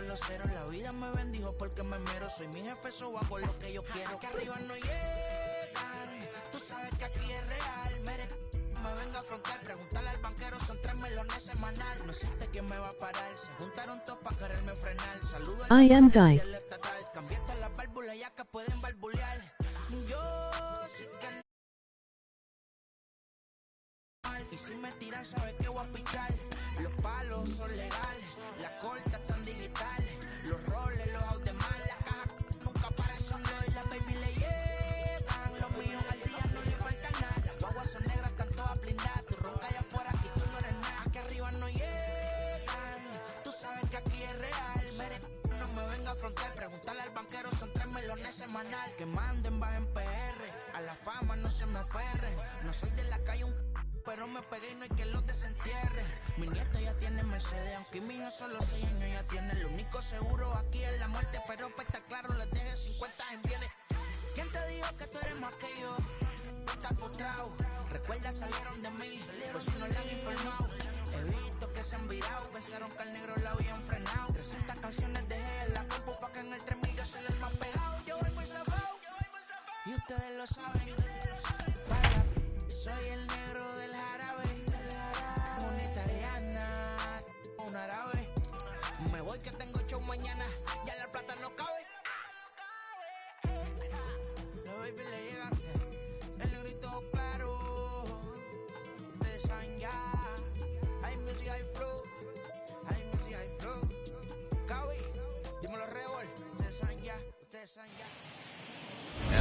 los ceros. La vida me bendijo porque me mero. Soy mi jefe, so hago lo que yo quiero. Aquí arriba no llegan. Tú sabes que aquí es real. Me venga a afrontar, preguntarle al banquero, son 3 melones semanal. No existe quien me va a parar. Se juntaron todos para quererme frenar. Saludo a la gente del estatal. Cambié todas las válvulas ya que pueden barbulear. Yo sí que y si me tiran, sabes que voy a pichar. Los palos son legales, las cortas están digitales. Los roles, los out de mal, las cajas nunca paran, son los y las baby le llegan. Los míos al día no le falta nada. Las guaguas son negras, están todas blindadas. Tú ronca allá afuera, aquí tú no eres nada. Aquí arriba no llegan. Tú sabes que aquí es real. No me venga a afrontar, preguntarle al banquero, son 3 melones semanal. Que manden, bajen PR. A la fama no se me aferren. No soy de la calle pero me pegué y no hay que los desentierre. Mi nieto ya tiene Mercedes, aunque mi hija solo 6 años ya tiene. Lo único seguro aquí es la muerte, pero para estar claro les deje 50 en bienes. ¿Quién te dijo que tú eres más que yo? Estás frustrado, recuerda salieron de mí, pues si no le han informado. He visto que se han virado, pensaron que al negro la habían frenado. 300 canciones dejé en la compu pa' que en el 3000 yo soy el más pegado. Yo voy muy zafado, y ustedes lo saben. Soy el negro del jarabe, una italiana, un árabe. Me voy que tengo show mañana, ya la plata no cabe. Los baby le llegan, el negrito claro. Ustedes saben ya, hay music, hay flow, hay music, hay flow. Cabi, dímelo Rebol, ustedes saben ya, ustedes saben ya.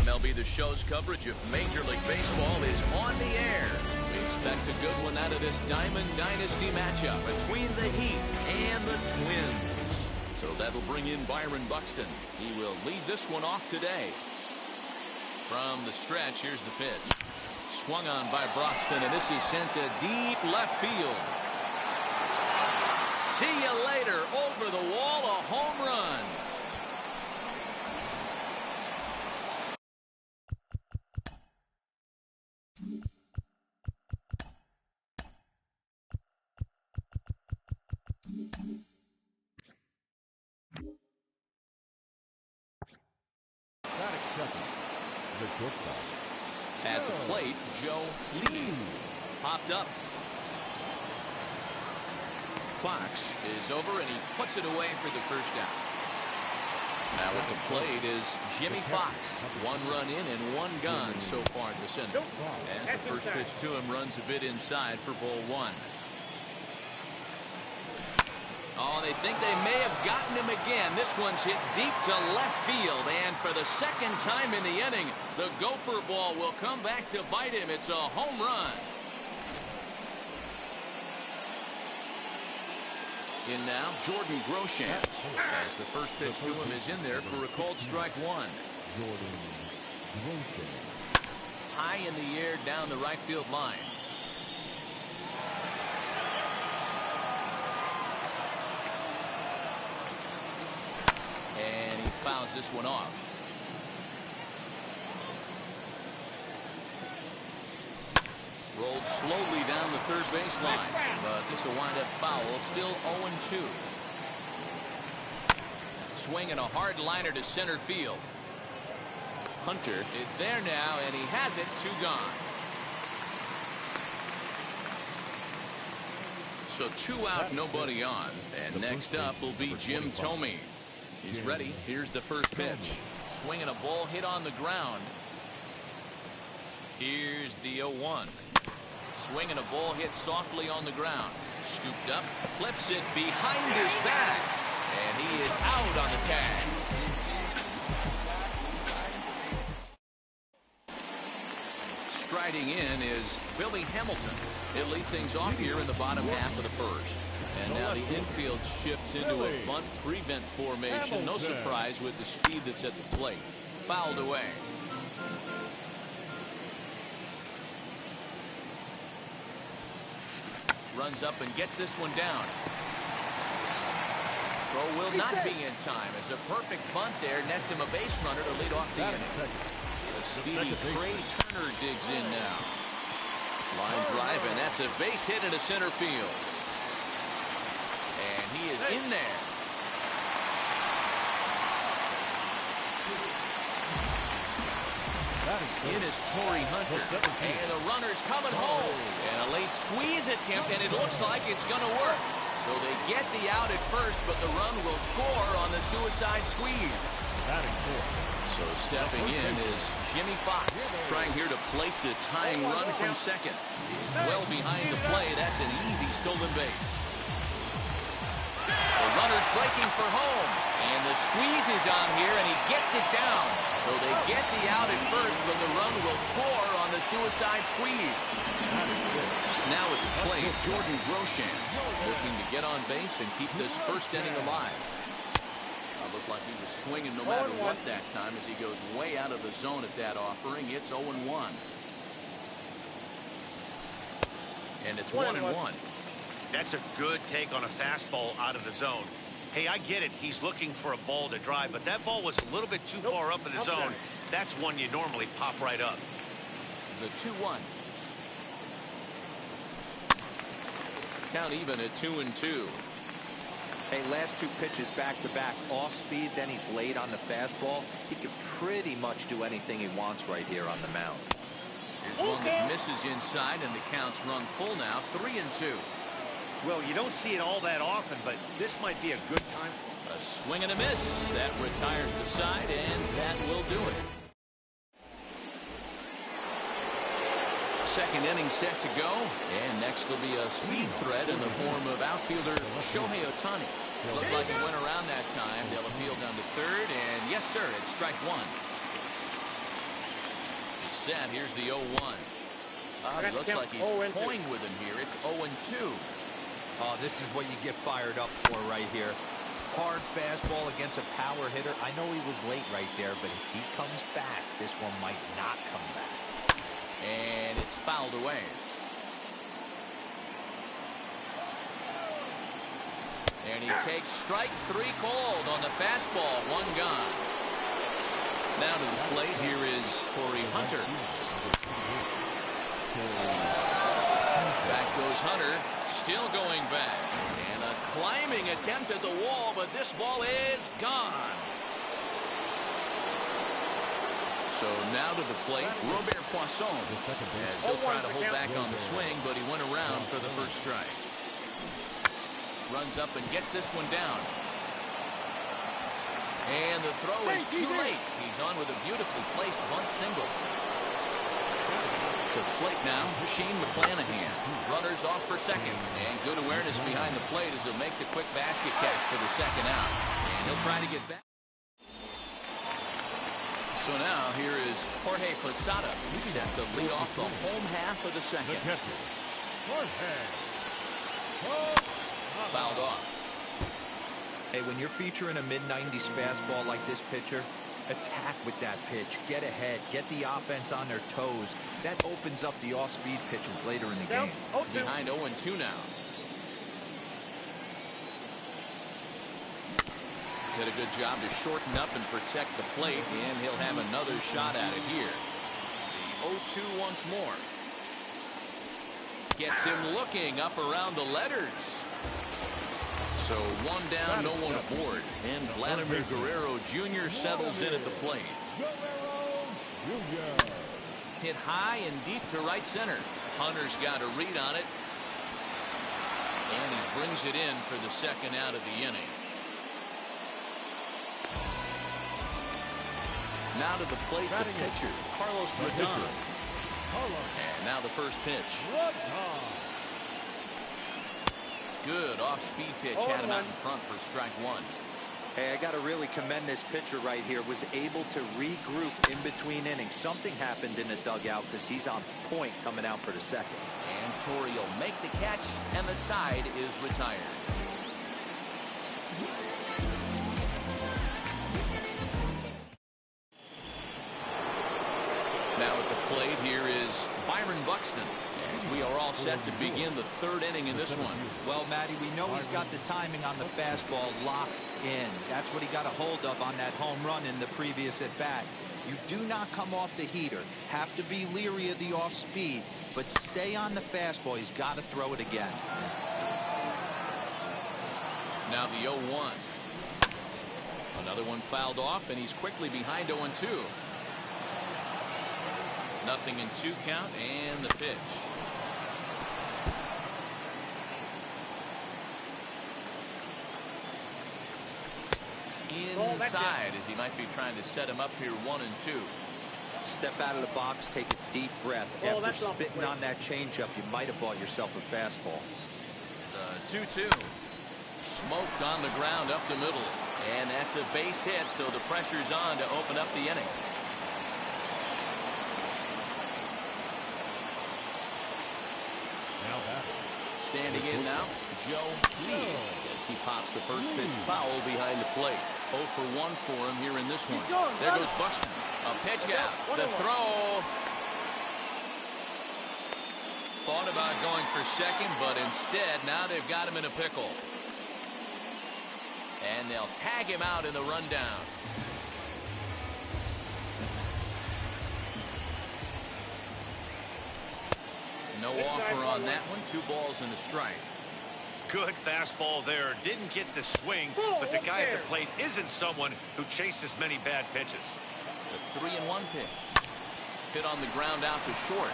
MLB The Show's coverage of Major League Baseball is on the air. We expect a good one out of this Diamond Dynasty matchup between the Heat and the Twins. So that'll bring in Byron Buxton. He will lead this one off today. From the stretch, here's the pitch. Swung on by Broxton, and this is sent to deep left field. See you later. Over the wall, a home run. At the plate, Joe Lee popped up. Fox is over, and he puts it away for the first out. Now at the plate is Jimmy Fox. 1 run in and 1 gone so far this inning. As the first pitch to him runs a bit inside for ball 1. Oh, they think they may have gotten him again. This one's hit deep to left field. And for the second time in the inning, the gopher ball will come back to bite him. It's a home run. In now, Jordan Groshans. As the first pitch to him is in there for a called strike 1. High in the air down the right field line. And he fouls this one off. Rolled slowly down the third baseline, but this will wind up foul. Still 0-2. Swinging a hard liner to center field. Hunter is there now, and he has it. 2 gone. So 2 out, nobody on. And next up will be Jim Thome. He's ready. Here's the first pitch. Swinging a ball hit on the ground. Here's the 0-1. Swinging a ball hit softly on the ground. Scooped up, flips it behind his back. And he is out on the tag. Striding in is Billy Hamilton. He'll lead things off here in the bottom half of the first. And now the infield shifts into a bunt prevent formation. No surprise with the speed that's at the plate. Fouled away. Runs up and gets this one down. Throw will not be in time as a perfect bunt there nets him a base runner to lead off the inning. The speedy Trey Turner digs in now. Line drive, and that's a base hit into center field. And he is in there. In is Torrey Hunter. And the runner's coming home. And a late squeeze attempt, and it looks like it's going to work. So they get the out at first, but the run will score on the suicide squeeze. So stepping in is Jimmy Fox, trying here to plate the tying run from second. He's well behind the play. That's an easy stolen base. The runner's breaking for home, and the squeeze is on here, and he gets it down. So they get the out at first, but the run will score on the suicide squeeze. Now at the plate, Jordan Groshans looking to get on base and keep this first inning alive. Looked like he was swinging no matter what that time as he goes way out of the zone at that offering. It's 0-1. And it's 1-1. That's a good take on a fastball out of the zone. Hey, I get it. He's looking for a ball to drive, but that ball was a little bit too far up in the zone. That's one you normally pop right up. The 2-1. Count even at 2-2. Hey, last two pitches back-to-back off speed, then he's late on the fastball. He could pretty much do anything he wants right here on the mound. Here's one that misses inside, and the count's run full now, 3-2. Well, you don't see it all that often, but this might be a good time. A swing and a miss. That retires the side, and that will do it. Second inning set to go, and next will be a speed threat in the form of outfielder Shohei Ohtani. Looked like he went around that time. They'll appeal down to third, and yes, sir, it's strike one. It's set. Here's the 0-1. It looks like he's toying with him here. It's 0-2. Oh, this is what you get fired up for right here. Hard fastball against a power hitter. I know he was late right there, but if he comes back, this one might not come back. And it's fouled away. And he takes strike three called on the fastball. One gone. Now to the plate, here is Torrey Hunter. Back goes Hunter. Still going back. And a climbing attempt at the wall, but this ball is gone. So now to the plate, Robert Poisson, as he'll try to hold back on the swing, but he went around for the first strike. Runs up and gets this one down. And the throw is too late. He's on with a beautifully placed bunt single. To the plate now, Shane McClanahan. Runners off for second. And good awareness behind the plate as he'll make the quick basket catch for the second out. And he'll try to get back. So now here is Jorge Posada, set to lead off the home half of the second. Fouled off. Hey, when you're featuring a mid-90s fastball like this pitcher, attack with that pitch. Get ahead. Get the offense on their toes. That opens up the off-speed pitches later in the game. Behind 0-2 now. Did a good job to shorten up and protect the plate, and he'll have another shot at it here. The 0-2 once more. Gets him looking up around the letters. So one down, no one aboard. And Vladimir Guerrero Jr. settles in at the plate. Hit high and deep to right center. Hunter's got a read on it. And he brings it in for the second out of the inning. Now to the plate, the pitcher, Carlos Rodon. And now the first pitch. Good off-speed pitch, had him out in front for strike one. Hey, I got to really commend this pitcher right here. Was able to regroup in between innings. Something happened in the dugout because he's on point coming out for the second. And Torrey will make the catch, and the side is retired. Now at the plate, here is Byron Buxton. As we are all set to begin the third inning in this one. Well, Matty, we know he's got the timing on the fastball locked in. That's what he got a hold of on that home run in the previous at-bat. You do not come off the heater. Have to be leery of the off-speed, but stay on the fastball. He's got to throw it again. Now the 0-1. Another one fouled off, and he's quickly behind 0-2. Nothing in 2 count and the pitch. Inside as he might be trying to set him up here 1-2. Step out of the box, take a deep breath. After spitting on that changeup, you might have bought yourself a fastball. 2-2. Smoked on the ground up the middle. And that's a base hit, so the pressure's on to open up the inning. Standing in now, Joe Lee, as he pops the first pitch foul behind the plate. 0 for 1 for him here in this one. There goes Buxton. A pitch out. The throw. Thought about going for second, but instead now they've got him in a pickle. And they'll tag him out in the rundown. No offer on that one. 2 balls and a strike. Good fastball there. Didn't get the swing, but the guy at the plate isn't someone who chases many bad pitches. The 3-1 pitch. Hit on the ground out to short.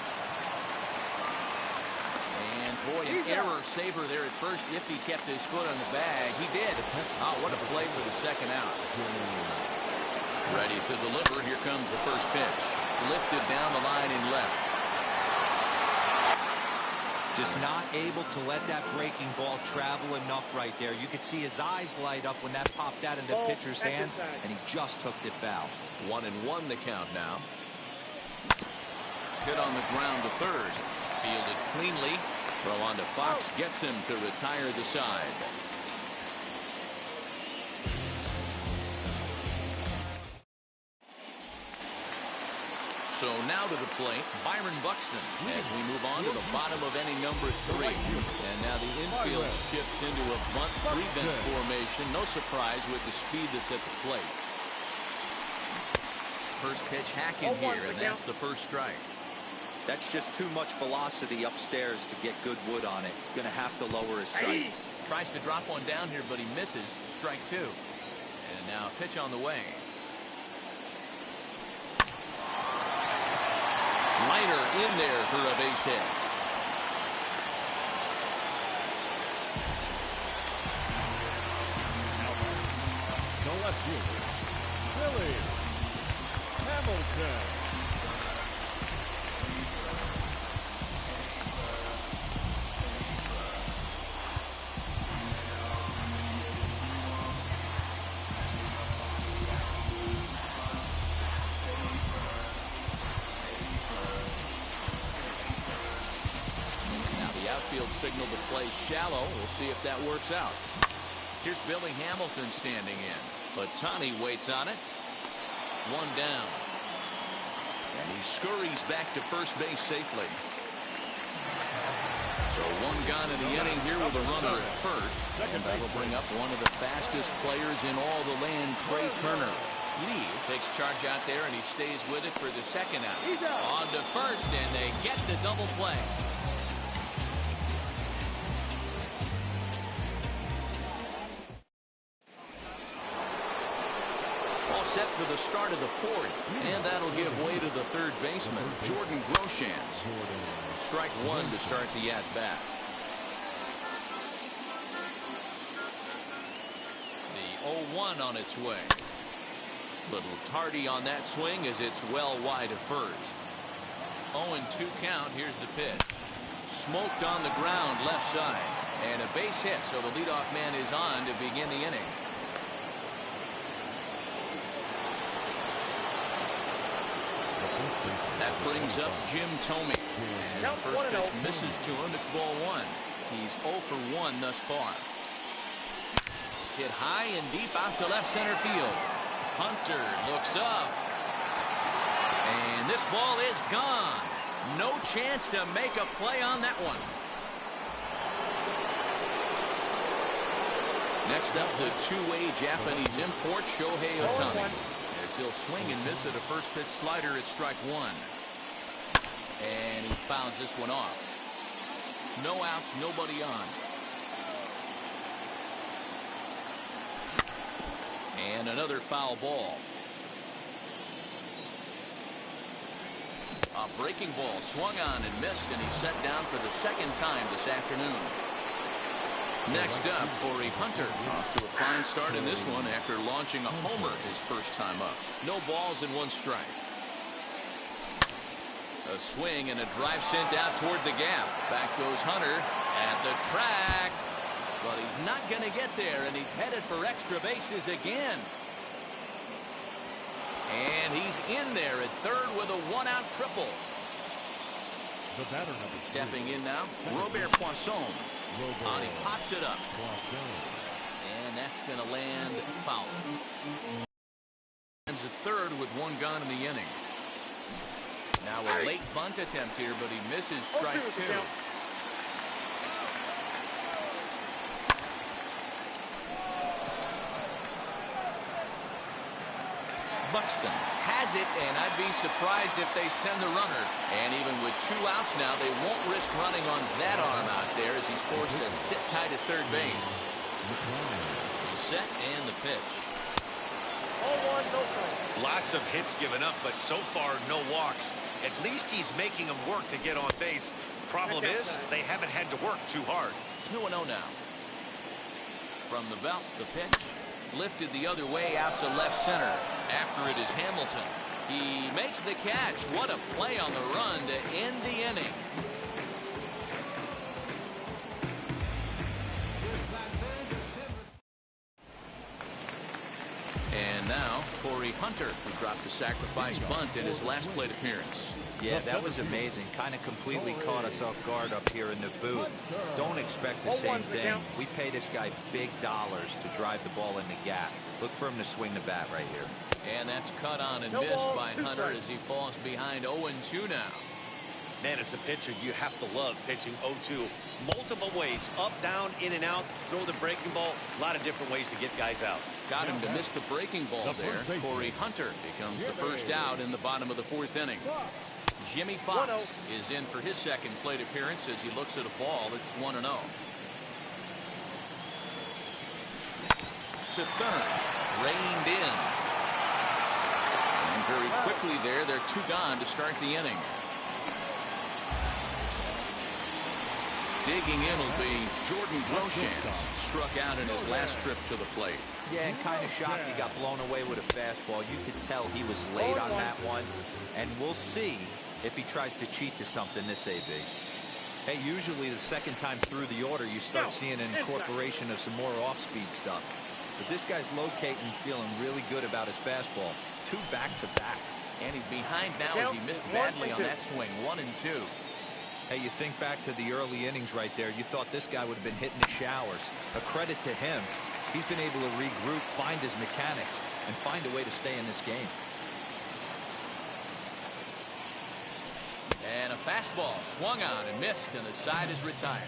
And boy, an error saver there at first if he kept his foot on the bag. He did. Oh, what a play for the second out. Ready to deliver. Here comes the first pitch. Lifted down the line in left. Just not able to let that breaking ball travel enough right there. You could see his eyes light up when that popped out into the pitcher's hands, and he just hooked it foul. 1-1 the count now. Hit on the ground to third. Fielded cleanly. Throw on to Fox gets him to retire the side. So now to the plate, Byron Buxton, as we move on to the bottom of inning number 3. And now the infield shifts into a bunt prevent formation. No surprise with the speed that's at the plate. First pitch hacking here, and that's the first strike. That's just too much velocity upstairs to get good wood on it. It's going to have to lower his sights. Tries to drop one down here, but he misses. Strike 2. And now pitch on the way. Liner in there for a base hit. The left fielder, Billy Hamilton. Signal to play shallow. We'll see if that works out. Here's Billy Hamilton standing in, but Tani waits on it. 1 down, and he scurries back to first base safely. So 1 gone in the inning here with a runner at first, and that'll bring up one of the fastest players in all the land, Trey Turner. Lee takes charge out there, and he stays with it for the second out. On to first, and they get the double play. Set for the start of the 4th, and that'll give way to the third baseman, Jordan Groshans. Strike 1 to start the at-bat. The 0-1 on its way. Little tardy on that swing as it's well wide of first. 0-2 count. Here's the pitch. Smoked on the ground left side, and a base hit, so the leadoff man is on to begin the inning. That brings up Jim Thome. And the first pitch misses to him. It's ball 1. He's 0 for 1 thus far. Hit high and deep out to left center field. Hunter looks up. And this ball is gone. No chance to make a play on that one. Next up, the two-way Japanese import, Shohei Ohtani. As he'll swing and miss at a first pitch slider at strike 1. And he fouls this one off. No outs, nobody on. And another foul ball. A breaking ball swung on and missed, and he's set down for the second time this afternoon. Next up, Torii Hunter off to a fine start in this one after launching a homer his first time up. No balls and 1 strike. A swing and a drive sent out toward the gap. Back goes Hunter at the track. But he's not going to get there, and he's headed for extra bases again. And he's in there at third with a 1-out triple. The batter number 3. Stepping in now, Robert Poisson. And he pops it up. And that's going to land foul. Lands at third with 1 gone in the inning. Now a late bunt attempt here, but he misses strike 2. Buxton has it, and I'd be surprised if they send the runner. And even with 2 outs now, they won't risk running on that arm out there as he's forced to sit tight at third base. He's set, and the pitch. 0-1, no strike. Lots of hits given up, but so far no walks. At least he's making them work to get on base. Problem is, they haven't had to work too hard. 2-0 now. From the belt, the pitch. Lifted the other way out to left center. After it is Hamilton. He makes the catch. What a play on the run to end the inning. And now Torii Hunter, who dropped a sacrifice bunt in his last plate appearance. Yeah, that was amazing. Kind of completely caught us off guard up here in the booth. Don't expect the same thing. We pay this guy big dollars to drive the ball in the gap. Look for him to swing the bat right here. And that's cut on and missed by Hunter as he falls behind 0-2 now. Man, as a pitcher, you have to love pitching 0-2. Multiple ways, up, down, in and out, throw the breaking ball. A lot of different ways to get guys out. Got him to miss the breaking ball there. Torii Hunter becomes the first out in the bottom of the 4th inning. Jimmy Fox is in for his second plate appearance as he looks at a ball that's 1-0. To third, reined in. And very quickly there, they're 2 gone to start the inning. Digging in will be Jordan Groshans, struck out in his last trip to the plate. Yeah, and kind of shocked he got blown away with a fastball. You could tell he was late on that one. And we'll see if he tries to cheat to something this AB. Hey, usually the second time through the order, you start seeing an incorporation of some more off-speed stuff. But this guy's locating, feeling really good about his fastball. 2 back-to-back. And he's behind now as he missed badly on that swing. 1-2. Hey, you think back to the early innings right there. You thought this guy would have been hitting the showers. A credit to him. He's been able to regroup, find his mechanics, and find a way to stay in this game. And a fastball swung on and missed, and the side is retired.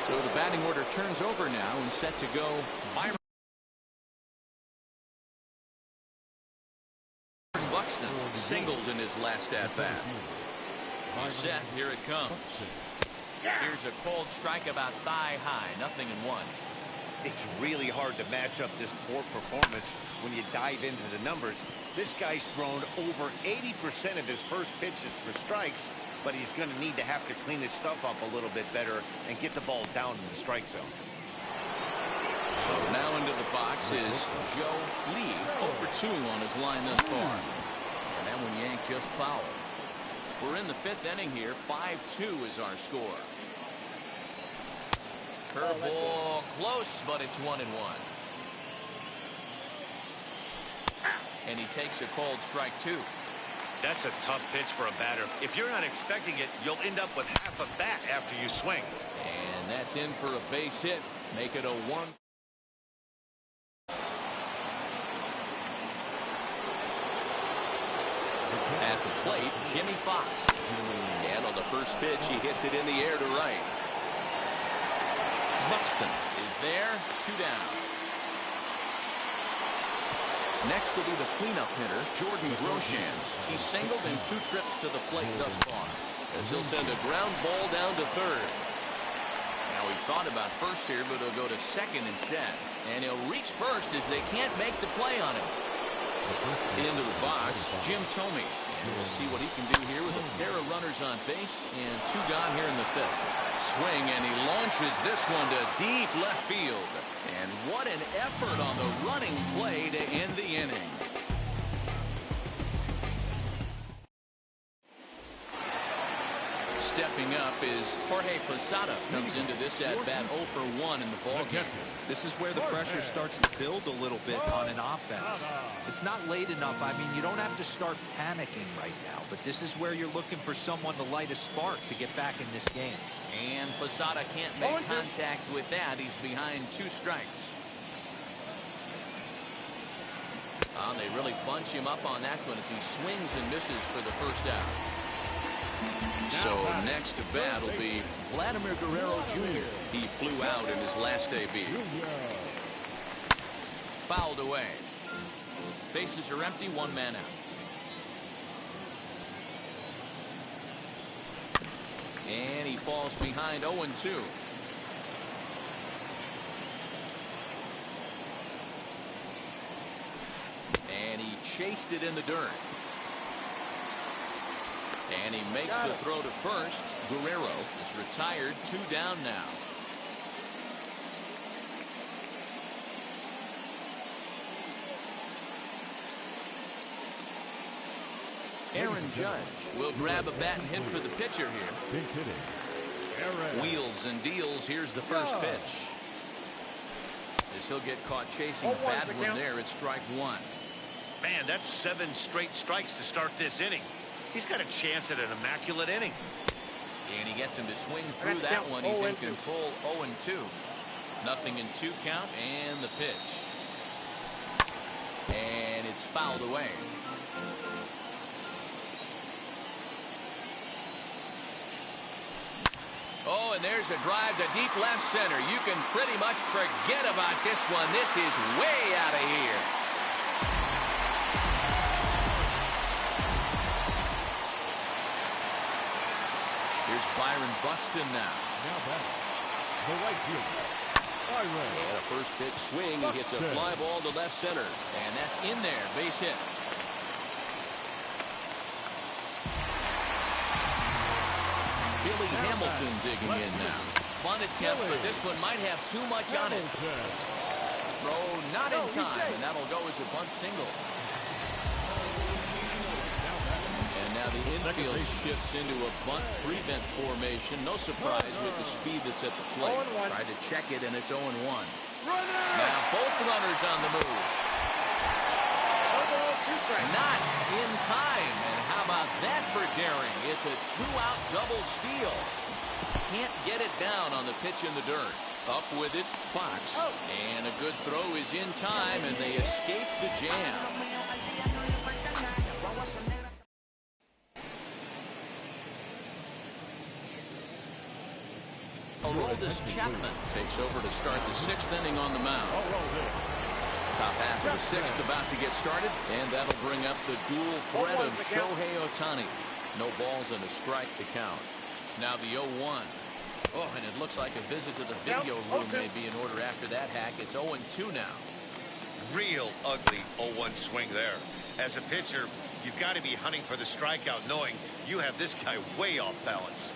So the batting order turns over now and set to go. Byron Buxton singled in his last at-bat. Set, here it comes. Here's a cold strike about thigh high, 0-1. It's really hard to match up this poor performance when you dive into the numbers. This guy's thrown over 80% of his first pitches for strikes, but he's going to need to have to clean his stuff up a little bit better and get the ball down in the strike zone. So now into the box is Joe Lee, 0 for 2 on his line thus far. And that one yanked just foul. We're in the 5th inning here. 5-2 is our score. Curveball close, but it's 1-1. And he takes a cold strike 2. That's a tough pitch for a batter. If you're not expecting it, you'll end up with half a bat after you swing. And that's in for a base hit. Make it a 1. At the plate, Jimmy Fox. And on the first pitch, he hits it in the air to right. Buxton is there, 2 down. Next will be the cleanup hitter, Jordan Groshans. He's singled in 2 trips to the plate thus far, as he'll send a ground ball down to third. Now Now he thought about first here, but he'll go to second instead. And he'll reach first as they can't make the play on him. Into the box, Jim Thome. And we'll see what he can do here with a pair of runners on base and 2 gone here in the 5th. Swing, and he launches this one to deep left field. And what an effort on the running play to end the inning. Stepping up is Jorge Posada. Comes into this at bat 0 for 1 in the ballgame. This is where the pressure starts to build a little bit on an offense. It's not late enough. I mean, you don't have to start panicking right now, but this is where you're looking for someone to light a spark to get back in this game. And Posada can't make contact with that. He's behind 2 strikes. They really bunch him up on that one as he swings and misses for the first out. So next to bat will be Vladimir Guerrero Jr. He flew out in his last debut. Fouled away. Bases are empty, 1 man out. And he falls behind 0-2. And he chased it in the dirt. And he makes the throw to first. Guerrero is retired, 2 down now. Aaron Judge will grab a bat and hit for the pitcher here. Wheels and deals. Here's the first pitch. As he'll get caught chasing a bad one there. It's strike 1. Man, that's 7 straight strikes to start this inning. He's got a chance at an immaculate inning. And he gets him to swing through that one. He's in control, 0-2. Nothing in 2 count, and the pitch. And it's fouled away. Oh, and there's a drive to deep left center. You can pretty much forget about this one. This is way out of here. Here's Byron Buxton now. Now back, the right fielder, Byron. And a first pitch swing. He hits a fly ball to left center. And that's in there. Base hit. Billy Hamilton digging in now. Fun attempt, but this one might have too much on it. Throw not in time, and that'll go as a bunt single. Now the infield shifts into a bunt prevent formation. No surprise with the speed that's at the plate. Tried to check it, and it's 0-1. Now both runners on the move. Not in time. And how about that for daring? It's a 2-out double steal. Can't get it down on the pitch in the dirt. Up with it, Fox. And a good throw is in time, and they escape the jam. Aroldis Chapman takes over to start the 6th inning on the mound. Top half of the 6th about to get started, and that'll bring up the dual threat of Shohei Ohtani. No balls and a strike to count. Now the 0-1. Oh, and it looks like a visit to the video room may be in order after that hack. It's 0-2 now. Real ugly 0-1 swing there. As a pitcher, you've got to be hunting for the strikeout, knowing you have this guy way off balance.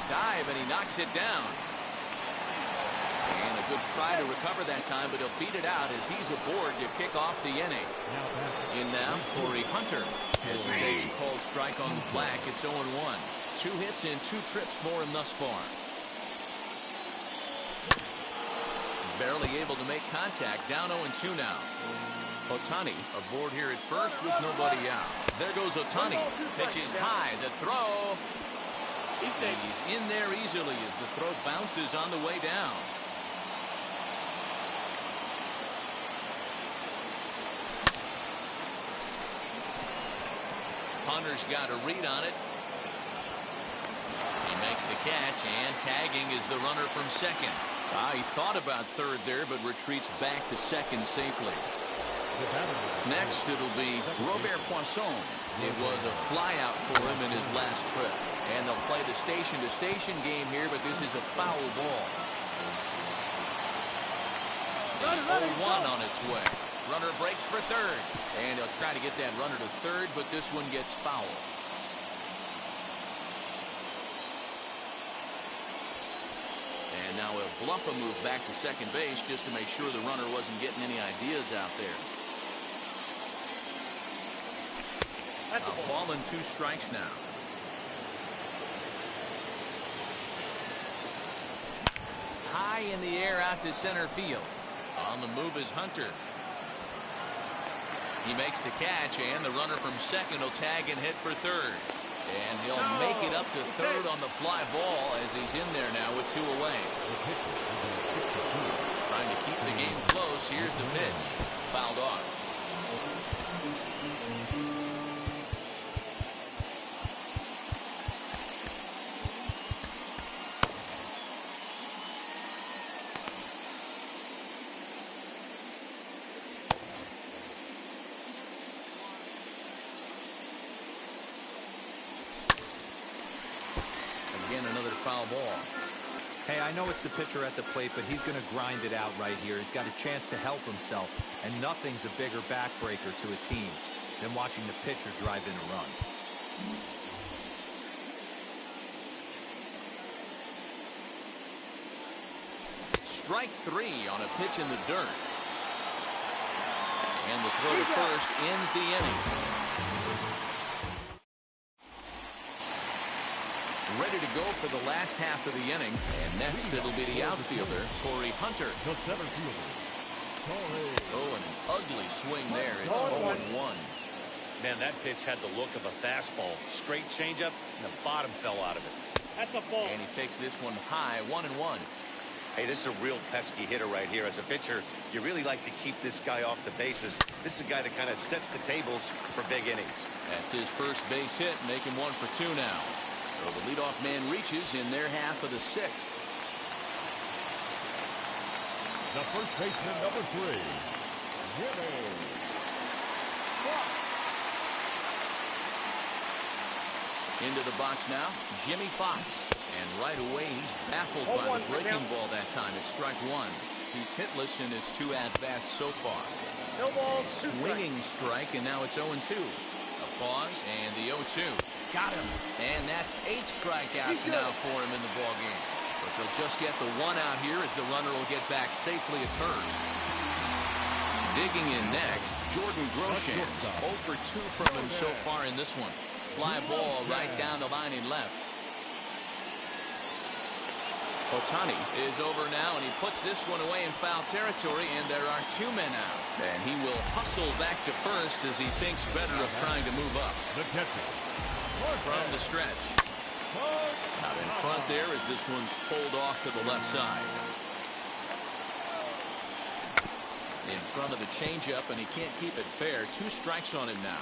Dive, and he knocks it down. And a good try to recover that time, but he'll beat it out as he's aboard to kick off the inning. In now, Corey Hunter. As he takes a cold strike on the flag, it's 0-1. 2 hits in 2 trips for him thus far. Barely able to make contact, down 0-2 now. Ohtani aboard here at first with nobody out. There goes Ohtani. Pitches high, the throw. He's in there easily as the throw bounces on the way down. Hunter's got a read on it. He makes the catch, and tagging is the runner from second. He thought about third there, but retreats back to second safely. Next, it'll be Robert Poisson. It was a flyout for him in his last trip. And they'll play the station-to-station game here, but this is a foul ball. 0-1 on its way. Runner breaks for third. And he'll try to get that runner to third, but this one gets foul. And now he'll bluff a move back to second base just to make sure the runner wasn't getting any ideas out there. A ball and 2 strikes now. High in the air out to center field. On the move is Hunter. He makes the catch, and the runner from second will tag and hit for third. And he'll make it up to third on the fly ball as he's in there now with 2 away. Trying to keep the game close. Here's the pitch. Fouled off. Again, another foul ball. Hey, I know it's the pitcher at the plate, but he's going to grind it out right here. He's got a chance to help himself, and nothing's a bigger backbreaker to a team than watching the pitcher drive in a run. Strike 3 on a pitch in the dirt. And the throw to first ends the inning. Ready to go for the last half of the inning. And next it'll be the outfielder, Torii Hunter. The center fielder, Torii. Oh, and an ugly swing there. It's 0-1. Man, that pitch had the look of a fastball. Straight changeup, and the bottom fell out of it. That's a ball. And he takes this one high, 1-1. Hey, this is a real pesky hitter right here. As a pitcher, you really like to keep this guy off the bases. This is a guy that kind of sets the tables for big innings. That's his first base hit, making 1 for 2 now. So the leadoff man reaches in their half of the 6th. The first baseman, number 3, Jimmy Fox. Into the box now, Jimmy Fox. And right away, he's baffled by the breaking ball that time. It's strike 1. He's hitless in his 2 at-bats so far. No ball, swinging strike, and now it's 0-2. A pause, and the 0-2. Got him. And that's 8 strikeouts now for him in the ballgame. But they'll just get the 1 out here as the runner will get back safely at first. Digging in next, Jordan Groshans. 0 for 2 from him so far in this one. Fly ball right down the line in left. Ohtani is over now, and he puts this one away in foul territory, and there are 2 men out. And he will hustle back to first as he thinks better of trying to move up. The catcher, From the stretch. Out in front there as this one's pulled off to the left side. In front of the changeup, and he can't keep it fair. 2 strikes on him now.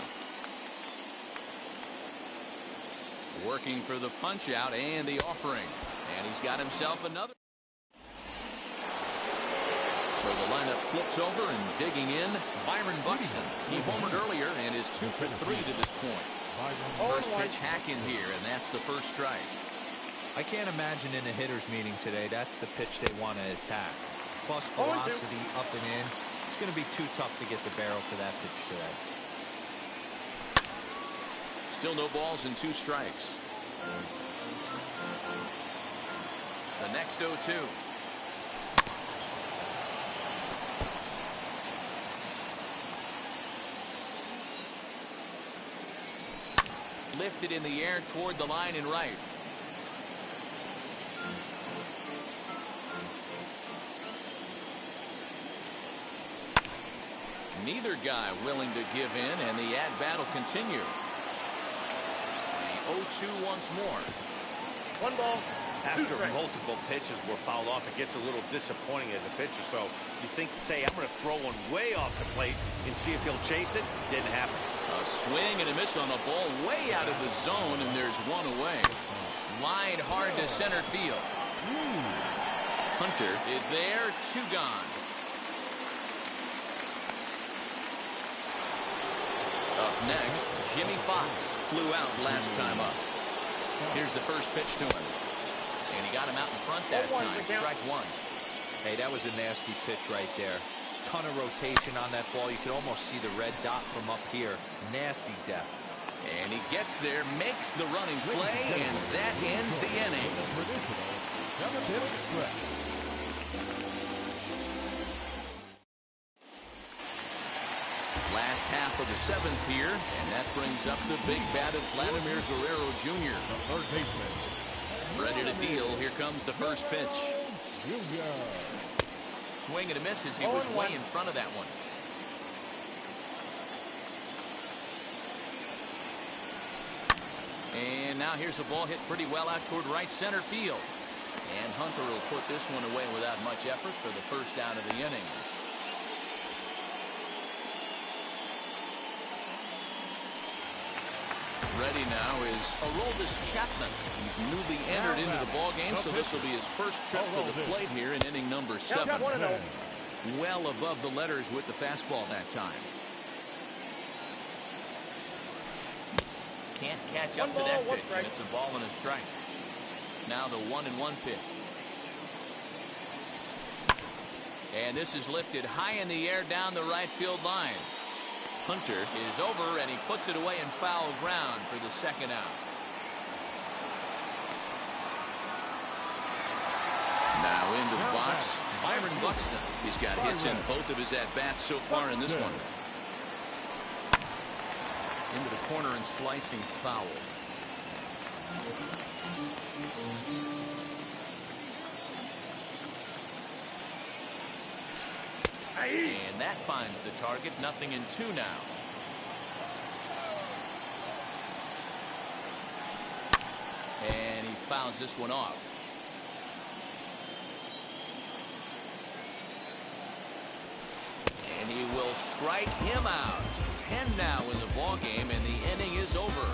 Working for the punch out and the offering. And he's got himself another. So the lineup flips over, and digging in, Byron Buxton. He homered earlier and is 2 for 3 to this point. First pitch hack in here, and that's the first strike. I can't imagine in a hitter's meeting today that's the pitch they want to attack. Plus velocity up and in. It's going to be too tough to get the barrel to that pitch today. Still no balls and 2 strikes. The next 0-2. Lifted in the air toward the line and right. Neither guy willing to give in, and the at-bat will continue. The 0-2 once more. 1 ball. After multiple pitches were fouled off, it gets a little disappointing as a pitcher. So you think, say, I'm going to throw one way off the plate and see if he'll chase it. Didn't happen. A swing and a miss on a ball way out of the zone, and there's 1 away. Wide hard to center field. Hunter is there, 2 gone. Up next, Jimmy Fox flew out last time up. Here's the first pitch to him. And he got him out in front that time. Strike one. Hey, that was a nasty pitch right there. Ton of rotation on that ball. You could almost see the red dot from up here. Nasty depth. And he gets there, makes the running play, and that ends the inning. Last half of the seventh here, and that brings up the big bat of Vladimir Guerrero Jr. Ready to deal. Here comes the first pitch. Swing and a miss as he was way in front of that one. And now here's a ball hit pretty well out toward right center field. And Hunter will put this one away without much effort for the first out of the inning. Ready now is Aroldis Chapman. He's newly entered into the ball game, so this will be his first trip to the plate here in inning number 7. Well above the letters with the fastball that time. Can't catch up to that pitch, and it's a ball and a strike. Now the 1-1 pitch. And this is lifted high in the air down the right field line. Hunter is over, and he puts it away in foul ground for the second out. Now into the box, Byron Buxton. He's got hits in both of his at-bats so far in this one. Into the corner and slicing foul. And that finds the target. 0-2 now. And he fouls this one off. And he will strike him out. 10 now in the ball game, and the inning is over.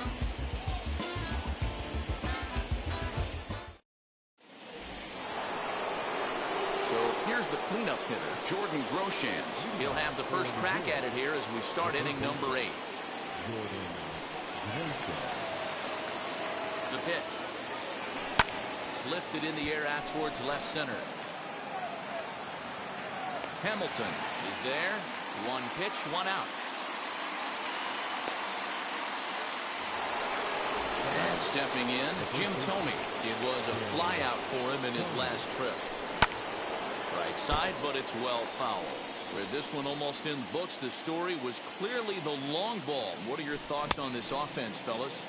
So here's the cleanup hitter, Jordan Groshans. He'll have the first crack at it here as we start inning number 8. The pitch. Lifted in the air out towards left center. Hamilton is there. 1 pitch, 1 out. And stepping in, Jim Thome. It was a fly out for him in his last trip. Right side, but it's well foul. Where this one almost in books, the story was clearly the long ball. What are your thoughts on this offense, fellas?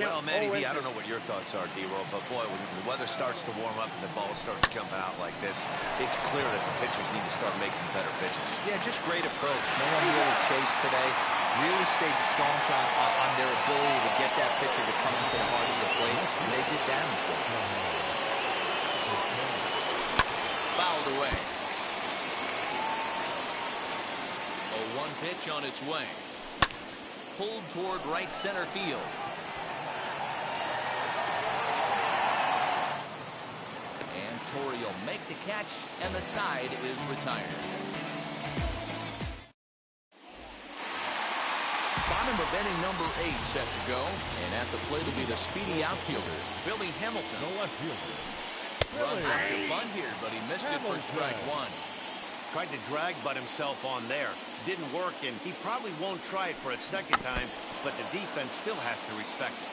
Well, Matty V, I don't know what your thoughts are, D-Roll, but boy, when the weather starts to warm up and the ball starts jumping out like this, it's clear that the pitchers need to start making better pitches. Yeah, just great approach. No one really chased today. Really stayed staunch on their ability to get that pitcher to come into the heart of the plate, and they did damage with it. Fouled away. A 1 pitch on its way. Pulled toward right center field. And Torrey will make the catch, and the side is retired. Bottom of inning number 8 set to go, and at the plate will be the speedy outfielder, Billy Hamilton. The left fielder. Runs up to bunt here, but he missed it for strike 1. Tried to drag butt himself on there. Didn't work, and he probably won't try it for a second time, but the defense still has to respect it.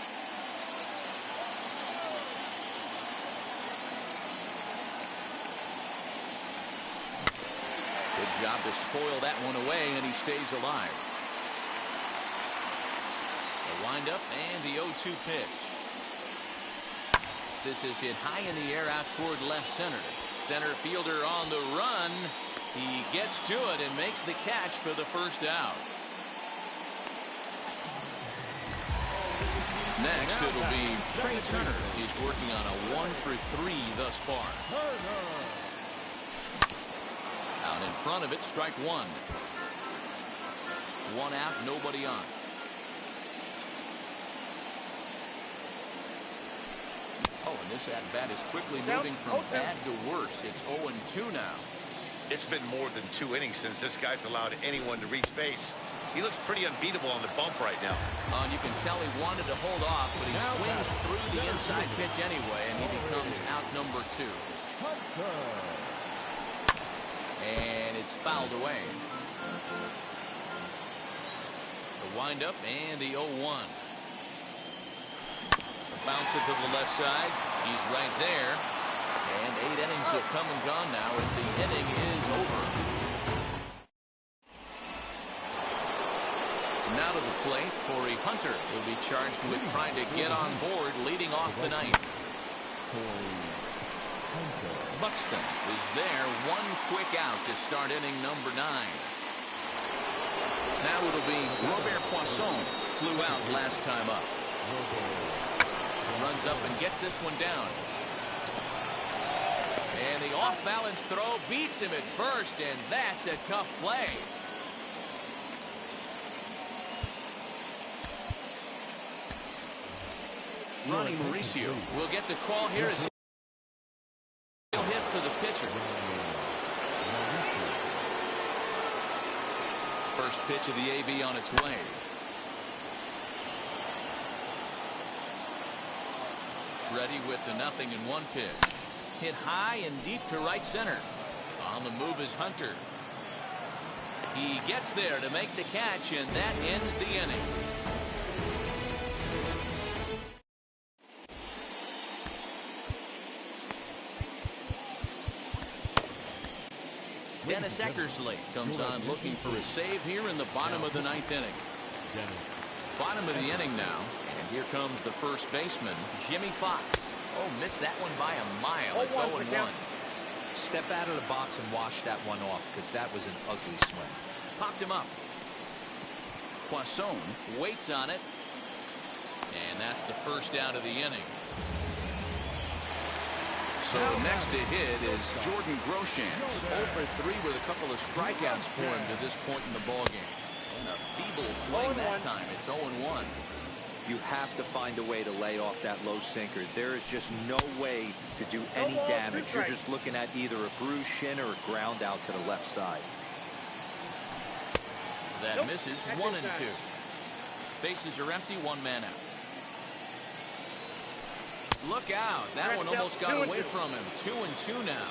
Good job to spoil that one away, and he stays alive. The windup and the 0-2 pitch. This is hit high in the air out toward left center. Center fielder on the run. He gets to it and makes the catch for the first out. Next, it'll be Trey Turner. He's working on a 1-for-3 thus far. Out in front of it, strike 1. 1 out, nobody on. Oh, and this at-bat is quickly moving from bad to worse. It's 0-2 now. It's been more than 2 innings since this guy's allowed anyone to reach base. He looks pretty unbeatable on the bump right now. And you can tell he wanted to hold off, but he swings through the inside pitch anyway, and he becomes out number 2. And it's fouled away. The windup and the 0-1. Bounce it to the left side. He's right there. And 8 innings have come and gone now as the inning is over. Now to the plate, Torrey Hunter will be charged with trying to get on board leading off the ninth. Buxton is there, one quick out to start inning number 9. Now it'll be Robert Poisson, flew out last time up. Runs up and gets this one down. And the off-balance throw beats him at first, and that's a tough play. Ronnie Mauricio will get the call here as he'll hit for the pitcher. First pitch of the AB on its way. Ready with the 0-1 pitch. Hit high and deep to right center. On the move is Hunter. He gets there to make the catch, and that ends the inning. Dennis Eckersley comes on looking for a save here in the bottom of the 9th inning. Bottom of the inning now, and here comes the first baseman, Jimmy Fox. Oh, missed that one by a mile. It's 0-1. Step out of the box and wash that one off, because that was an ugly swing. Popped him up. Poisson waits on it, and that's the first out of the inning. So next to hit is Jordan Groshans, 0-for-3 with a couple of strikeouts for him to this point in the ballgame. And a feeble swing that time. It's 0-1. You have to find a way to lay off that low sinker. There is just no way to do any damage. You're just looking at either a bruised shin or a ground out to the left side. That misses. 1-2. Bases are empty. 1 man out. Look out. That one almost got away from him. 2-2 now.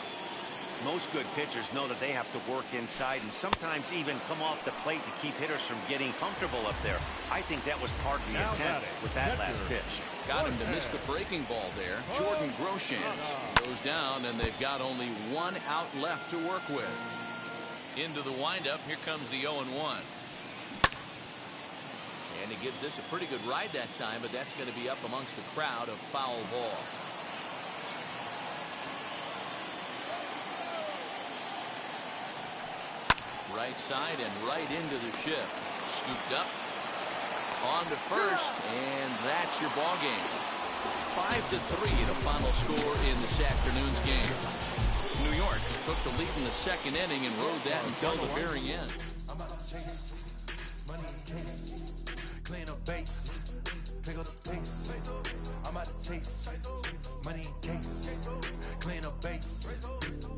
Most good pitchers know that they have to work inside and sometimes even come off the plate to keep hitters from getting comfortable up there. I think that was part of the intent with that last pitch. Got him to miss the breaking ball there. Jordan Groshans goes down, and they've got only 1 out left to work with. Into the windup. Here comes the 0-1. And he gives this a pretty good ride that time, but that's going to be up amongst the crowd. A foul ball. Right side and right into the shift. Scooped up. On to first, and that's your ball game. 5-3 the final score in this afternoon's game. New York took the lead in the 2nd inning and rode that until the very end. I'm about to chase money in case, clean up base, pick up the pace. I'm about to chase money in case, clean up base.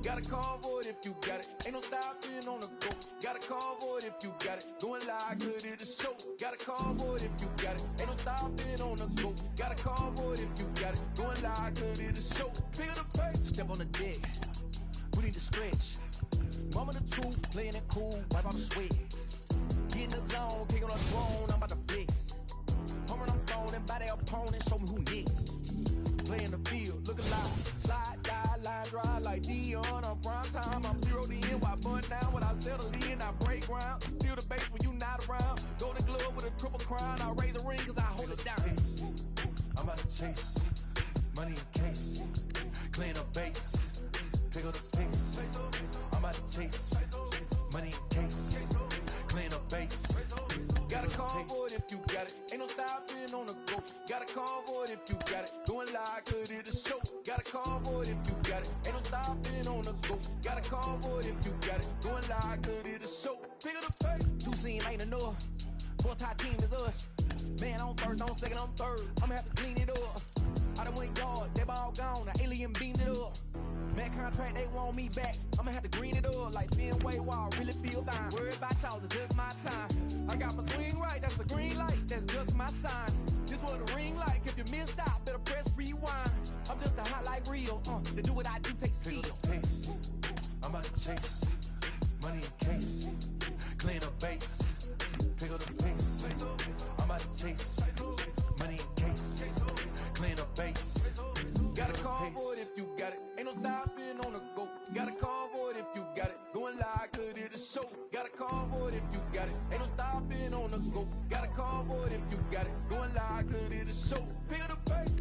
Got a convoy if you got it. Ain't no stopping on the go. Got a convoy if you got it. Doing live good at the show. Got a convoy if you got it. Ain't no stopping on the go. Got a convoy if you got it. Doing live good at the show. Feel the pace. Step on the deck. We need to stretch. Mama the truth, playing it cool, wipe out the sweat. Get in the zone, kick on the throne, I'm about to blitz. Home run, I'm throwing, and by their opponent, show me who next. Play in the field, look alive. Slide, die, line drive like Dion on prime time. I'm 0'd in, why bun down when I settle in, I break ground. Steal the base when you not around. Golden glove with a triple crown, I raise the ring cause I hold it down. I'm about to chase money in case, clean up base, pick up the pace. I'm about to chase money in case, clean up base. Got a convoy if you got it. Ain't no stopping on the go. Got a convoy if you got it. Doing live good at the show. Got a convoy if you got it. Ain't no stopping on the go. Got a convoy if you got it. Doing live good at the show. Pick up the pace. 2 team ain't enough. 4-tie team is us. Man on first, on second, on third. I'ma have to clean it up. I done went yard, they ball gone. The alien beamed it up. Met contract, they want me back. I'ma have to green it up like Fenway Wall. Really feel fine. Worried about y'all, it's just my time. I got my swing right, that's a green light. That's just my sign. This what a ring like. If you missed out, better press rewind. I'm just a hot like real. To do what I do takes skill. Taste. I'm about to chase. Money in case. Clean up base. Pick up the pace. I'm about to chase. Money in case. Clean up base. Got a call for it if you got it. Ain't no stopping on the go. Got a call for it if you got it. Going live, good at the show. Got a call for it if you got it. Ain't no stopping on the go. Got a call for it if you got it. Going live, good at the show. Pick up the pace.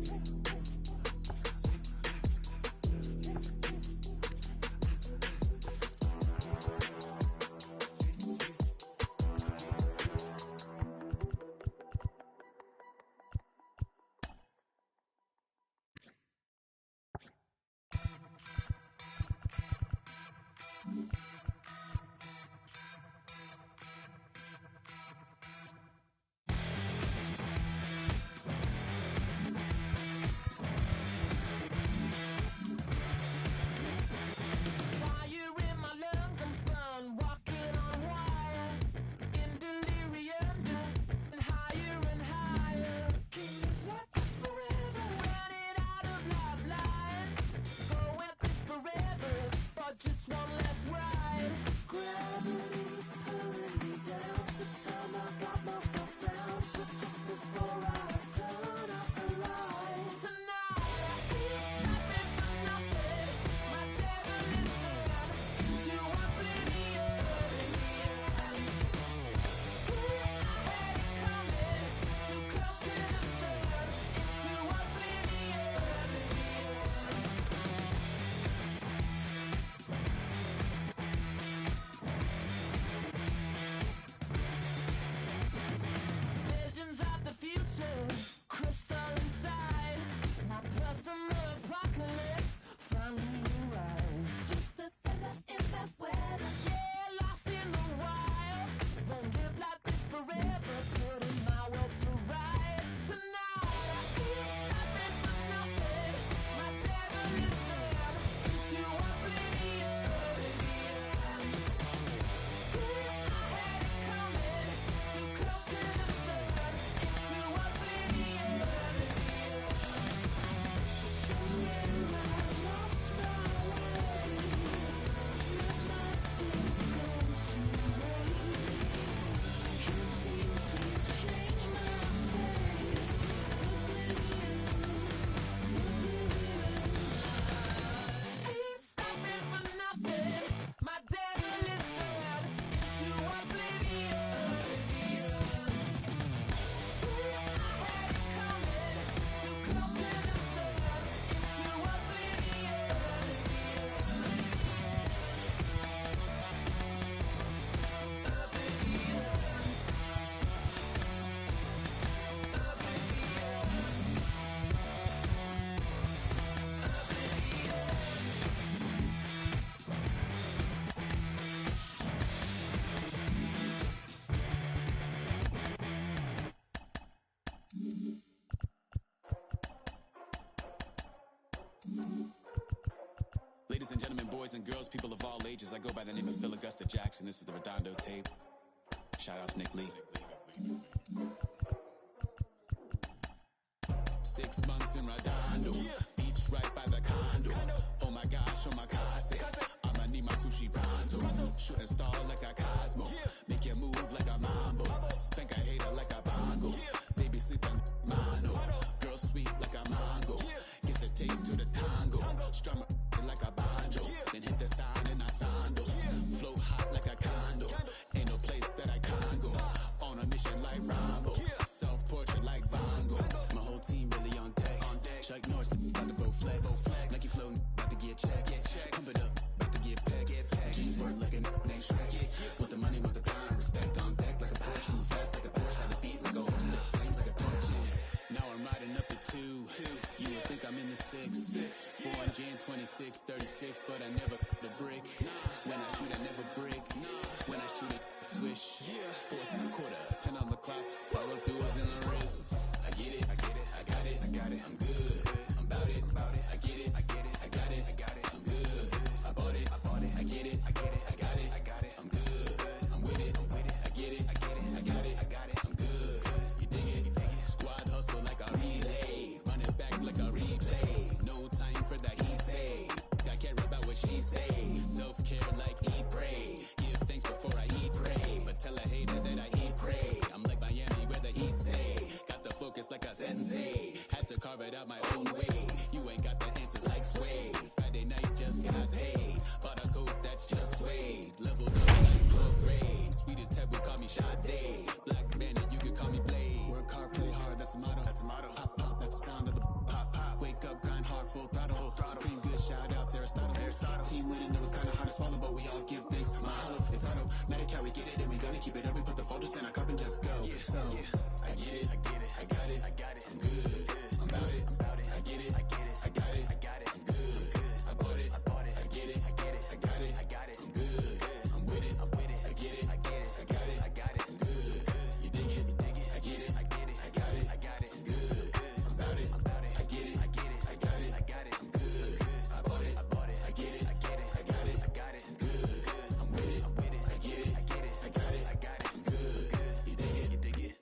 Ladies and gentlemen, boys and girls, people of all ages, I go by the name of Phil Augusta Jackson. This is the Redondo tape. Shout out to Nick Lee. 6 months in Redondo, beach right by the condo. Oh my gosh, oh my casa, I'ma need my sushi pronto. Shooting star like a Cosmo, make you move like a mambo. Spank a hater like a bongo, baby sleep on mano. Girl sweet like a mango, gets a taste to the tango. Strum it like a banjo, then hit the sign in our sandals. Flow hot like a condo, ain't no place that I can't go. On a mission like Rambo, self-portrait like Van Gogh. My whole team really on deck. Chuck Norris about to go flex. Nike flow about to get checks. Pump it up, about to get pecs. Jeans work like a name Shrek. With the money, with the pound, respect on deck like a patch. Move fast like a patch, like a beat like a horse. Stick flames like a torch. Now I'm riding up the 2. You would think I'm in the 6. Born Jan 26, 36, but I never the brick. When I shoot, I never break. When I shoot it, swish. Fourth quarter, 10 on the clock. Follow through is in the wrist. I get it, I get it, I got it, I got it. I'm good, I'm about it, I get it, I get it, I got it, I got it. I'm good. it out my own way. You ain't got the answers like Sway. Friday night just got paid. Bought a coat that's just suede. Leveled up like 12th grade. Sweetest taboo, call me Sade. Black Bandit, you can call me Blade. Work hard, play hard, that's the motto. That's the motto. Pop, pop, that's the sound of the pop, pop. Wake up, grind hard, full throttle. Supreme good, shout out to Aristotle. Team winning, it was kinda hard to swallow, but we all give thanks. Mahalo, it's automatic how we get it, and we gonna keep it up. We put the Folgers in our cup and just go. So, I get it, I get it, I got it, I got it, I'm good, I'm about it, I get it, I get it, I got it, I got it, I'm good, I bought it, I get it, I get it, I got it, I got it, I'm good, I'm with it, I get it, I get it, I got it, I got it, I'm good, you dig it, I get it, I get it, I got it, I got it, I'm good, I'm about it, I get it, I get it, I got it, I got it, I'm good, I bought it, I get it, I get it, I got it, I got it, I'm good, I'm with it, I get it, I get it, I got it, I got it, I'm good, you dig it,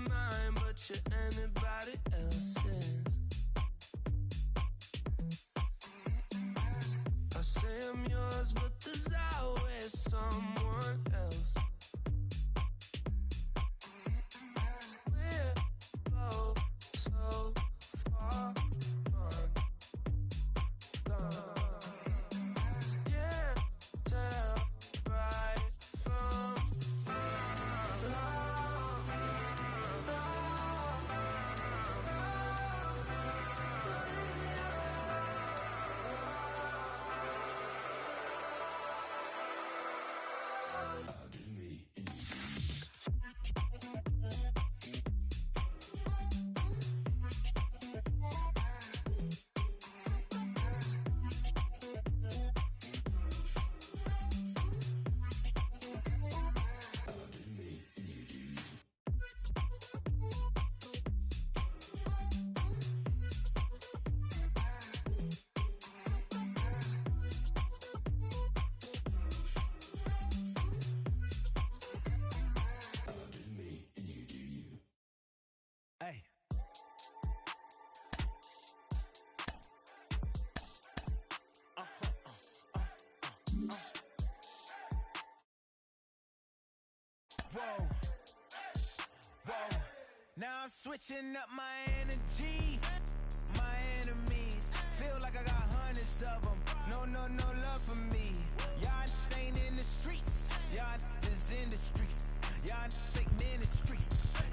mine, but you're anybody else's. I say I'm yours, but there's always someone else. We're both so far gone. Yeah, tell right from Hey. Whoa. Whoa. Now I'm switching up my energy. My enemies feel like I got hundreds of them. No love for me. Y'all ain't in the streets. Y'all is in the street. Y'all take ministry.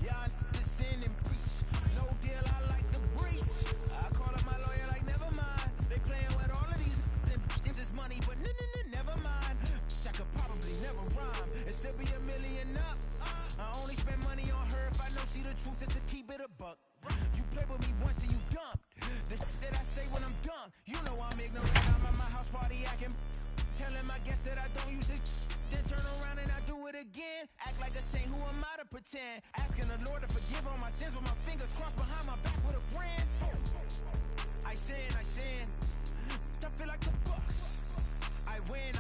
Y'all just sin and preach. No deal, I like the breach. I call up my lawyer like, never mind. They playing with all of these. This is money, but never mind. I could probably never rhyme and still be $1 million up. I only spend money on her if I know she the truth, just to keep it a buck. You play with me once and you dumb. The that I say when I'm done, you know I'm ignorant. I'm at my house party acting, telling my guests that I don't use it. Then turn around and I do it again. Act like a saint, who am I to pretend? Asking the Lord to forgive all my sins with my fingers crossed behind my back with a grin. I sin. I feel like the Bucks. I win.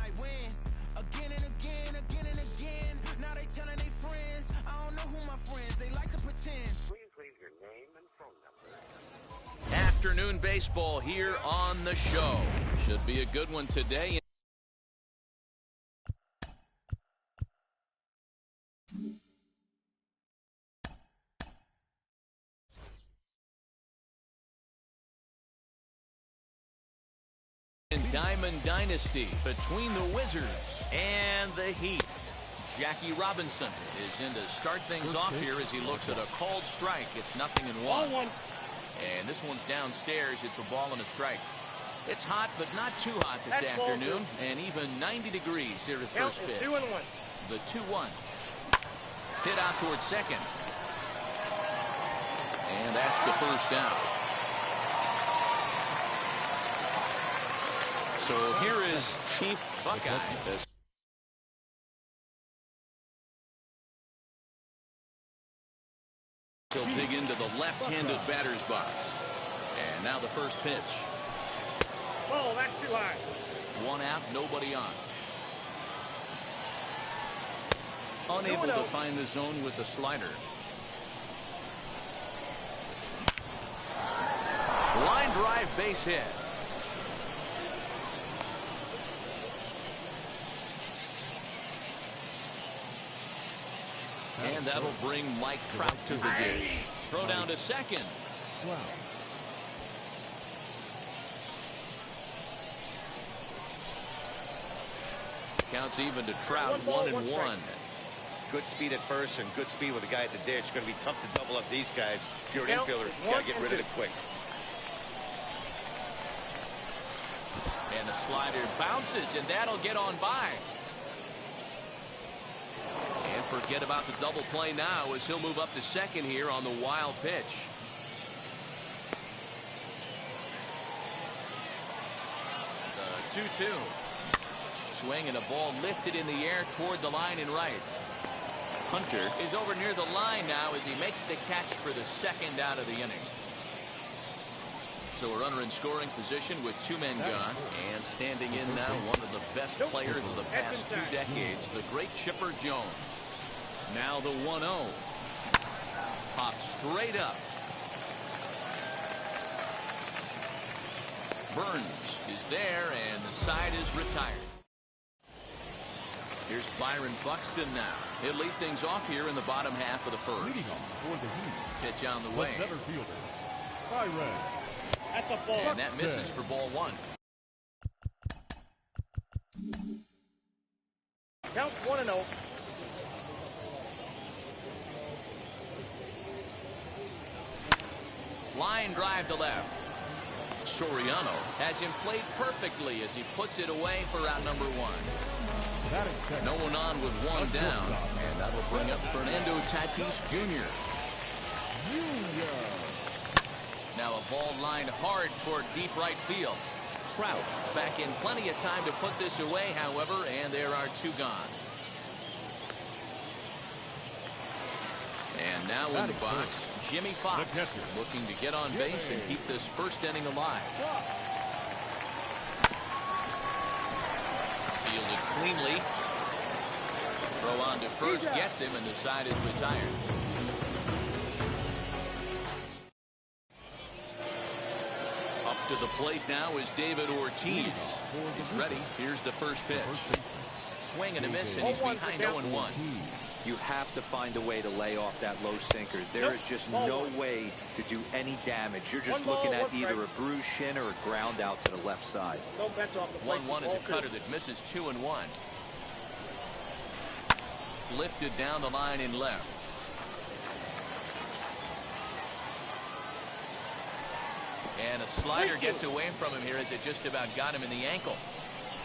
Again and again. Now they telling their friends. I don't know who my friends, they like to pretend. Please leave your name and phone number. Afternoon baseball here on the show. Should be a good one today. Diamond Dynasty between the Wizards and the Heat. Jackie Robinson is in to start things off here as he looks at a called strike. It's 0-1. And this one's downstairs. It's a ball and a strike. It's hot, but not too hot this afternoon, and even 90 degrees here at first pitch. 2-1. The 2-1. Hit out towards second. And that's the first out. So here is Chief Buckeye. He'll dig into the left-handed batter's box. And now the first pitch. Oh, that's too high. One out, nobody on. Unable to find the zone with the slider. Line drive, base hit. And that'll bring Mike Trout to the dish. Throw down to second. Wow. Counts even to Trout, 1-1. Good speed at first and good speed with the guy at the dish. Going to be tough to double up these guys. If you're an infielder, you got to get rid of it quick. And the slider bounces, and that'll get on by. And forget about the double play now as he'll move up to second here on the wild pitch. The 2-2. Swing and a ball lifted in the air toward the line and right. Hunter is over near the line now as he makes the catch for the second out of the inning. So a runner in scoring position with two men gone, and standing in now one of the best players of the past 2 decades, the great Chipper Jones. Now the 1-0. Popped straight up. Burns is there, and the side is retired. Here's Byron Buxton now. He'll lead things off here in the bottom half of the first. Leading off for the Heat. Pitch on the way. The center fielder, Byron. That's a ball. And that misses for ball one. Count 1-0. Line drive to left. Soriano has him played perfectly as he puts it away for out number one. No one on with one down, and that will bring up Fernando Tatis Jr. Now a ball lined hard toward deep right field. Trout is back in plenty of time to put this away, however, and there are two gone. And now in the box, Jimmy Fox looking to get on base and keep this first inning alive. Fielded cleanly. Throw on to first gets him, and the side is retired. Up to the plate now is David Ortiz. He's ready. Here's the first pitch. Swing and a miss, and he's behind 0-1. You have to find a way to lay off that low sinker. There is just no way to do any damage. You're just looking at either a bruised shin or a ground out to the left side. 1-1 is a cutter that misses 2-1. Lifted down the line in left. And a slider gets away from him here as it just about got him in the ankle.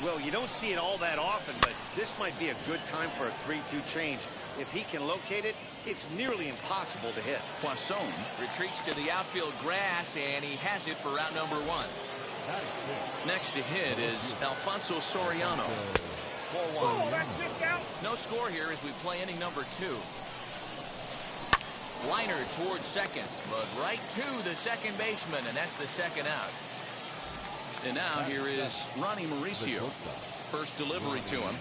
Well, you don't see it all that often, but this might be a good time for a 3-2 change. If he can locate it, it's nearly impossible to hit. Poisson retreats to the outfield grass, and he has it for out number one. Next to hit is Alfonso Soriano. 4-1. No score here as we play inning number 2. Liner towards second, but right to the second baseman, and that's the second out. And now here is Ronnie Mauricio. First delivery to him.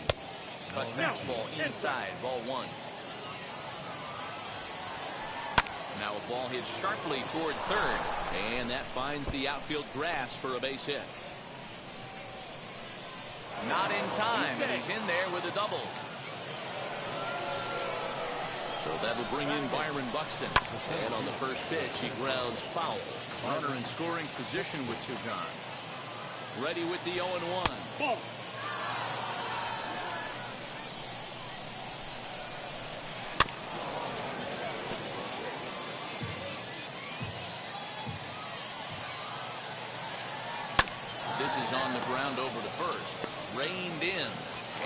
But fastball inside, ball one. Now a ball hit sharply toward third, and that finds the outfield grass for a base hit. Not in time, and he's in there with a double. So that will bring in Byron Buxton. And on the first pitch, he grounds foul. Runner in scoring position with two gone. Ready with the 0-1. This is on the ground over to first. Reined in.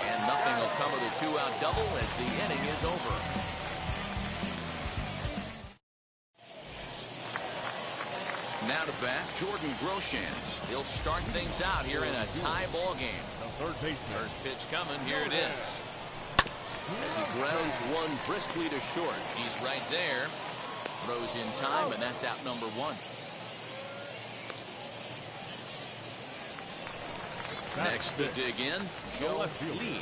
And nothing will come of the two-out double as the inning is over. Now to bat, Jordan Groshans. He'll start things out here in a tie ball game. First pitch coming. Here it is. As he grounds one briskly to short. He's right there. Throws in time, and that's out number one. Next to dig in, Joe Lee.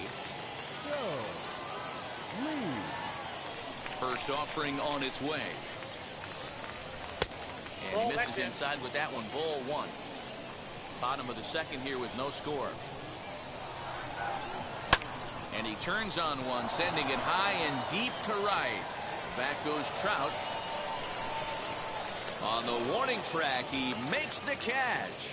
First offering on its way. And he misses inside with that one. Ball one. Bottom of the second here with no score. And he turns on one, sending it high and deep to right. Back goes Trout. On the warning track, he makes the catch.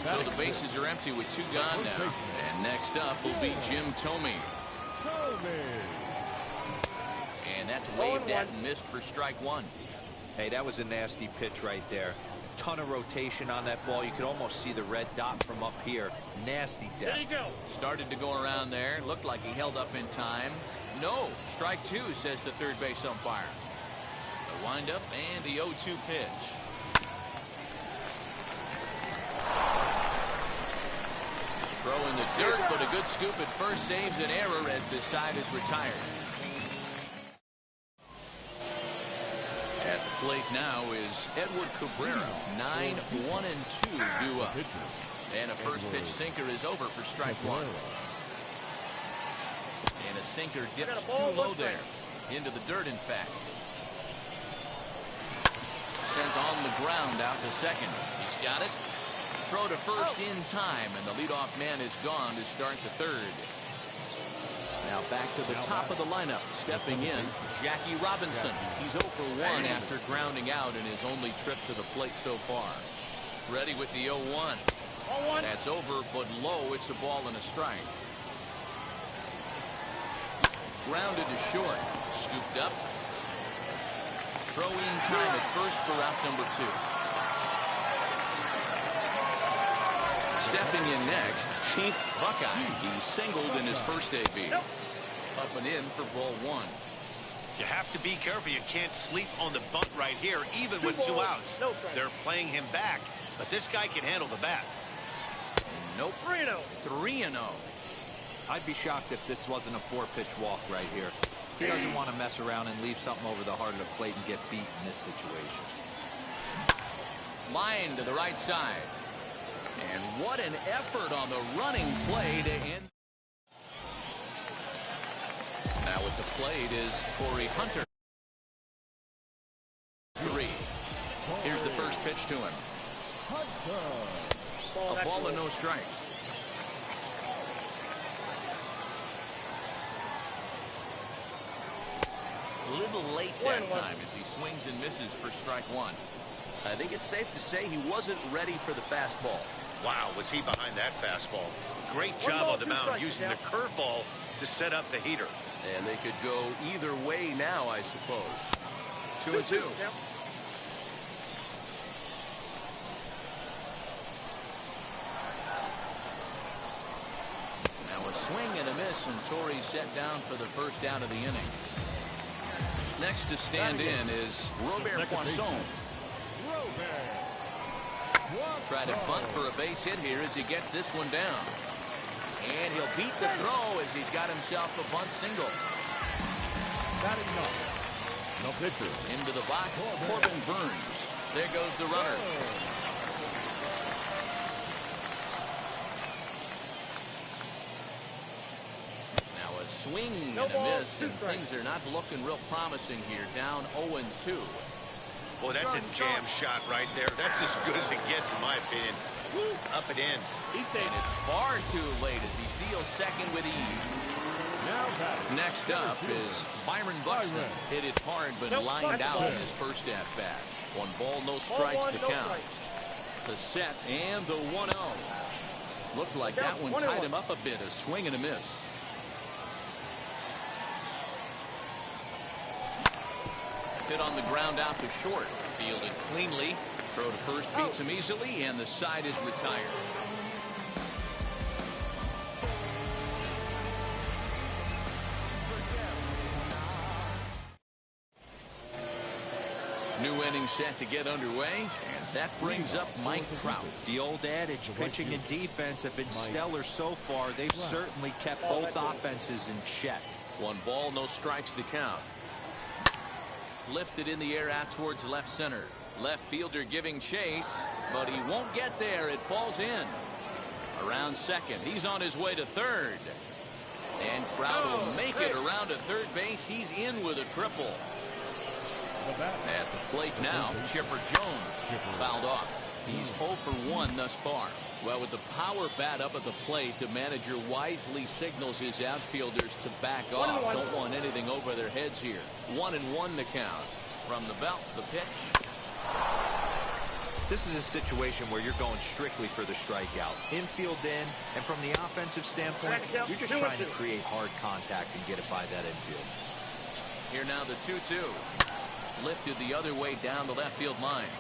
So the bases are empty with two gone now. And next up will be Jim Thome. And that's waved at and missed for strike one. Hey, that was a nasty pitch right there. Ton of rotation on that ball. You could almost see the red dot from up here. Nasty depth. There you go. Started to go around there. Looked like he held up in time. No, strike two, says the third base umpire. The windup and the 0-2 pitch. Throw in the dirt, but a good scoop at first saves an error as this side is retired. At the plate now is Edward Cabrera. 9-1-2 due up. And a first pitch sinker is over for strike one. And And a sinker dips too low there. Into the dirt, in fact. Sent on the ground out to second. He's got it. Throw to first in time, and the leadoff man is gone to start the third. Now back to the top of the lineup. Stepping in, Jackie Robinson. He's 0 for 1 after grounding out in his only trip to the plate so far. Ready with the 0-1. That's over, but low. It's a ball and a strike. Grounded to short. Scooped up. Throw-in time at first for out number 2. Stepping in next, Chief Buckeye. He singled in his first AB. Up and in for ball 1. You have to be careful. You can't sleep on the bunt right here, even with 2 outs. They're playing him back, but this guy can handle the bat. Nope. 3-0. I'd be shocked if this wasn't a 4-pitch walk right here. He doesn't want to mess around and leave something over the heart of the plate and get beat in this situation. Line to the right side. And what an effort on the running play to end. Now at the plate is Torrey Hunter. 3. Here's the first pitch to him. A ball and no strikes. A little late that time as he swings and misses for strike 1. I think it's safe to say he wasn't ready for the fastball. Wow, was he behind that fastball. Great job on the mound using the curveball to set up the heater. And they could go either way now, I suppose. 2-2. Now a swing and a miss, and Torrey set down for the first out of the inning. Next to stand in is Robert Poisson. Try to bunt for a base hit here as he gets this one down. And he'll beat the throw as he's got himself a bunt single. No pitcher. Into the box, Corbin Burns. There goes the runner. Now a swing and a miss, and things are not looking real promising here. Down 0-2. Well, that's a jam shot right there. That's as good as it gets, in my opinion. Woo, up and in. And it's far too late as he steals second with ease. Next up is Byron Buxton. Hit it hard, but lined out in his first at-bat. 1 ball, no strikes, the count. The set and the 1-0. Looked like that one tied him up a bit. A swing and a miss. Hit on the ground out to short. Fielded cleanly. Throw to first beats him easily, and the side is retired. New inning set to get underway, and that brings up Mike Trout. The old adage, pitching and defense have been stellar so far. They've certainly kept both offenses in check. 1 ball, no strikes, the count. Lifted in the air out towards left center. Left fielder giving chase, but he won't get there. It falls in. Around second. He's on his way to third. And Trout will make it around to third base. He's in with a triple. At the plate now, Chipper Jones fouled off. He's 0 for 1 thus far. Well, with the power bat up at the plate, the manager wisely signals his outfielders to back off. Don't want anything over their heads here. 1-1 the count. From the belt, the pitch. This is a situation where you're going strictly for the strikeout. Infield in, and from the offensive standpoint, you're just trying to create hard contact and get it by that infield. Here now the 2-2. Lifted the other way down the left field line.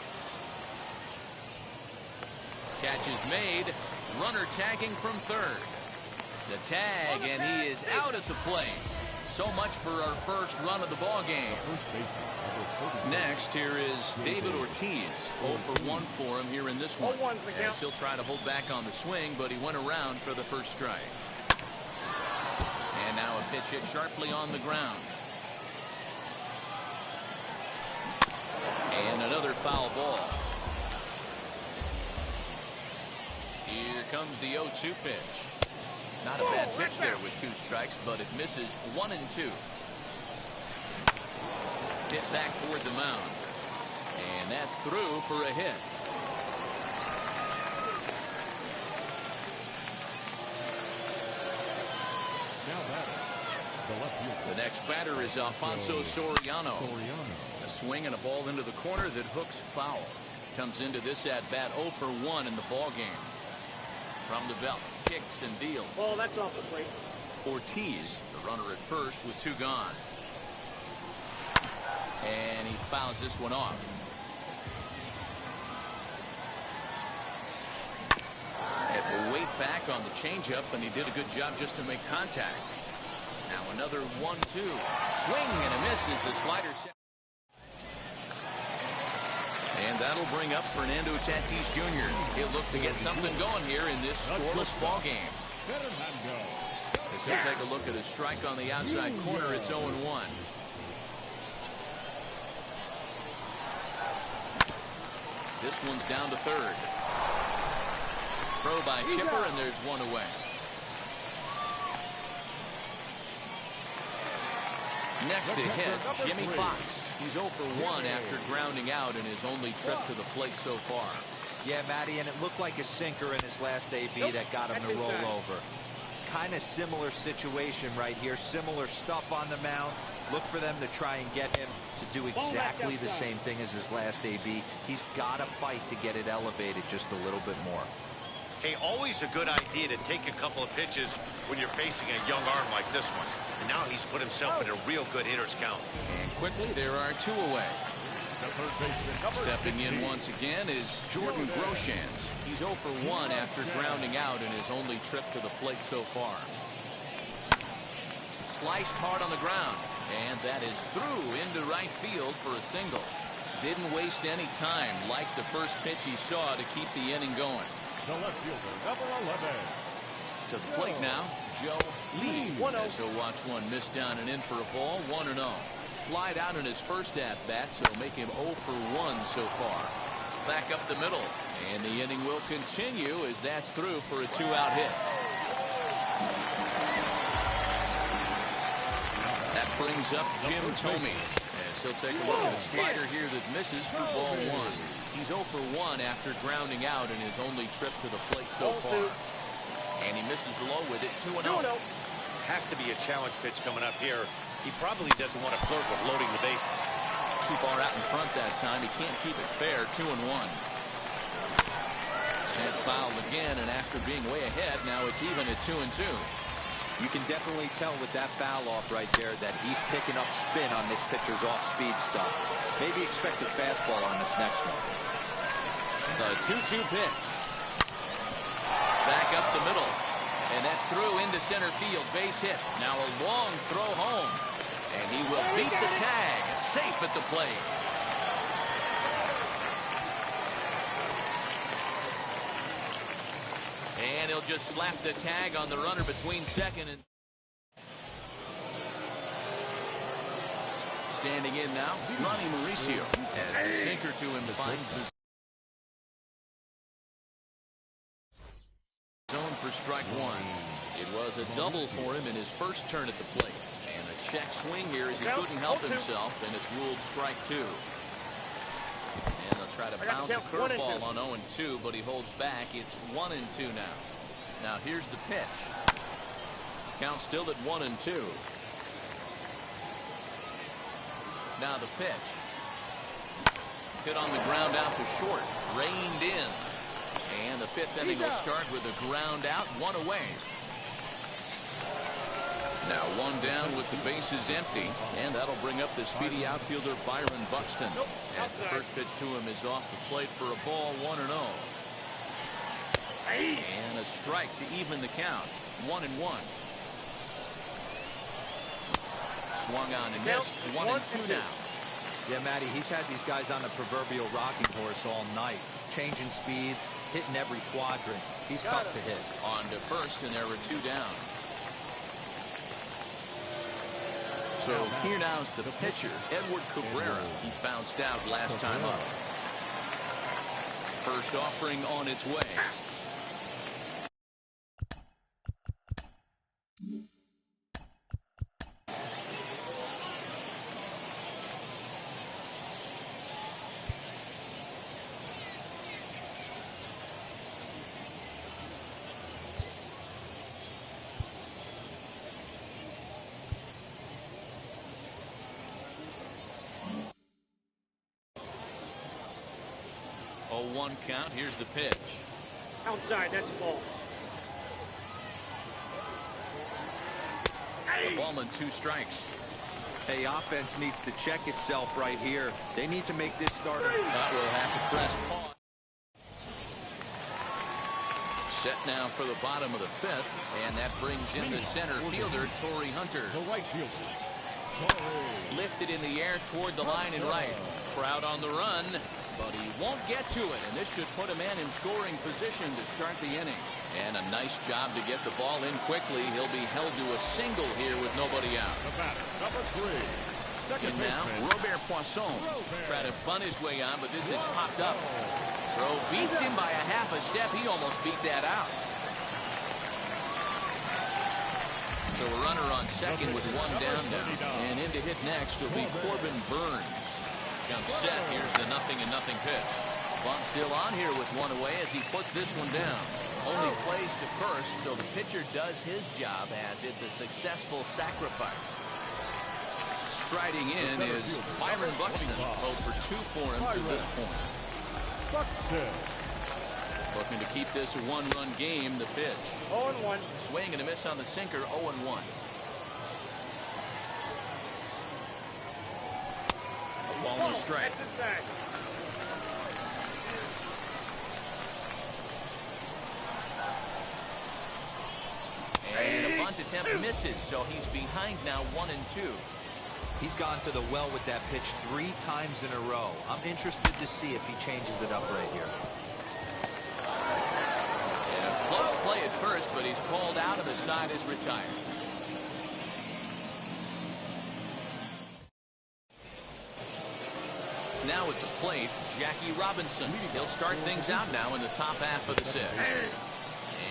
Catch is made. Runner tagging from third. The tag, and he is out at the plate. So much for our first run of the ball game. Next, here is David Ortiz. 0 for 1 for him here in this one. As he'll try to hold back on the swing, but he went around for the first strike. And now a pitch hit sharply on the ground. And another foul ball. Here comes the 0-2 pitch. Not a bad pitch there with 2 strikes, but it misses 1 and 2. Hit back toward the mound. And that's through for a hit. The next batter is Alfonso Soriano. A swing and a ball into the corner that hooks foul. Comes into this at bat 0 for 1 in the ball game. From the belt, kicks and deals. Oh, that's off the plate. Ortiz, the runner at first with 2 gone. And he fouls this one off. Had to wait back on the changeup, and he did a good job just to make contact. Now another 1-2. Swing and a miss as the slider. And that'll bring up Fernando Tatis Jr. He'll look to get something going here in this scoreless ball game. As he'll take a look at a strike on the outside corner, it's 0-1. This one's down to third. Throw by Chipper, and there's 1 away. Next to hit, Jimmy Fox. He's 0 for 1 after grounding out in his only trip to the plate so far. Yeah, Matty, and it looked like a sinker in his last AB that got him to roll over. Kind of similar situation right here. Similar stuff on the mound. Look for them to try and get him to do exactly the same thing as his last AB. He's got to fight to get it elevated just a little bit more. Hey, always a good idea to take a couple of pitches when you're facing a young arm like this one. And now he's put himself in a real good hitter's count. And quickly, there are 2 away. Stepping in once again is Jordan Groshans. He's 0 for 1 after grounding out in his only trip to the plate so far. Sliced hard on the ground, and that is through into right field for a single. Didn't waste any time like the first pitch he saw to keep the inning going. The left fielder, number 11. To the plate now, Joe Lee. As he'll watch one miss down and in for a ball, 1-0. Flied out in his first at-bat, so make him 0 for 1 so far. Back up the middle, and the inning will continue as that's through for a 2-out hit. That brings up Jim Thome, as he'll take a look at a slider here that misses for ball 1. He's 0 for 1 after grounding out in his only trip to the plate so far. And he misses low with it, 2-0. Has to be a challenge pitch coming up here. He probably doesn't want to flirt with loading the bases. Too far out in front that time. He can't keep it fair. 2-1. Sent foul again, and after being way ahead, now it's even at 2-2. You can definitely tell with that foul off right there that he's picking up spin on this pitcher's off-speed stuff. Maybe expect a fastball on this next one. The 2-2 pitch. Back up the middle. And that's through into center field. Base hit. Now a long throw home. And he will beat the tag. Safe at the plate. And he'll just slap the tag on the runner between second and... Standing in now, Ronnie Mauricio. As the sinker to him finds the zone for strike 1. It was a double for him in his first turn at the plate. And a check swing here as he couldn't help himself, and it's ruled strike 2. And they'll try to bounce a curveball on 0-2, but he holds back. It's 1-2 now. Now here's the pitch. Count still at 1-2. Now the pitch. Hit on the ground out to short. Reined in. And the 5th inning will start with a ground out, 1 away. Now 1 down with the bases empty, and that'll bring up the speedy outfielder Byron Buxton. As the first pitch to him is off the plate for a ball, 1-0. And a strike to even the count, 1-1. Swung on and missed, 1-2 now. Yeah, Matty, he's had these guys on the proverbial rocking horse all night. Changing speeds, hitting every quadrant. He's tough to hit. On to first, and there were 2 down. So here now's the pitcher, Edward Cabrera. He bounced out last time up. First offering on its way. 0-1 count. Here's the pitch. Outside, that's a ball. The ball and 2 strikes. Hey, offense needs to check itself right here. They need to make this starter. That will have to press pause. Set now for the bottom of the 5th, and that brings in the center fielder, Torrey Hunter. The right fielder, Lifted in the air toward the line and right. Trout on the run, but he won't get to it, and this should put a man in scoring position to start the inning. And a nice job to get the ball in quickly. He'll be held to a single here with nobody out. the batter, number 3. Second And now, baseman, Robert Poisson try to bunt his way on, but this is popped up. Throw beats him by a half a step. He almost beat that out. So a runner on second with 1 down now. And in to hit next will be Corbin Burns. Comes set. Here's the 0-0 pitch. Bunt still on here with 1 away as he puts this one down. Only plays to first, so the pitcher does his job as it's a successful sacrifice. Striding in is Byron Buxton. 0 for 2 for him to this point. Buxton. Looking to keep this a 1-run game. The pitch. 0-1. Swing and a miss on the sinker. 0-1. A ball and a strike. That's inside. And a bunt attempt misses, so he's behind now 1-2. He's gone to the well with that pitch 3 times in a row. I'm interested to see if he changes it up right here. And a close play at first, but he's called out and the side is retired. Now at the plate, Jackie Robinson. He'll start things out now in the top half of the 6th.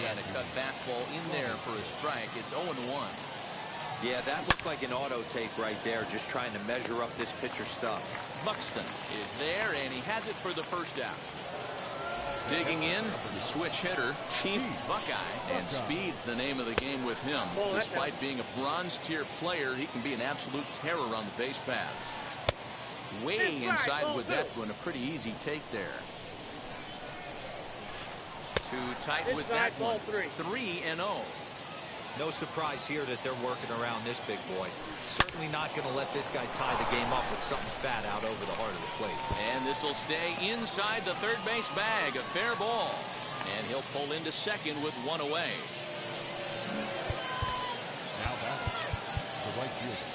And a cut fastball in there for a strike. It's 0-1. Yeah, that looked like an auto tape right there, just trying to measure up this pitcher's stuff. Buxton is there, and he has it for the first out. Digging in for the switch hitter, Chief Buckeye, and speed's the name of the game with him. Despite being a bronze tier player, he can be an absolute terror on the base paths. Way inside with that one, a pretty easy take there. Too tight with that one. 3-0. No surprise here that they're working around this big boy. Certainly not going to let this guy tie the game up with something fat out over the heart of the plate. And this will stay inside the third base bag. A fair ball. And he'll pull into second with 1 away. Now back, the right fielder,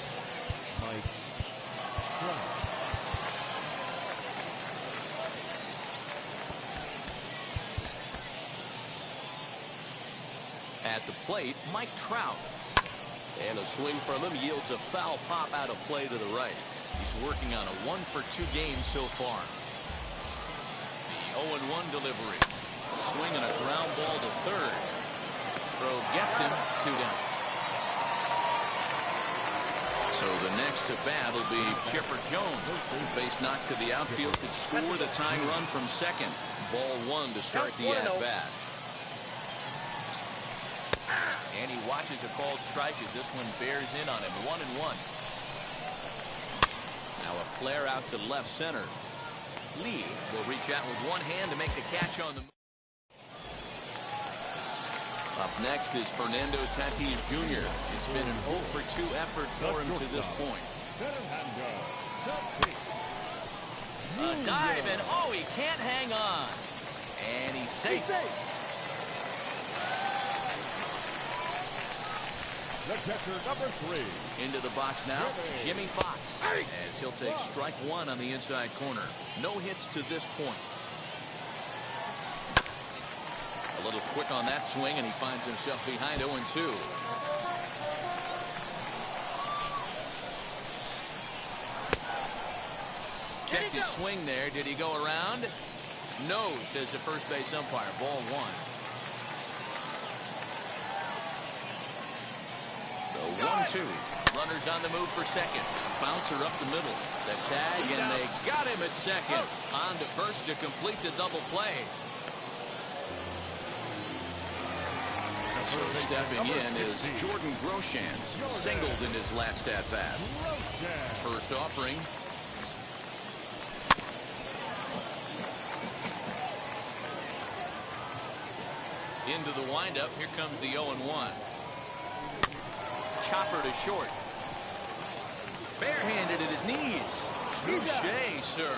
Mike Trout. At the plate, Mike Trout. And a swing from him yields a foul pop out of play to the right. He's working on a 1 for 2 game so far. The 0-1 delivery. A swing and a ground ball to third. Throw gets him. 2 down. So the next to bat will be Chipper Jones. Base knock to the outfield could score the tying run from second. Ball 1 to start the at-bat. And he watches a called strike as this one bears in on him. 1-1. Now a flare out to left center. Lee will reach out with one hand to make the catch on the move. Up next is Fernando Tatis Jr. It's been an 0 for 2 effort for him to this point. A dive, and oh, he can't hang on. And he's safe. The catcher, number 3. Into the box now, Jimmy Fox, as he'll take strike 1 on the inside corner. No hits to this point. A little quick on that swing, and he finds himself behind 0-2. Checked his swing there. Did he go around? No, says the first base umpire. Ball 1. 1-2. Runners on the move for second. Bouncer up the middle. The tag, and they got him at second. On to first to complete the double play. So stepping in is Jordan Groshans, singled in his last at-bat. First offering. Into the windup. Here comes the 0-1. Chopper to short. Barehanded at his knees. Touche, sir.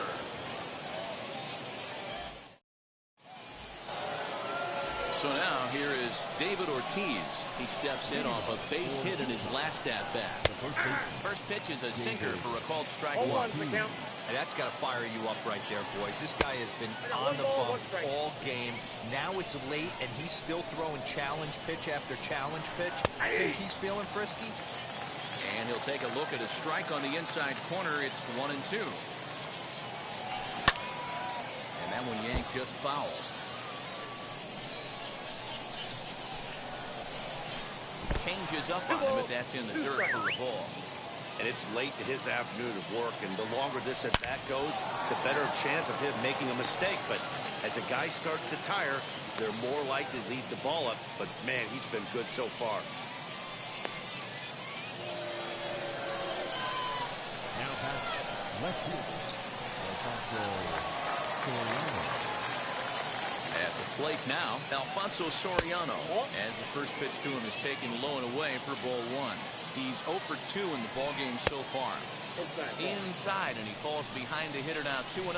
So now here is David Ortiz. He steps in off a base hit in his last at-bat. First pitch is a sinker for a called strike one. And that's got to fire you up right there, boys. This guy has been on the bump all game. Now it's late, and he's still throwing challenge pitch after challenge pitch. I think he's feeling frisky. And he'll take a look at a strike on the inside corner. It's 1-2. And that one yanked just foul. Changes up on him, but that's in the dirt for a ball. And it's late to his afternoon of work, and the longer this at-bat goes, the better chance of him making a mistake. But as a guy starts to tire, they're more likely to leave the ball up. But, man, he's been good so far. Now that's left fielder, At the plate now, Alfonso Soriano, as the first pitch to him is taken low and away for ball one. He's 0 for 2 in the ballgame so far. Inside, and he falls behind the hitter now 2-0.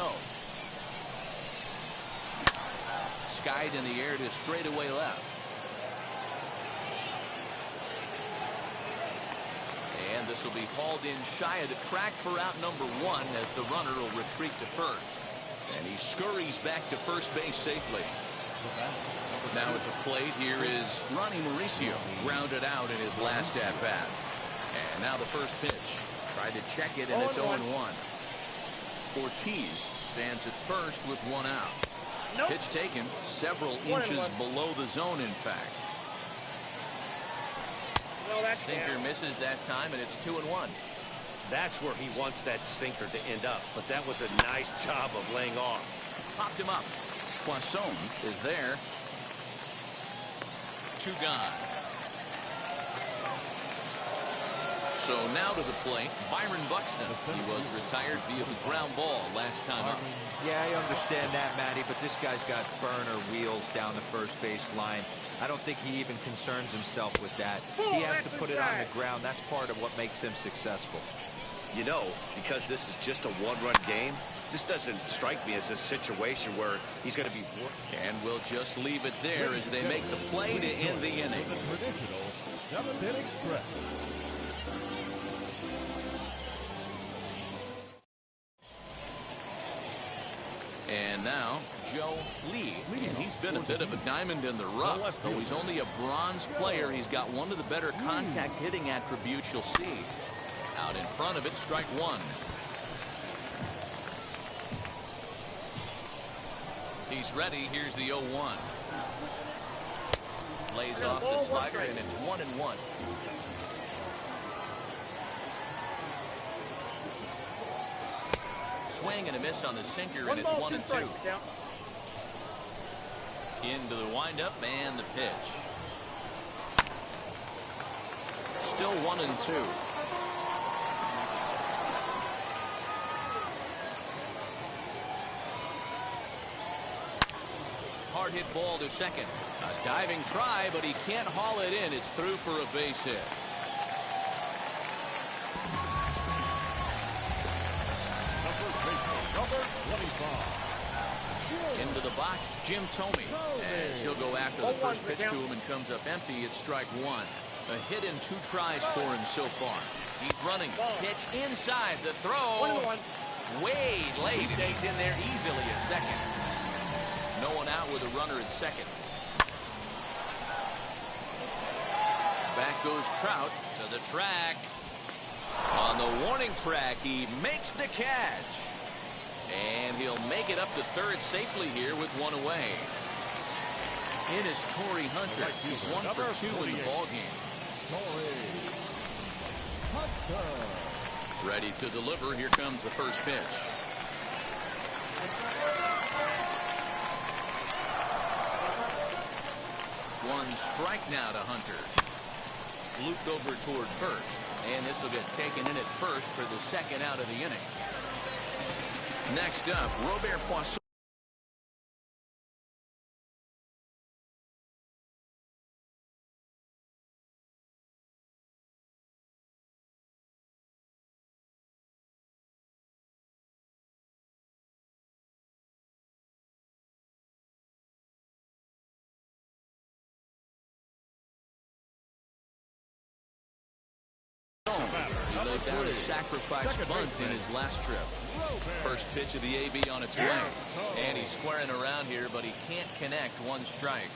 Skied in the air to straightaway left. And this will be hauled in shy of the track for out number 1 as the runner will retreat to first. And he scurries back to first base safely. Now at the plate, here is Ronnie Mauricio, grounded out in his last at-bat. And now the first pitch. Tried to check it, and it's 0-1. Ortiz stands at first with 1 out. Pitch taken several inches below the zone, in fact. Sinker misses that time, and it's 2-1. That's where he wants that sinker to end up. But that was a nice job of laying off. Popped him up. Poisson is there. 2 gone. So now to the plate, Byron Buxton. He was retired via the ground ball last time up. Yeah, I understand that, Matty, but this guy's got burner wheels down the first base line. I don't think he even concerns himself with that. He has to put it on the ground. That's part of what makes him successful. You know, because this is just a one-run game, this doesn't strike me as a situation where he's going to be working. And we'll just leave it there as they make the play to end the inning. The traditional 7th-inning stretch. And now Joe Lee, and he's been a bit of a diamond in the rough. Though he's only a bronze player, he's got one of the better contact hitting attributes you'll see. Out in front of it, strike 1. He's ready. Here's the 0-1. Lays off the slider, and it's 1-1. Swing and a miss on the sinker, and it's 1-2. Into the windup and the pitch. Still 1-2. Hard hit ball to second. A diving try, but he can't haul it in. It's through for a base hit. Number 25. Into the box, Jim Thome, as he'll go after the first pitch to him and comes up empty. It's strike 1. A hit in 2 tries for him so far. He's running. Pitch inside. The throw. Way late, and he's in there easily at second. No one out with a runner at second. Back goes Trout to the track. On the warning track, he makes the catch. And he'll make it up to third safely here with 1 away. In is Torrey Hunter. He's 1 for 2 in the ballgame. Ready to deliver. Here comes the first pitch. One strike now to Hunter. Looped over toward first. And this will get taken in at first for the second out of the inning. Next up, Robert Poisson. He laid down a sacrifice bunt in his last trip. First pitch of the AB on its way. And he's squaring around here, but he can't connect. One strike.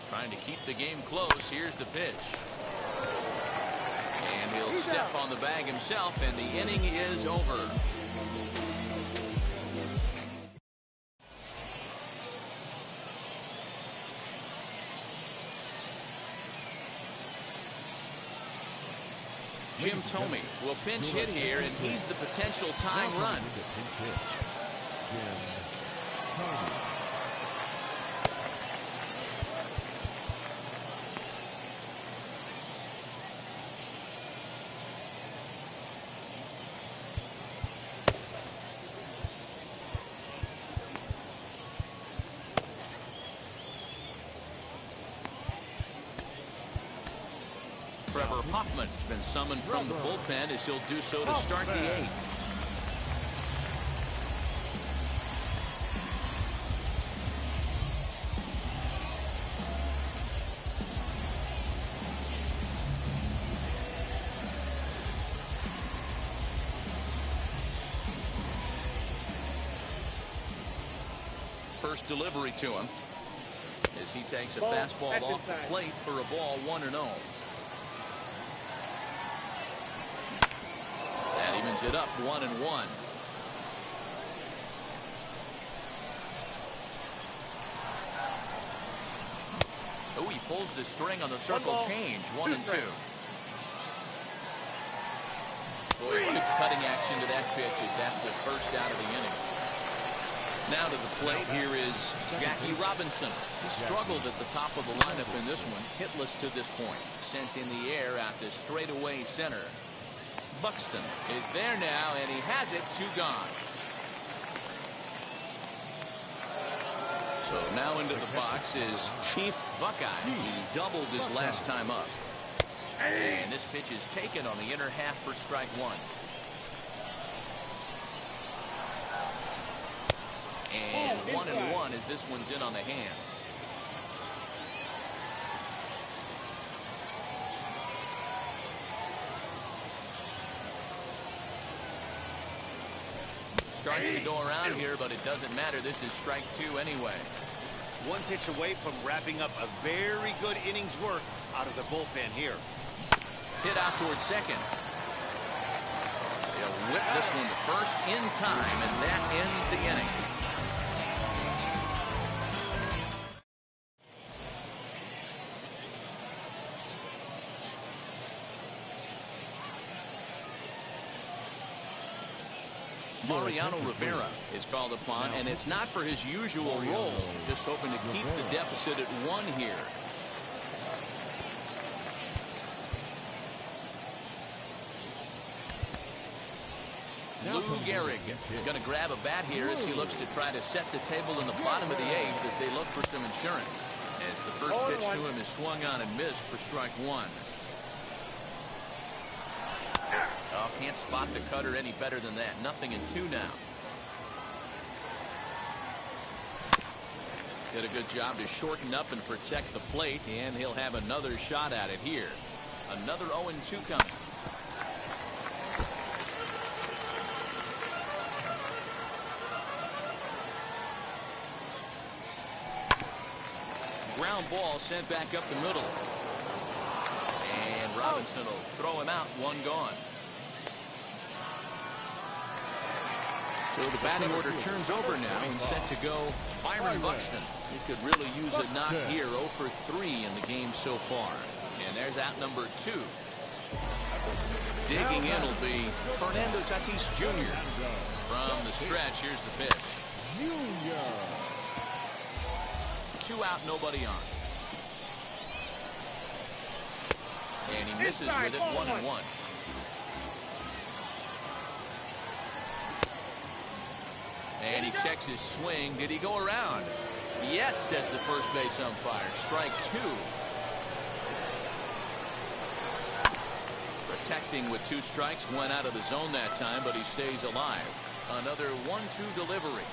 Trying to keep the game close. Here's the pitch. And he'll step on the bag himself, and the inning is over. Jim Thome will pinch hit here, and he's the potential tying run. Trevor Hoffman has been summoned from the bullpen as he'll do so to start the eighth. First delivery to him as he takes a fastball off the plate for a ball 1-0. That evens it up 1-1. Oh, he pulls the string on the circle change. 1-2. Boy, what a cutting action to that pitch as that's the first out of the inning. Now to the plate, here is Jackie Robinson. He struggled at the top of the lineup in this one, hitless to this point. Sent in the air out to straightaway center. Buxton is there now, and he has it. 2 gone. So now into the box is Chief Buckeye. He doubled his last time up. And this pitch is taken on the inner half for strike 1. And 1-1 as this one's in on the hands. Starts to go around here, but it doesn't matter. This is strike 2 anyway. One pitch away from wrapping up a very good innings work out of the bullpen here. Hit out towards second. They'll whip this one to first in time, and that ends the inning. Mariano Rivera is called upon, and it's not for his usual role. Just hoping to keep the deficit at 1 here. Lou Gehrig is going to grab a bat here as he looks to try to set the table in the bottom of the 8th as they look for some insurance. As the first pitch to him is swung on and missed for strike 1. Oh, can't spot the cutter any better than that. 0-2 now. Did a good job to shorten up and protect the plate, and he'll have another shot at it here. Another 0-2 coming. Ground ball sent back up the middle. And Robinson will throw him out. 1 gone. So the batting order turns over now and set to go Byron Buxton. He could really use a knock here. 0 for 3 in the game so far. And there's out number 2. Digging in will be Fernando Tatis Jr. From the stretch, here's the pitch. 2 out, nobody on. And he misses with it. 1-1. And he checks his swing. Did he go around? Yes, says the first base umpire. Strike 2. The protecting with 2 strikes. Went out of the zone that time, but he stays alive. Another 1-2 delivery.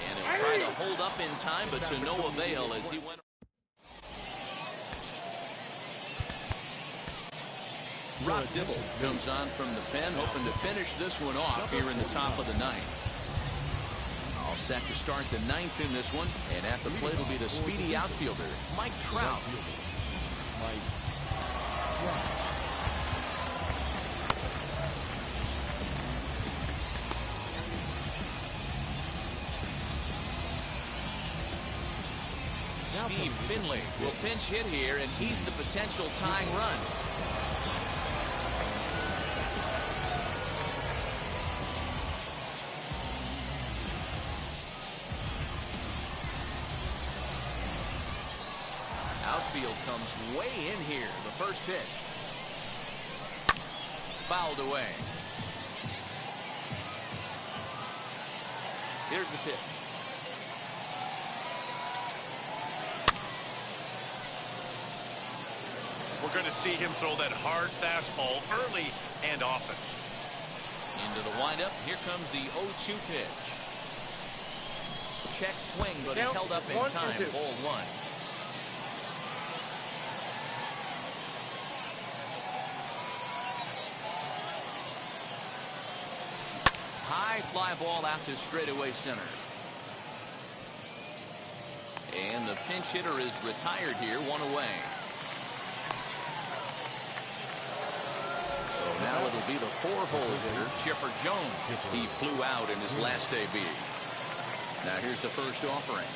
And he'll try to hold up in time, but to no avail as he went. Rob Dibble comes on from the pen, hoping to finish this one off here in the top of the 9th. All set to start the 9th in this one, and at the plate will be the speedy outfielder, Mike Trout. Steve Finley will pinch hit here, and he's the potential tying run. Outfield comes way in here. The first pitch. Fouled away. Here's the pitch. We're going to see him throw that hard fastball early and often. Into the windup. Here comes the 0-2 pitch. Check swing, but he held up in time. Ball 1. High fly ball out to straightaway center. And the pinch hitter is retired here, 1 away. So now it'll be the 4-hole hitter, Chipper Jones. He flew out in his last AB. Now here's the first offering.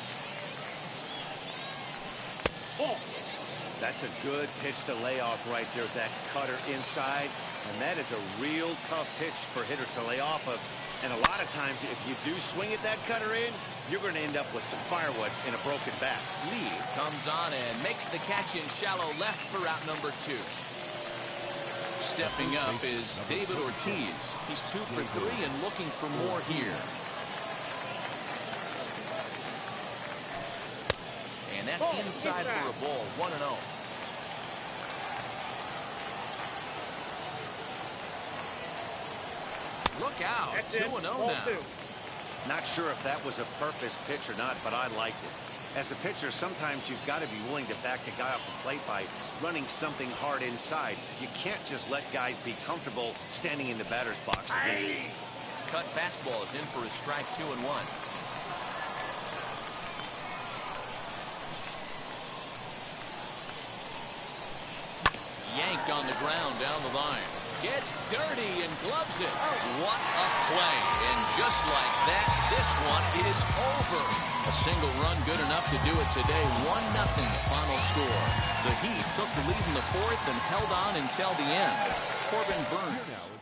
That's a good pitch to lay off right there, that cutter inside. And that is a real tough pitch for hitters to lay off of. And a lot of times, if you do swing at that cutter in, you're going to end up with some firewood in a broken bat. Lee comes on and makes the catch in shallow left for out number 2. Stepping up is David Ortiz. He's 2 for 3 and looking for more here. And that's inside for a ball, 1-0. Look out, 2-0 now. Not sure if that was a purpose pitch or not, but I liked it. As a pitcher, sometimes you've got to be willing to back the guy off the plate by running something hard inside. You can't just let guys be comfortable standing in the batter's box against you. Cut fastball is in for a strike, 2-1. Yanked on the ground down the line. Gets dirty and gloves it. What a play. And just like that, this one is over. A single run good enough to do it today. 1-0 final score. The Heat took the lead in the 4th and held on until the end. Corbin Burns.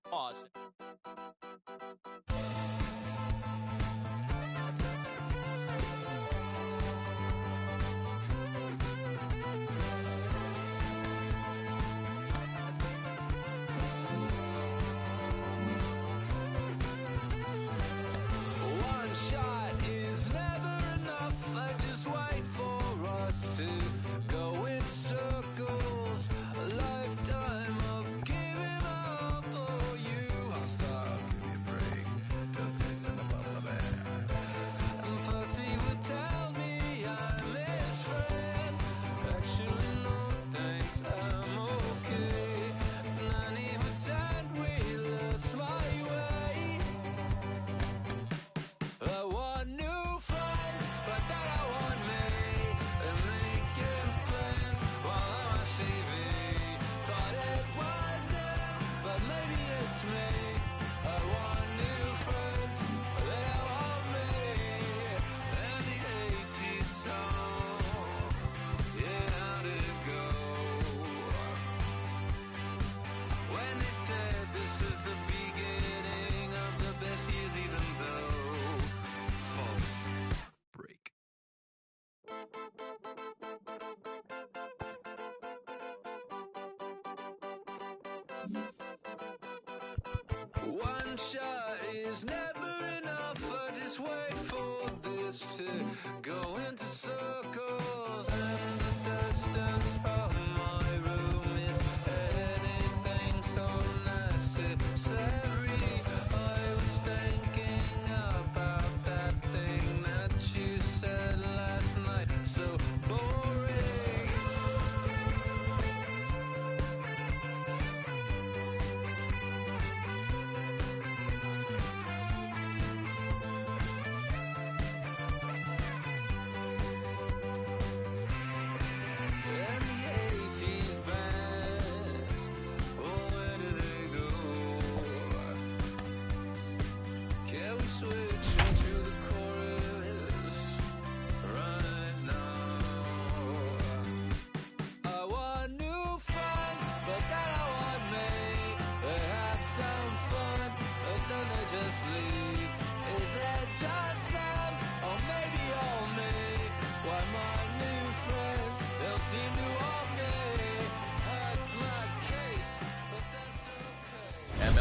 Pause. To go in circles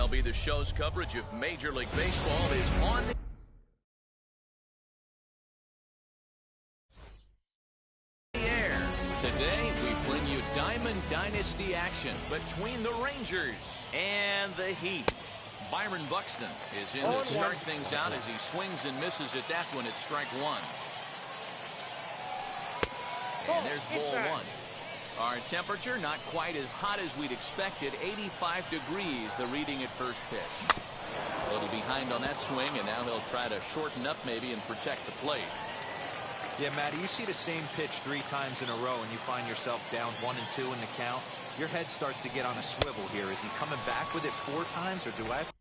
MLB The Show's coverage of Major League Baseball is on the air. Today, we bring you Diamond Dynasty action between the Rangers and the Heat. Byron Buxton is in to start things out as he swings and misses at that one at strike one. And there's ball one. Our temperature not quite as hot as we'd expected. 85 degrees, the reading at first pitch. A little behind on that swing, and now he'll try to shorten up maybe and protect the plate. Yeah, Matty, you see the same pitch 3 times in a row and you find yourself down 1 and 2 in the count. Your head starts to get on a swivel here. Is he coming back with it 4 times, or do I have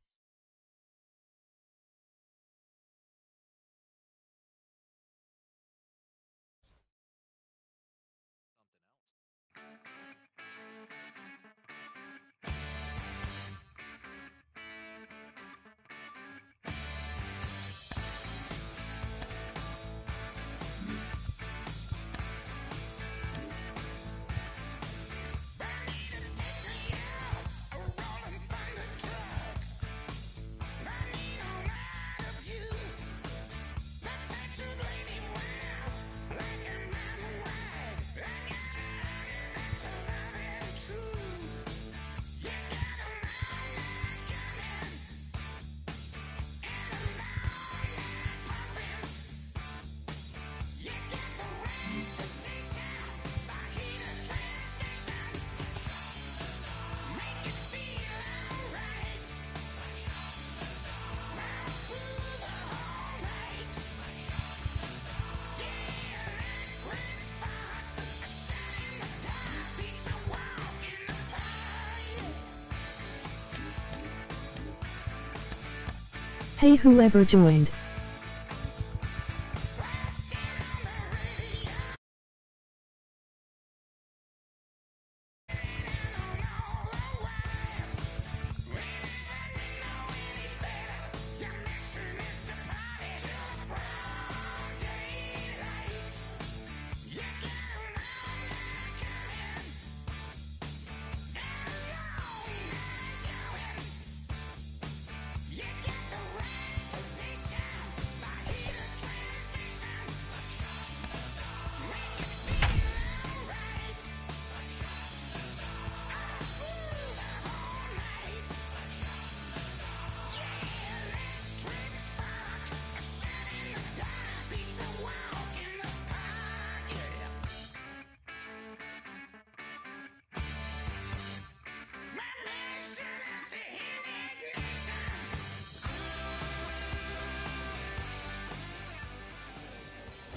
Hey, whoever joined.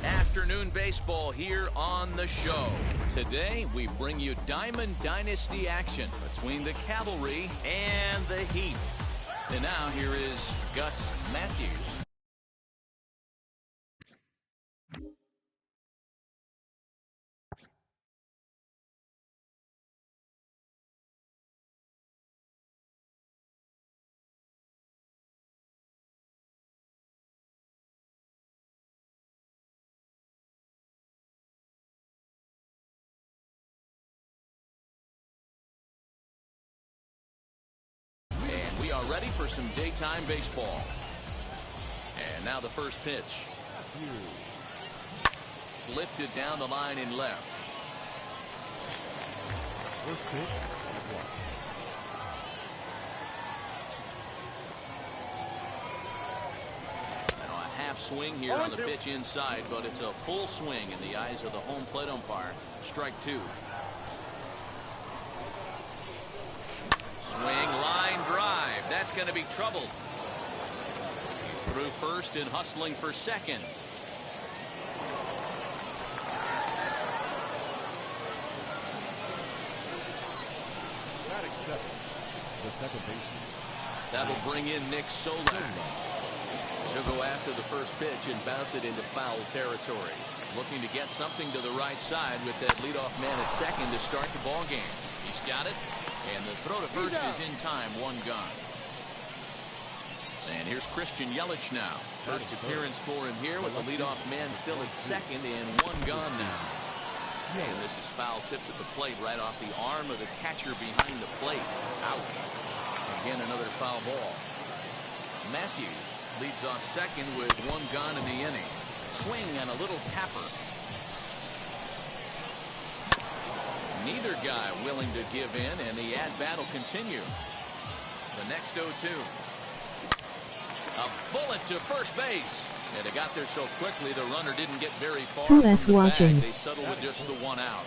Afternoon baseball here on the show. Today, we bring you Diamond Dynasty action between the Cavalry and the Heat. And now, here is Gus Matthews. We are ready for some daytime baseball. And now the first pitch. Lifted down the line in left. First pitch. Now a half swing here on the pitch inside, but it's a full swing in the eyes of the home plate umpire. Strike 2. Swing, line drive. That's going to be trouble. He's through first and hustling for second. That accepts the second baseman. That'll bring in Nick Solak. He'll go after the first pitch and bounce it into foul territory. Looking to get something to the right side with that leadoff man at second to start the ball game. He's got it. And the throw to first is in time. 1 gone. And here's Christian Yelich now. First appearance for him here with the leadoff man still at second and 1 gone now. And this is foul tipped at the plate right off the arm of the catcher behind the plate. Ouch. Again, another foul ball. Matthews leads off second with one gone in the inning. Swing and a little tapper. Neither guy willing to give in, and the at-bat will continue. The next 0-2. A bullet to first base. And it got there so quickly the runner didn't get very far. Who is watching? They settled with just the one out.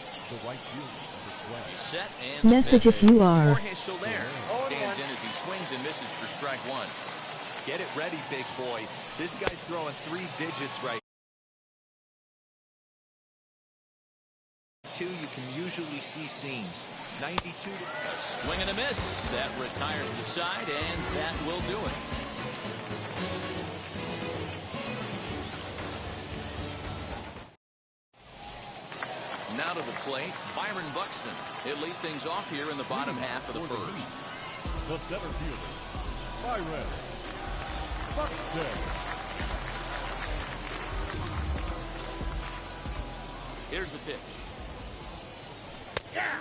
Set and Message if you are. Jorge Soler stands in as he swings and misses for strike one. Get it ready, big boy. This guy's throwing 3 digits right. You can usually see seams. 92 to a swing and a miss. That retires the side, and that will do it. Now to the plate, Byron Buxton. He'll lead things off here in the bottom half of the first. The center fielder, Byron Buxton. Here's the pitch. Yeah.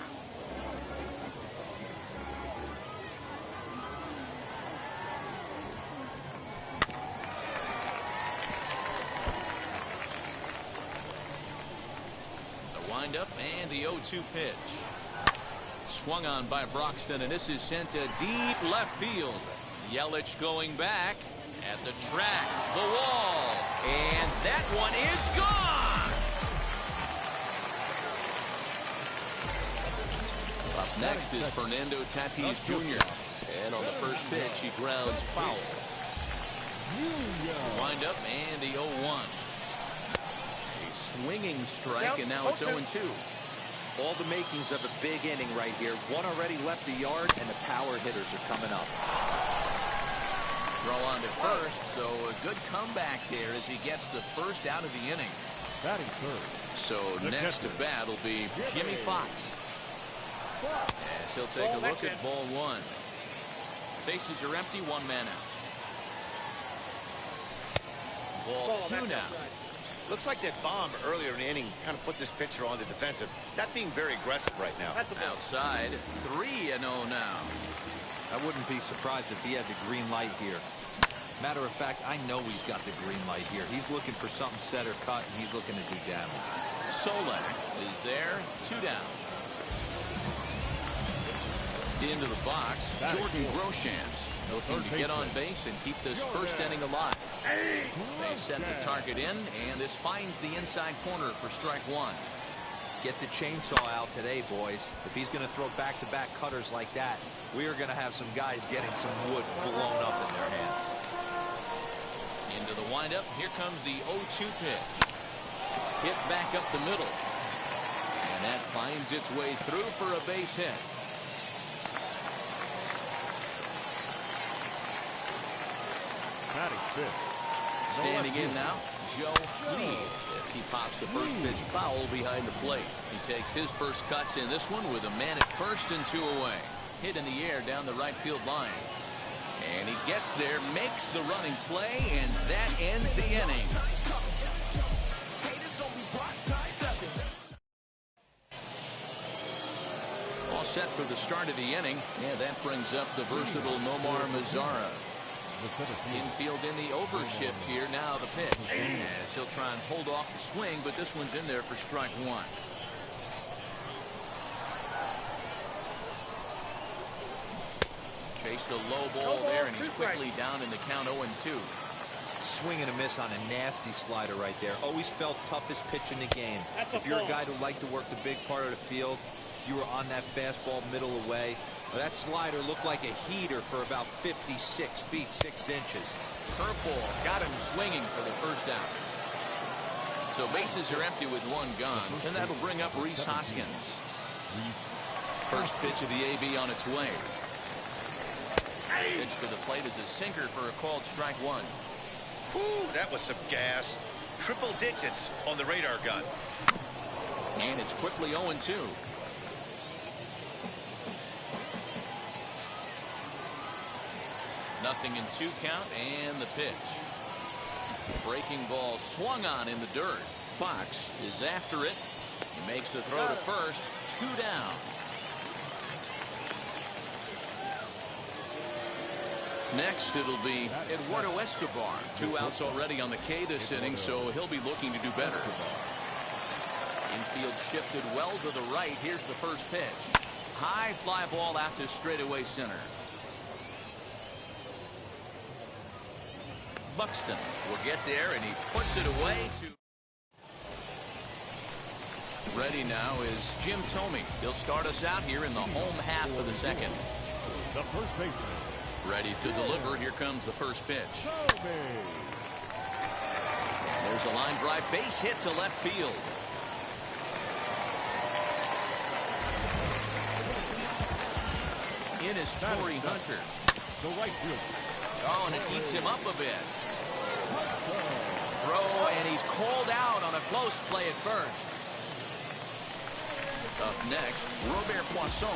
The windup and the 0-2 pitch. Swung on by Broxton, and this is sent to deep left field. Yelich going back at the track, the wall, and that one is gone. Up next is Fernando Tatis Jr. And on the first pitch, he grounds foul. Wind up and the 0-1. A swinging strike, and now it's 0-2. All the makings of a big inning right here. One already left the yard, and the power hitters are coming up. Throw on to first, so a good comeback there as he gets the first out of the inning. Batting third. So next to bat will be Jimmy Fox. As he'll take a look at ball one. Bases are empty, one man out. Ball two now. Looks like that bomb earlier in the inning kind of put this pitcher on the defensive. Not being very aggressive right now. Outside, 3-0 now. I wouldn't be surprised if he had the green light here. Matter of fact, I know he's got the green light here. He's looking for something set or cut, and he's looking to do damage. Solak is there, 2 down. Into the box, Jordan Groshans looking to get on base and keep this first inning alive. They send the target in, and this finds the inside corner for strike one. Get the chainsaw out today, boys. If he's going to throw back-to-back cutters like that, we are going to have some guys getting some wood blown up in their hands. Into the windup, here comes the 0-2 pitch. Hit back up the middle. And that finds its way through for a base hit. Standing in now, Joe Lee, as he pops the first pitch foul behind the plate. He takes his first cuts in this one with a man at first and 2 away. Hit in the air down the right field line. And he gets there, makes the running play, and that ends the inning. All set for the start of the inning. And that brings up the versatile Nomar Mazara. Infield in the overshift here. Now the pitch. As he'll try and hold off the swing, but this one's in there for strike one. Chased a low ball there, and he's quickly down in the count 0-2. Swing and a miss on a nasty slider right there. Always felt toughest pitch in the game. If you're a guy who liked to work the big part of the field, you were on that fastball middle away. That slider looked like a heater for about 56 feet 6 inches. Curveball got him swinging for the first out. So bases are empty with one gone, and that'll bring up Rhys Hoskins. First pitch of the AB on its way. Pitch to the plate is a sinker for a called strike one. Ooh, that was some gas. Triple digits on the radar gun. And it's quickly 0-2. Nothing in 2 count, and the pitch. Breaking ball swung on in the dirt. Fox is after it. He makes the throw to first. 2 down. Next, it'll be Eduardo Escobar. 2 outs already on the K this inning, so he'll be looking to do better. Infield shifted well to the right. Here's the first pitch. High fly ball out to straightaway center. Buxton will get there, and he puts it away. Ready now is Jim Thome. He'll start us out here in the home half of the second. The first baseman. Ready to deliver. Here comes the first pitch. There's a line drive base hit to left field. In is Torrey Hunter. The right field. Oh, and it eats him up a bit. Throw, and he's called out on a close play at first. Up next, Robert Poisson.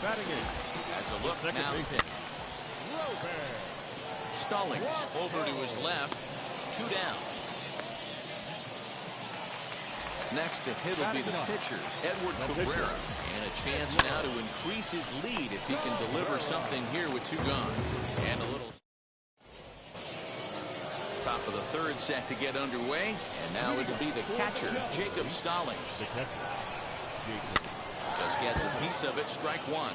Batting in. Has a look now to pitch. Stallings over to his left. 2 down. Next to hit will be the pitcher, Edward Cabrera. And a chance now to increase his lead if he can deliver something here with 2 gone. And a little top of the third set to get underway. And now it'll be the catcher, Jacob Stallings. Just gets a piece of it. Strike 1.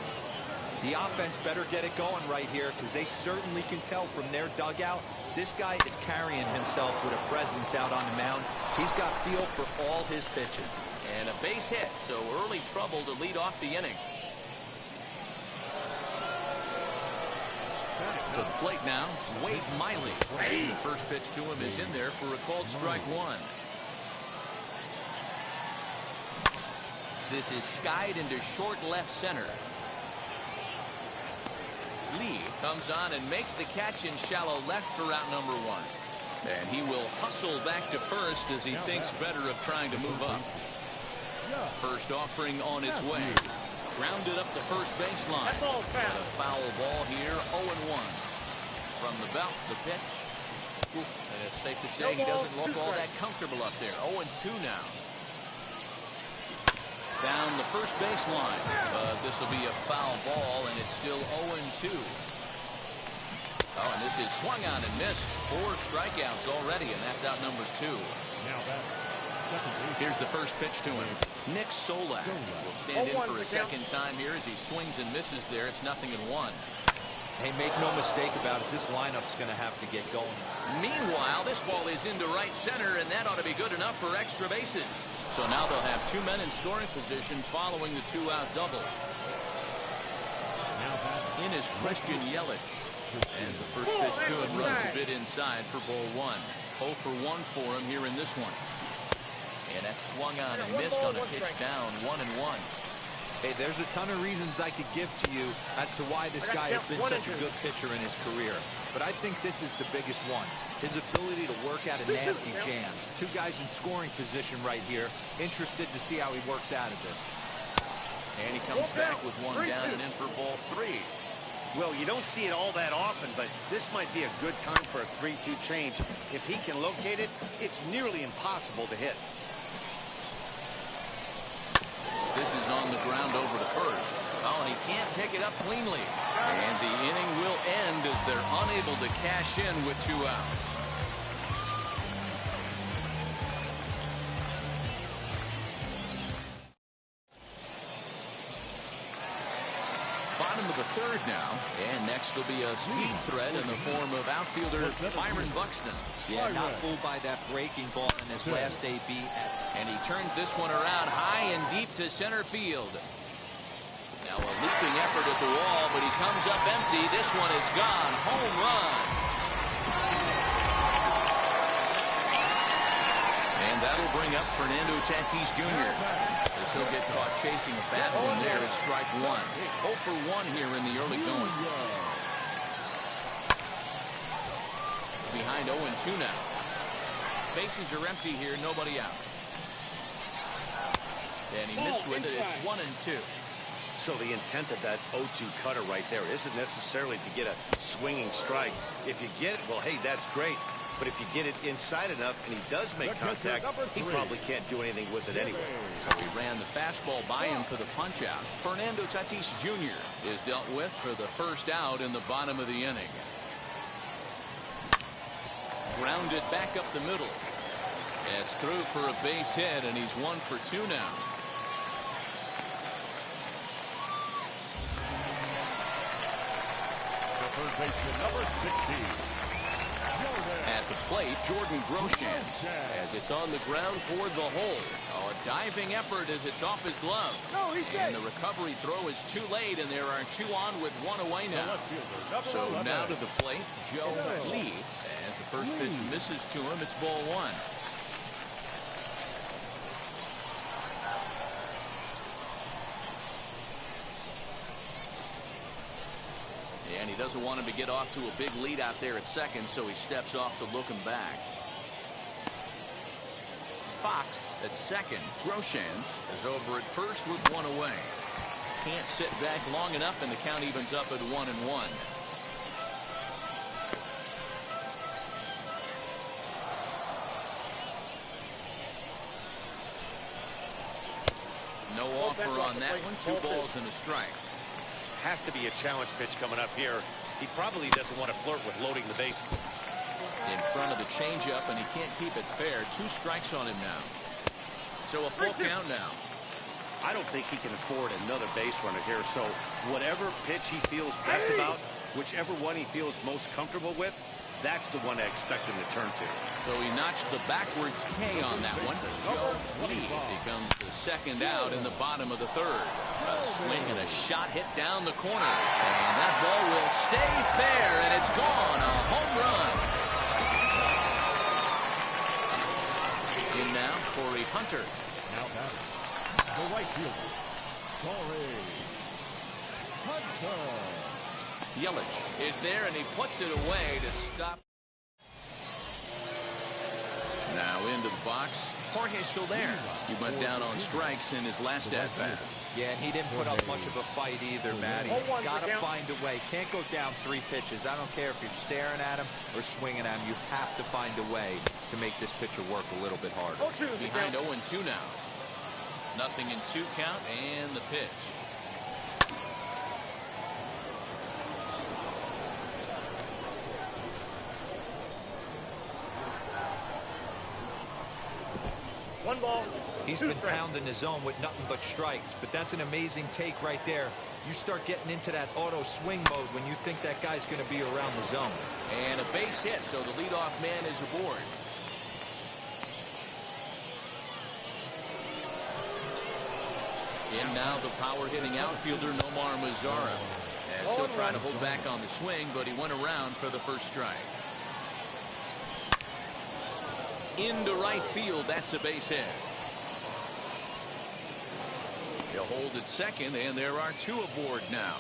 The offense better get it going right here, because they certainly can tell from their dugout this guy is carrying himself with a presence out on the mound. He's got feel for all his pitches. And a base hit, so early trouble to lead off the inning. To the plate now, Wade Miley. As the first pitch to him is in there for a called strike 1. This is skied into short left center. Lee comes on and makes the catch in shallow left for out number 1. And he will hustle back to first as he thinks better of trying to move up. First offering on its way. Grounded up the first baseline. And a foul ball here, 0-1. From the belt, the pitch. And it's safe to say he doesn't look all that comfortable up there. 0-2 now. Down the first baseline. This will be a foul ball, and it's still 0-2. Oh, and this is swung on and missed. 4 strikeouts already, and that's out number 2. Here's the first pitch to him. Nick Solak will stand in for a second time here as he swings and misses there. It's 0-1. Hey, make no mistake about it. This lineup's going to have to get going. Meanwhile, this ball is into right center, and that ought to be good enough for extra bases. So now they'll have 2 men in scoring position following the 2-out double. In is Christian Yelich. As the first pitch to him runs a bit inside for ball 1. 0 for 1 for him here in this one. And that swung on and missed on a pitch down, 1-1. Hey, there's a ton of reasons I could give to you as to why this guy has been such a good pitcher in his career. But I think this is the biggest one. His ability to work out of nasty jams. 2 guys in scoring position right here. Interested to see how he works out of this. And he comes back with 1 down and in for ball 3. Well, you don't see it all that often, but this might be a good time for a 3-2 change. If he can locate it, it's nearly impossible to hit. This is on the ground over to first. Oh, and he can't pick it up cleanly. And the inning will end as they're unable to cash in with 2 outs. Bottom of the third now. And next will be a speed threat in the form of outfielder Byron Buxton. Yeah, not fooled by that breaking ball in his last AB. And he turns this one around high and deep to center field. Now a leaping effort at the wall, but he comes up empty. This one is gone. Home run. And that'll bring up Fernando Tatis Jr. As he'll get caught chasing a bad one there at strike 1. 0 for 1 here in the early going. Behind 0-2 now. Bases are empty here, nobody out. And he missed with it. It's 1-2. So the intent of that 0-2 cutter right there isn't necessarily to get a swinging strike. If you get it, well, hey, that's great. But if you get it inside enough and he does make contact, he probably can't do anything with it anyway. So he ran the fastball by him for the punch out. Fernando Tatis Jr. is dealt with for the first out in the bottom of the inning. grounded back up the middle. It's through for a base hit, and he's 1 for 2 now. The third baseman, number 16. At the plate, Jordan Groshans, as it's on the ground toward the hole. Oh, a diving effort as it's off his glove. And the recovery throw is too late, and there are 2 on with 1 away now. So now to the plate, Joe Lee. As the first pitch misses to him, it's ball 1. And he doesn't want him to get off to a big lead out there at second, so he steps off to look him back. Fox at second. Groshans is over at first with 1 away. Can't sit back long enough, and the count evens up at 1-1. No offer on that one. 2 balls and a strike. Has to be a challenge pitch coming up here. He probably doesn't want to flirt with loading the bases. In front of the changeup, and he can't keep it fair. 2 strikes on him now. So a full count now. I don't think he can afford another base runner here. So whatever pitch he feels best about, whichever one he feels most comfortable with, that's the one I expect him to turn to. So he notched the backwards K on that one. Joe Lee becomes the second out in the bottom of the third. A swing and a shot hit down the corner. And that ball will stay fair, and it's gone. A home run. In now, Corey Hunter. Now batting, the right fielder, Corey Hunter. Yelich is there, and he puts it away to stop. Now into the box, Jorge Soler. He went down on strikes in his last at-bat. Yeah, and he didn't put up much of a fight either, Matty. Got to find a way. Can't go down 3 pitches. I don't care if you're staring at him or swinging at him. You have to find a way to make this pitcher work a little bit harder. Behind 0-2 now. Nothing in 2 count, and the pitch. One ball. He's been pounding the zone with nothing but strikes, but that's an amazing take right there. You start getting into that auto swing mode when you think that guy's going to be around the zone. And a base hit, so the leadoff man is aboard. In now the power-hitting outfielder Nomar Mazara. As he'll try to hold back on the swing, but he went around for the first strike. Into right field, that's a base hit. He'll hold at second, and there are 2 aboard now.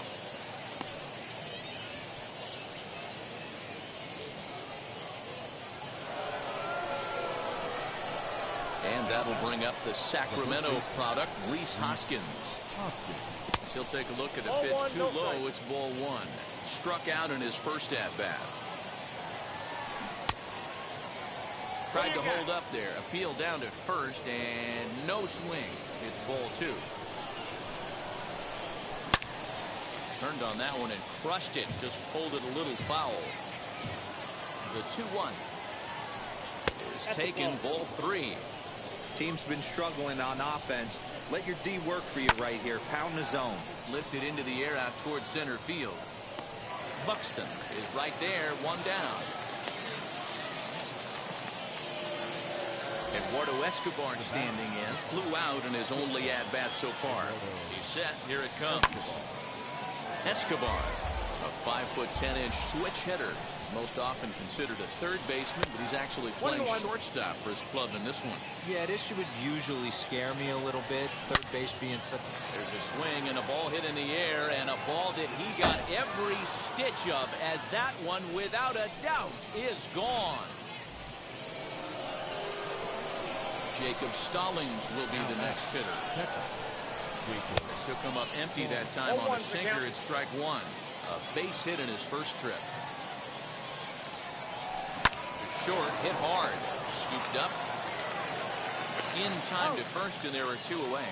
And that'll bring up the Sacramento product, Rhys Hoskins. He'll take a look at a pitch too low. It's ball 1. Struck out in his first at-bat. Tried to hold up there. Appeal down to first, and no swing. It's ball 2. Turned on that one and crushed it. Just pulled it a little foul. The 2-1 is taken, ball 3. Team's been struggling on offense. Let your D work for you right here. Pound the zone. Lifted into the air out towards center field. Buxton is right there, 1 down. Eduardo Escobar standing in. Flew out in his only at-bat so far. He's set. Here it comes. Escobar, a 5'10" switch hitter. He's most often considered a third baseman, but he's actually playing shortstop for his club in this one. Yeah, this would usually scare me a little bit. Third base being such a... There's a swing and a ball hit in the air, and a ball that he got every stitch of, as that one, without a doubt, is gone. Jacob Stallings will be the next hitter. He'll come up empty that time on a sinker at strike 1. A base hit in his first trip. Short, hit hard. Scooped up. In time to first, and there are 2 away.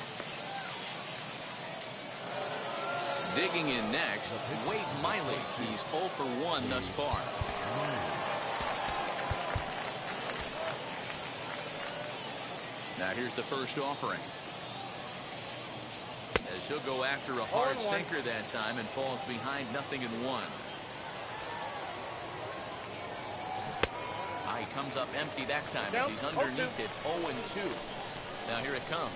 Digging in next, Wade Miley. He's 0 for 1 thus far. Now here's the first offering. As he'll go after a hard sinker that time and falls behind 0-1. He comes up empty that time as he's underneath it 0-2. Now here it comes.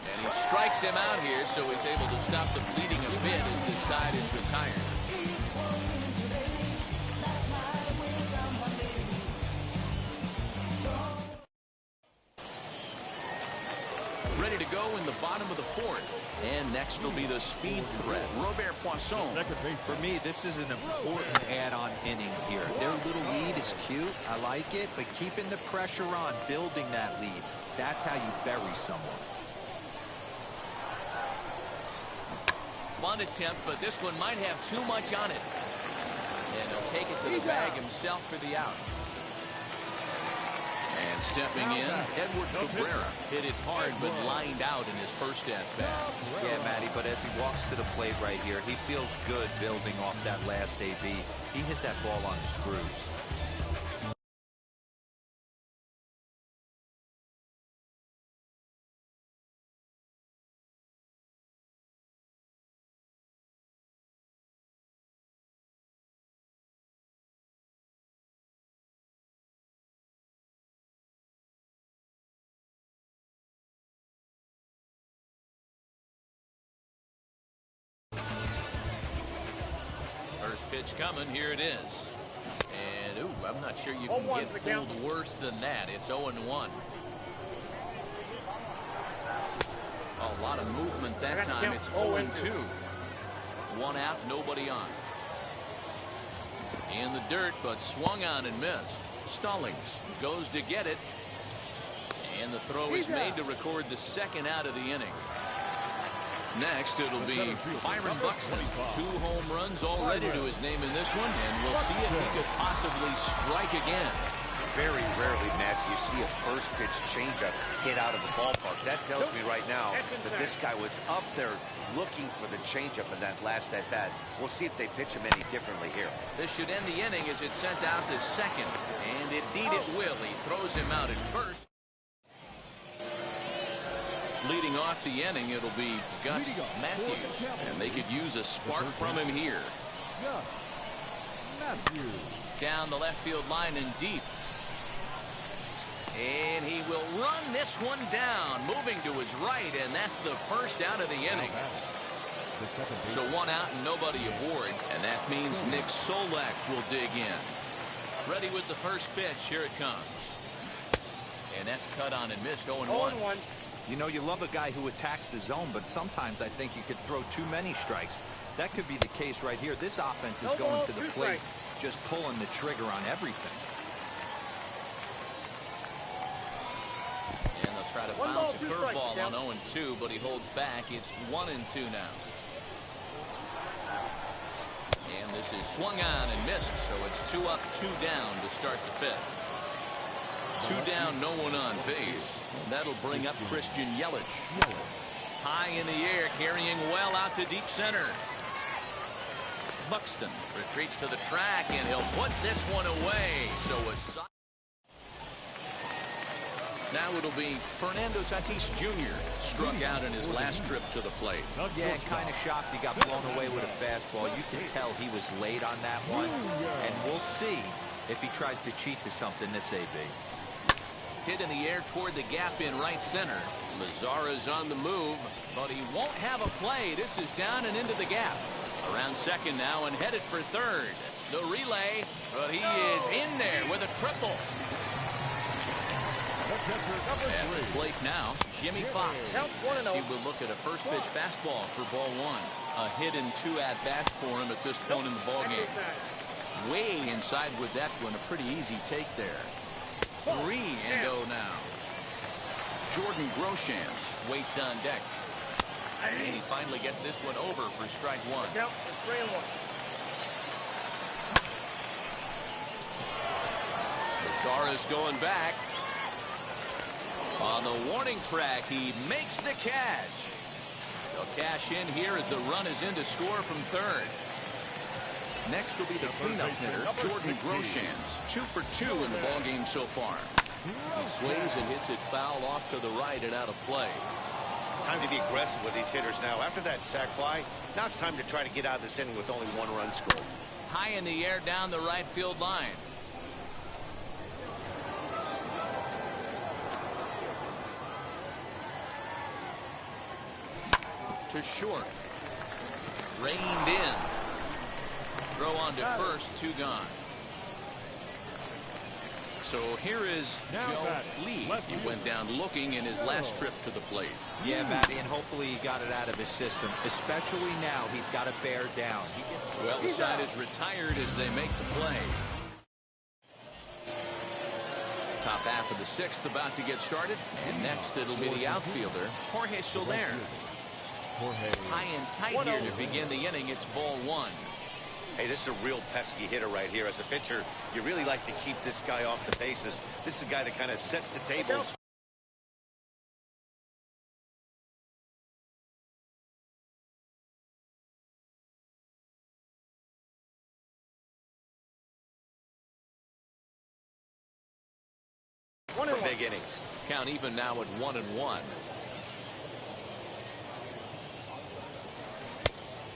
And he strikes him out here, so he's able to stop the bleeding a bit as this side is retired. Ready to go in the bottom of the fourth. And next will be the speed threat, Robert Poisson. For me, this is an important add-on inning here. Their little lead is cute. I like it. But keeping the pressure on, building that lead, that's how you bury someone. Bunt attempt, but this one might have too much on it. And he'll take it to the bag himself for the out. And stepping in, Edward Cabrera hit it hard but lined out in his first at-bat. Yeah, Matty, but as he walks to the plate right here, he feels good building off that last AB. He hit that ball on the screws. First pitch coming. Here it is. And, ooh, I'm not sure you can get fooled worse than that. It's 0-1. A lot of movement that time. It's 0-2. One out, nobody on. In the dirt, but swung on and missed. Stallings goes to get it. And the throw is made to record the second out of the inning. Next, it'll be Byron Buxton. 2 home runs already to his name in this one, and we'll see if he could possibly strike again. Very rarely, Matt, you see a first pitch changeup hit out of the ballpark. That tells me right now that this guy was up there looking for the changeup in that last at bat. We'll see if they pitch him any differently here. This should end the inning as it's sent out to second, and indeed it will. He throws him out at first. Leading off the inning, it'll be Gus Matthews, and they could use a spark from him here. Down the left field line and deep. And he will run this one down, moving to his right, and that's the first out of the inning. So 1 out and nobody aboard, and that means Nick Solak will dig in. Ready with the first pitch. Here it comes. And that's cut on and missed. 0-1. You know, you love a guy who attacks the zone, but sometimes I think you could throw too many strikes. That could be the case right here. This offense is going to the plate, just pulling the trigger on everything. And they'll try to bounce a curveball on 0-2, but he holds back. It's 1-2 now. And this is swung on and missed, so it's 2 up, 2 down to start the 5th. 2 down, no one on base. And that'll bring up Christian Yelich. High in the air, carrying well out to deep center. Buxton retreats to the track, and he'll put this one away. So now it'll be Fernando Tatis Jr. struck out in his last trip to the plate. Yeah, kind of shocked he got blown away with a fastball. You can tell he was late on that one. And we'll see if he tries to cheat to something this AB. Hit in the air toward the gap in right center. Lazara's on the move, but he won't have a play. This is down and into the gap. Around second now and headed for third. The relay, but he is in there with a triple. At the plate now, Jimmy Fox. As he will look at a first pitch fastball for ball 1. A hit in 2 at-bats for him at this point in the ballgame. Way inside with that one. A pretty easy take there. 3-0 now. Jordan Groshans waits on deck. And he finally gets this one over for strike 1. Lazara's going back. On the warning track, he makes the catch. They'll cash in here as the run is in to score from third. Next will be the cleanup hitter, Jordan Groshans. 2 for 2 in the ballgame so far. He swings and hits it foul off to the right and out of play. Time to be aggressive with these hitters now. After that sac fly, now it's time to try to get out of this inning with only one run scored. High in the air down the right field line. To short. Reined in. Throw on to first, 2 gone. So here is Joe Lee. He went down looking in his last trip to the plate. Yeah, Matty, and hopefully he got it out of his system. Especially now, he's got to bear down. Well, the side is retired as they make the play. Top half of the 6th about to get started. And next it'll be the outfielder, Jorge Soler. High and tight here to begin the inning. It's ball 1. Hey, this is a real pesky hitter right here. As a pitcher, you really like to keep this guy off the bases. This is a guy that kind of sets the tables. For big innings. Count even now at 1-1.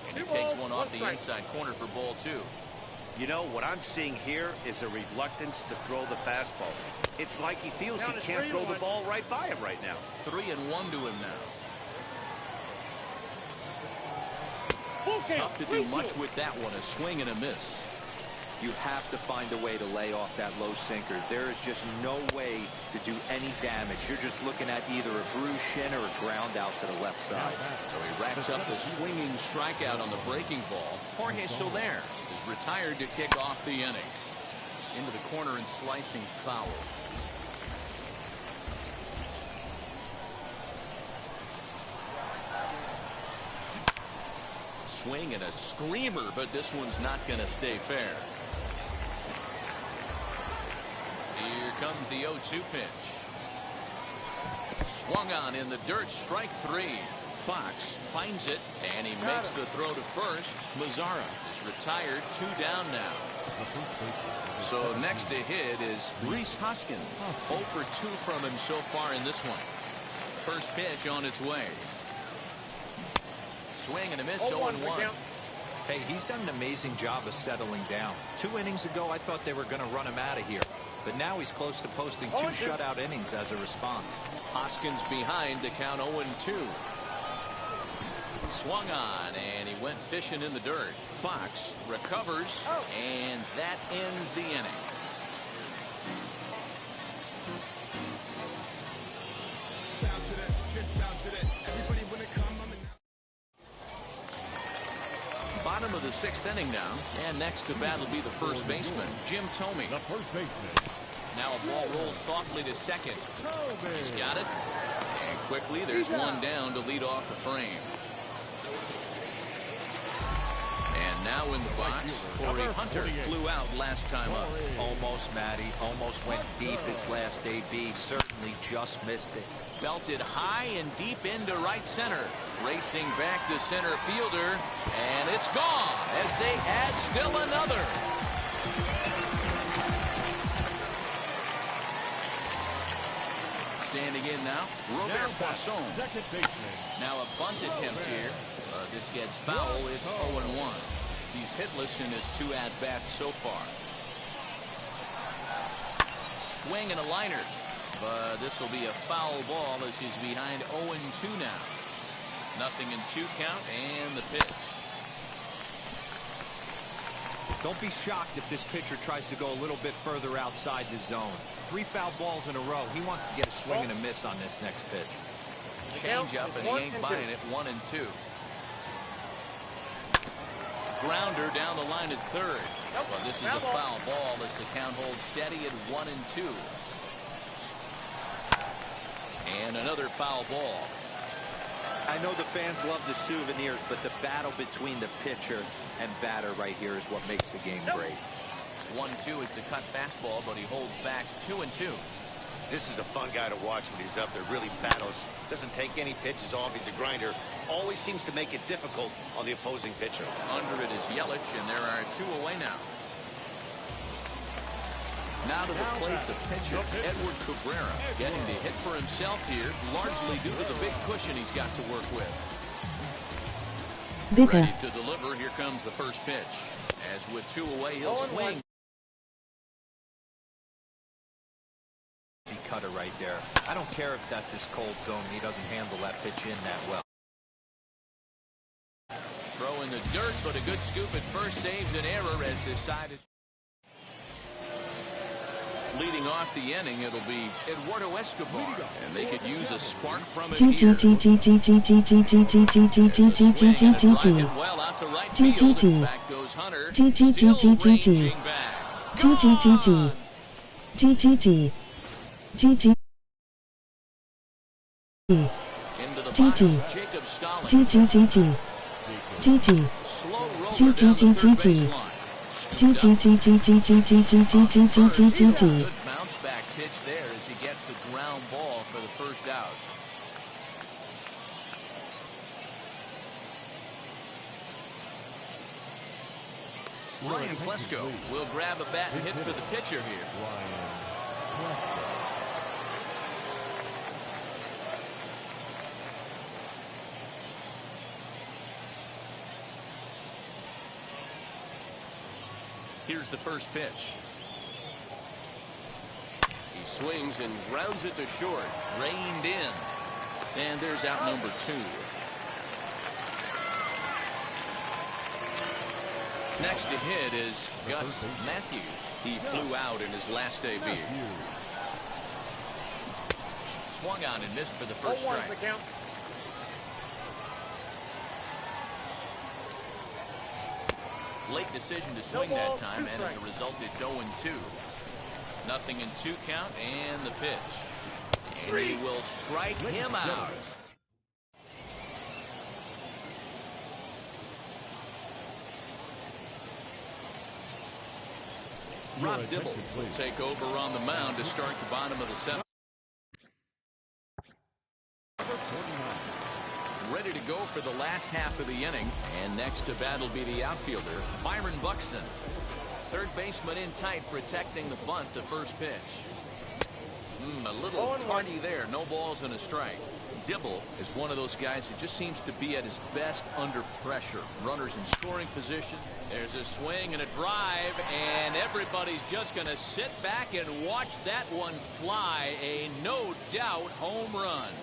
And he takes one off the inside corner for ball 2. You know, what I'm seeing here is a reluctance to throw the fastball. It's like he feels he can't throw the ball right by him right now. 3-1 to him now. Tough to do much with that one. A swing and a miss. You have to find a way to lay off that low sinker. There is just no way to do any damage. You're just looking at either a bruised shin or a ground out to the left side. So he racks up the swinging strikeout on the breaking ball. Jorge Soler is retired to kick off the inning. Into the corner and slicing foul. Swing and a screamer, but this one's not going to stay fair. Here comes the 0-2 pitch. Swung on in the dirt, strike 3. Fox finds it, and he makes the throw to first. Mazara is retired, 2 down now. So next to hit is Rhys Hoskins. 0 for 2 from him so far in this one. First pitch on its way. Swing and a miss, 0-1. Hey, he's done an amazing job of settling down. 2 innings ago, I thought they were going to run him out of here. But now he's close to posting 2 shutout innings as a response. Hoskins behind to count 0-2. Swung on, and he went fishing in the dirt. Fox recovers, and that ends the inning. Bottom of the 6th inning now, and next to bat will be the first baseman, Jim Thome. The first baseman. Now a ball rolls softly to second. He's got it, and quickly there's one down to lead off the frame. And now in the box, Torrey Hunter flew out last time up. Almost, Matty. Almost went deep his last AB. Certainly just missed it. Belted high and deep into right center. Racing back the center fielder, and it's gone as they add still another. Standing in now, Robert Poisson. Second baseman. Now a bunt attempt here. This gets foul. It's 0-1. He's hitless in his 2 at-bats so far. Swing and a liner. But this will be a foul ball as he's behind 0-2 now. 0-2 count and the pitch. Don't be shocked if this pitcher tries to go a little bit further outside the zone. 3 foul balls in a row. He wants to get a swing and a miss on this next pitch. Change up, and he ain't buying it. 1-2. Grounder down the line at third. Well, this is a foul ball as the count holds steady at 1-2. And another foul ball. I know the fans love the souvenirs, but the battle between the pitcher and batter right here is what makes the game great. 1-2 is the cut fastball, but he holds back 2-2. This is a fun guy to watch when he's up there. Really battles. Doesn't take any pitches off. He's a grinder. Always seems to make it difficult on the opposing pitcher. Under it is Yelich, and there are 2 away now. Now to the plate, the pitcher, Edward Cabrera, getting the hit for himself here, largely due to the big cushion he's got to work with. Ready to deliver. Here comes the first pitch. As with 2 away, he'll swing. Cutter right there. I don't care if that's his cold zone. He doesn't handle that pitch in that well. Throw in the dirt, but a good scoop at first saves an error as this side is. Leading off the inning, it'll be Eduardo Escobar, and they could use a spark from it here. Well out to right field. Back goes Hunter. Still ranging back. Into the box, Jacob Stalin. Slow roller down the third baseline. Good bounce back pitch there as he gets the ground ball for the first out. Ryan Klesko will grab a bat and hit for the pitcher here. Here's the first pitch. He swings and grounds it to short. Reined in. And there's out number 2. Next to hit is Gus Matthews. He flew out in his last debut. Swung on and missed for the first strike. Late decision to swing that time, and as a result, it's 0-2. Nothing in 2 count, and the pitch. And he will strike him out. Rob Dibble will take over on the mound to start the bottom of the 7th. Ready to go for the last half of the inning, and next to bat will be the outfielder, Byron Buxton. Third baseman in tight, protecting the bunt, the first pitch. A little tardy there, no balls and a strike. Dibble is one of those guys that just seems to be at his best under pressure. Runners in scoring position. There's a swing and a drive, and everybody's just going to sit back and watch that one fly. A no doubt home run.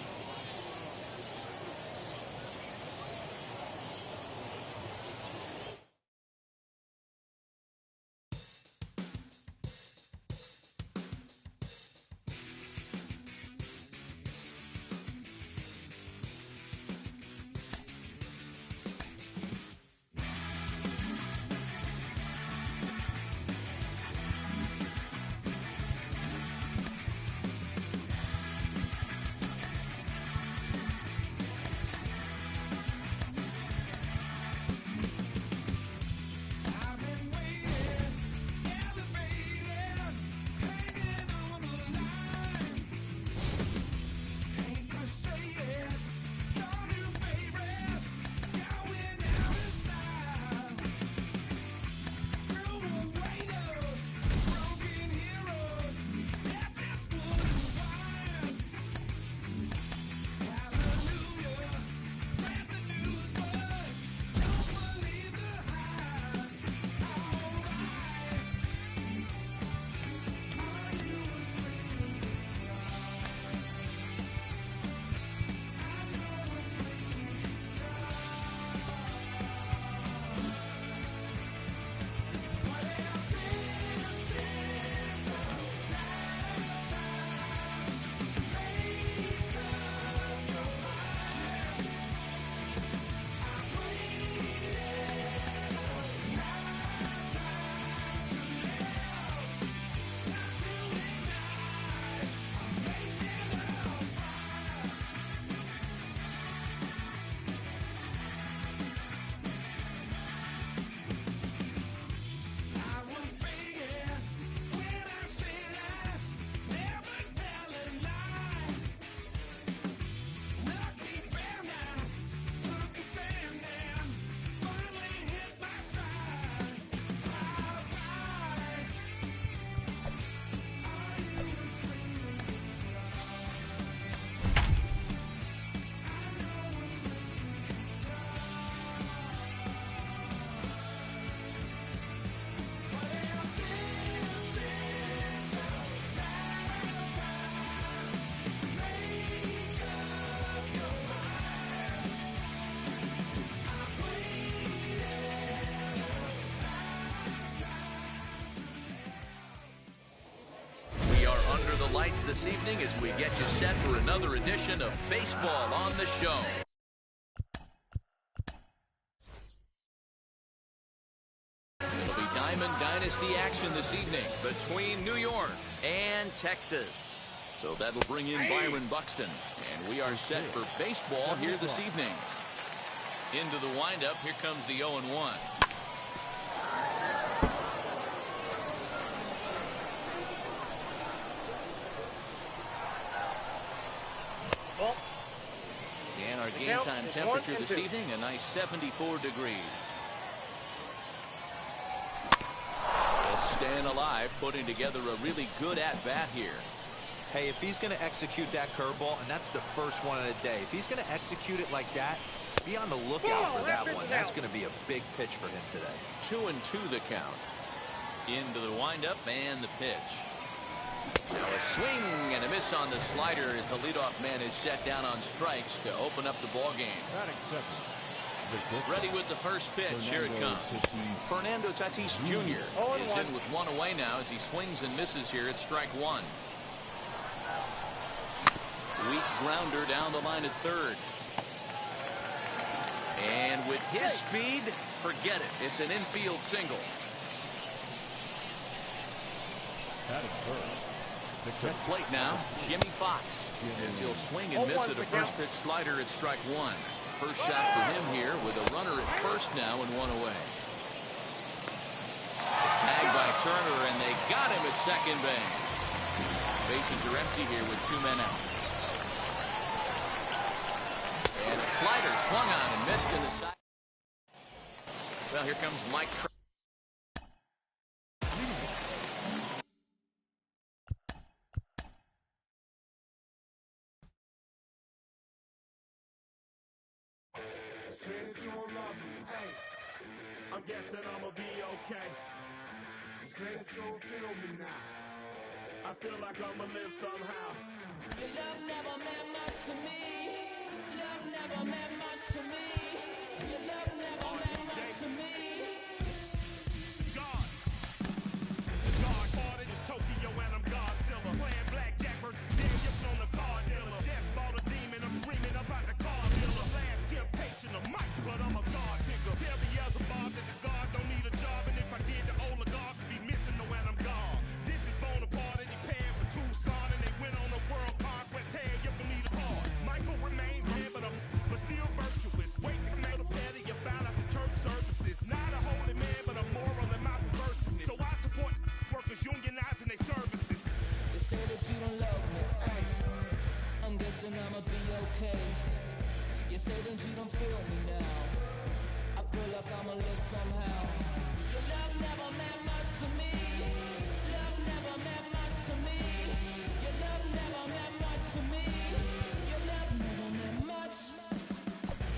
under the lights this evening as we get you set for another edition of Baseball on the Show. It'll be Diamond Dynasty action this evening between New York and Texas. So that'll bring in Byron Buxton, and we are set for baseball here this evening. Into the windup, here comes the 0-1. And our game time temperature this evening, a nice 74 degrees. Staying alive, putting together a really good at-bat here. Hey, if he's going to execute that curveball, and that's the first one of the day, if he's going to execute it like that, be on the lookout for that one. That's going to be a big pitch for him today. 2-2 the count. Into the windup and the pitch. Now a swing and a miss on the slider as the leadoff man is set down on strikes to open up the ball game. Ready with the first pitch. Here it comes. Fernando Tatis Jr. is in with one away now as he swings and misses here at strike one. Weak grounder down the line at third. And with his speed, forget it. It's an infield single. To plate now, Jimmy Fox, as he'll swing and miss at a first pitch slider at strike one. First shot for him here with a runner at first now and one away. Tag by Turner, and they got him at second base. Bases are empty here with 2 men out. And a slider swung on and missed in the side. Well, here comes Mike. I'm guessing I'ma be okay. Say that you don't feel me now. I feel like I'ma live somehow. Your love never meant much to me. Love never meant much to me. Your love never meant much to me. God. God ordered is Tokyo and I'm Godzilla. Playing blackjack versus Daniel on the car dealer. Just bought a demon, I'm screaming about the car dealer. Last temptation of Mike, but I'm a God digger. Tell me as a Bob that the God don't need a job, and if I did, the oligarchs would be missing no when I'm gone. This is Bonaparte and he paired with Tucson, and they went on a world conquest. Tear you from me apart. Michael remained dead, but still virtuous. Wait to make a petty, you found out the church services. Not a holy man, but a moral in my perverseness. So I support workers unionizing their services. They say that you don't love me. I'm guessing I'ma be okay. You say that you don't feel me now. I feel like I'ma live somehow. Your love never meant much to me. Love never meant much to me. Your love never meant much to me. Your love never meant much.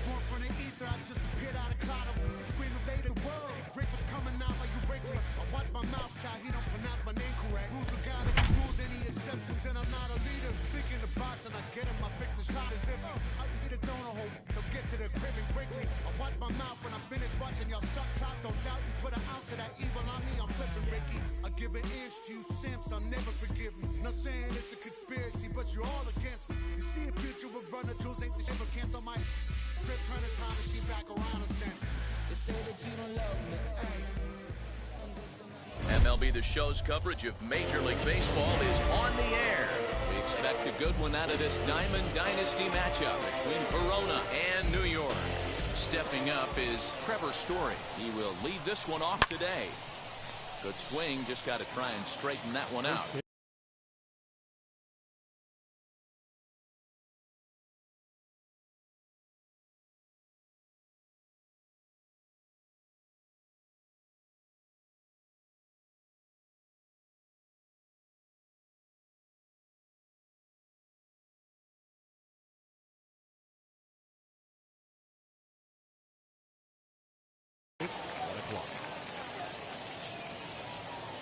Born from the ether, I just appeared out of cloud. Scream invaded the world. Rick was coming out like you Wrigley. I watch my mouth shot, he don't pronounce my name correct. Rules are gotta be rules, any exceptions, and I'm not a leader. Thinking the box and I get him, I fix the shot as if I hit a donut hole. Don't get to the crib and quickly. I watch my mouth when I finish watching y'all suck clock. Don't doubt you put an ounce of that evil on me, I'm flipping Ricky. I give an inch to you simps, I'll never forgive me. Not saying it's a conspiracy, but you're all against me. You see a future with runner jewels, ain't the shit but cancel my trip, turn the time machine back around a sense. They say that you don't love me. MLB The Show's coverage of Major League Baseball is on the air. We expect a good one out of this Diamond Dynasty matchup between Verona and New York. Stepping up is Trevor Story. He will lead this one off today. Good swing, just got to try and straighten that one out.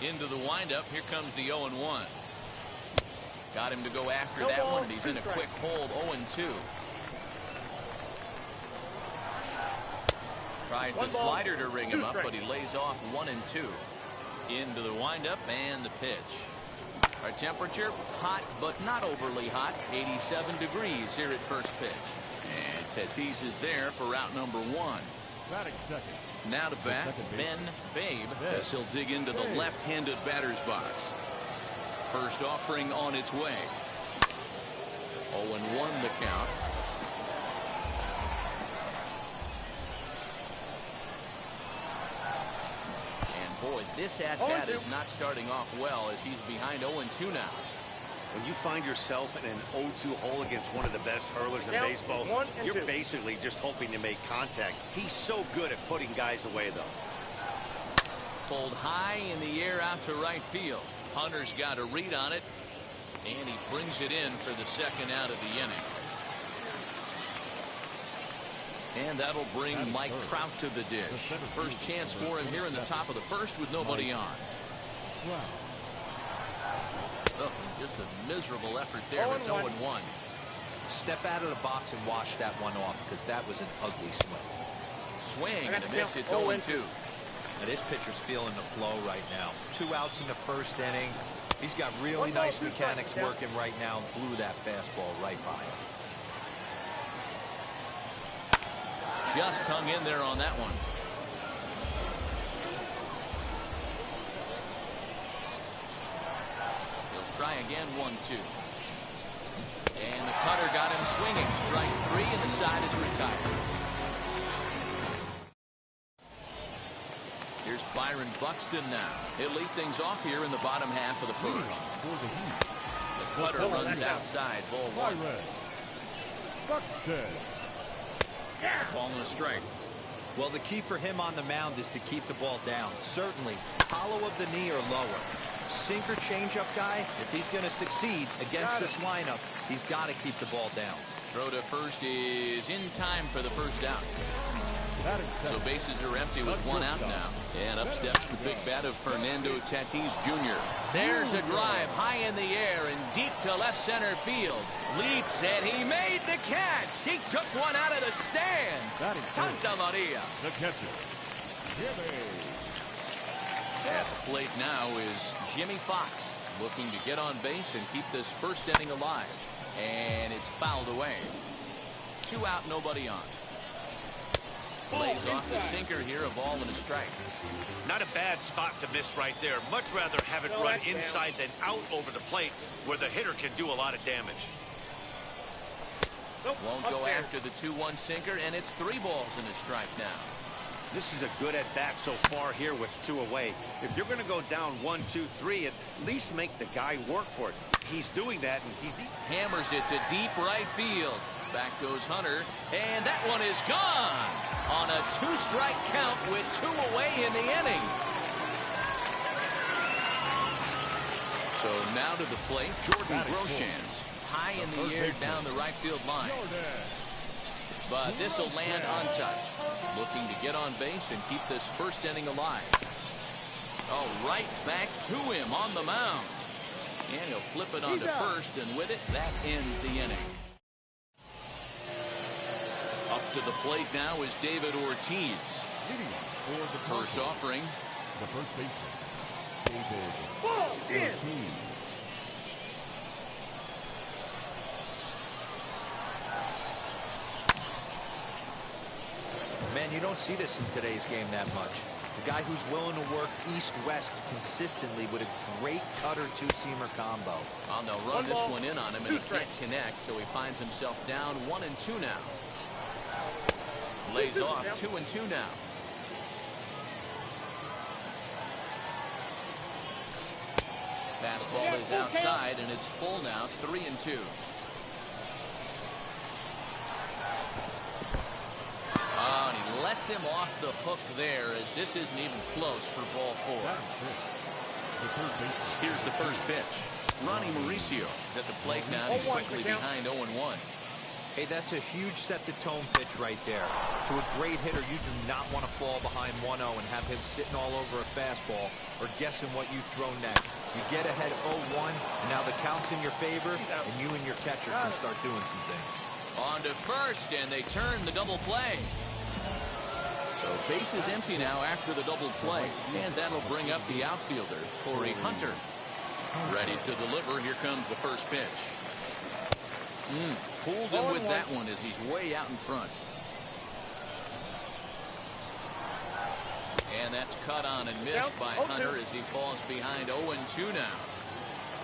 Into the windup, here comes the 0-1. Got him to go after that one, and he's in a quick hold, 0-2. Tries the slider to ring him up, but he lays off 1-2. Into the windup and the pitch. Our temperature, hot but not overly hot, 87 degrees here at first pitch. And Tatis is there for route number 1. Batting second. Now to bat, Ben Babe, as he'll dig into the left-handed batter's box. First offering on its way. 0-1 the count. Boy, this at-bat is not starting off well as he's behind 0-2 now. When you find yourself in an 0-2 hole against one of the best hurlers in baseball, you're basically just hoping to make contact. He's so good at putting guys away, though. Pulled high in the air out to right field. Hunter's got a read on it, and he brings it in for the second out of the inning. And that'll bring Mike Trout to the dish. First chance for him here in the top of the first with nobody on. Oh, just a miserable effort there. It's 0-1. Step out of the box and wash that one off, because that was an ugly swing. Swing and a miss. It's 0-2. Now, this pitcher's feeling the flow right now. 2 outs in the first inning. He's got really nice mechanics working right now. Blew that fastball right by him. Just hung in there on that one. He'll try again, 1-2. And the cutter got him swinging. Strike 3, and the side is retired. Here's Byron Buxton now. He'll lead things off here in the bottom half of the first. The cutter runs outside, ball 1. Buxton. Ball and a strike. Well, the key for him on the mound is to keep the ball down. Certainly, hollow of the knee or lower. Sinker changeup guy, if he's going to succeed against this lineup, he's got to keep the ball down. Throw to first is in time for the first out. So bases are empty with 1 out now. And up steps the big bat of Fernando Tatis Jr. There's a drive high in the air and deep to left center field. Leaps, and he made the catch. He took one out of the stands. Santa Maria. The catcher, Jimmy. At the plate now is Jimmy Fox, looking to get on base and keep this first inning alive. And it's fouled away. 2 out, nobody on. Plays off the sinker here, a ball and a strike. Not a bad spot to miss right there. Much rather have it run inside than out over the plate, where the hitter can do a lot of damage. Won't go after the 2-1 sinker, and it's 3 balls and a strike now. This is a good at-bat so far here with 2 away. If you're going to go down 1, 2, 3, at least make the guy work for it. He's doing that, and he's... Hammers it to deep right field. Back goes Hunter, and that one is gone on a 2-strike count with 2 away in the inning. So now to the plate, Jordan Groshans, high in the air down the right field line. But this will land untouched. Looking to get on base and keep this first inning alive. Oh, right back to him on the mound. And he'll flip it onto first, and with it, that ends the inning. Up to the plate now is David Ortiz. First offering. The first baseman, David Ortiz. Man, you don't see this in today's game that much. A guy who's willing to work east-west consistently with a great cutter 2-seamer combo. Oh, no, run this one in on him, and he can't connect, so he finds himself down 1-2 now. Lays off 2-2 now. Fastball is outside, and it's full now, 3-2. Oh, and he lets him off the hook there, as this isn't even close for ball 4. Here's the first pitch. Ronnie Mauricio is at the plate now. He's quickly behind 0-1. Hey, that's a huge set-the-tone pitch right there. To a great hitter, you do not want to fall behind 1-0 and have him sitting all over a fastball or guessing what you throw next. You get ahead 0-1, and now the count's in your favor, and you and your catcher can start doing some things. On to first, and they turn the double play. So base is empty now after the double play, and that'll bring up the outfielder, Torrey Hunter. Ready to deliver. Here comes the first pitch. Fooled him with that one as he's way out in front. And that's cut on and missed by Hunter as he falls behind 0-2 now.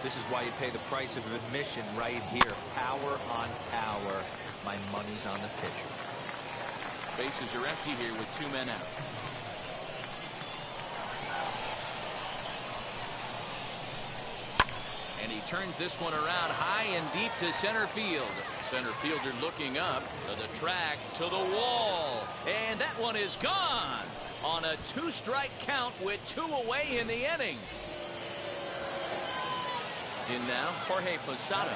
This is why you pay the price of admission right here. Power on power. My money's on the pitcher. Bases are empty here with 2 men out. And he turns this one around high and deep to center field. Center fielder looking up to the track, to the wall. And that one is gone on a 2-strike count with 2 away in the inning. In now, Jorge Posada.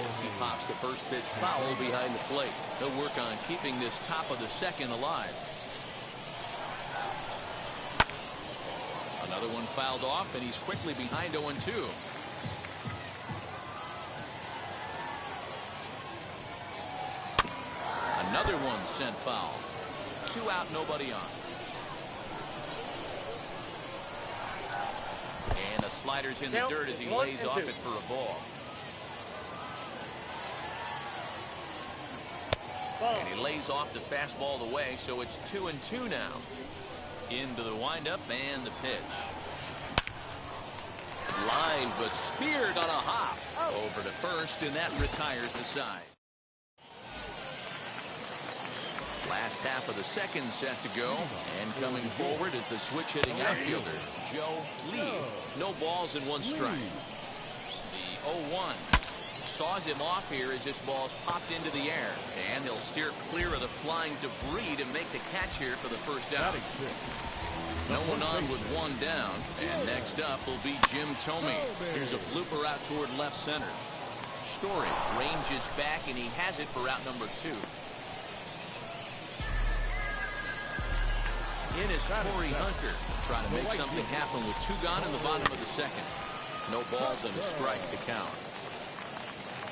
As he pops the first pitch foul behind the plate. He'll work on keeping this top of the second alive. Another one fouled off, and he's quickly behind 0-2. Another one sent foul. 2 out, nobody on. And a slider's in the dirt as he lays off it for a ball. And he lays off the fastball away, so it's 2-2 now. Into the windup and the pitch. Line, but speared on a hop. Over to first, and that retires the side. Last half of the second set to go, and coming forward is the switch-hitting outfielder, Joe Lee. No balls and 1 strike. The 0-1 saws him off here as this ball's popped into the air, and he'll steer clear of the flying debris to make the catch here for the first out. No one on with 1 down, and next up will be Jim Thome. Here's a blooper out toward left center. Story ranges back, and he has it for out number 2. In is Torrey Hunter, trying to make something happen with 2 gone in the bottom of the second. No balls and a strike to count.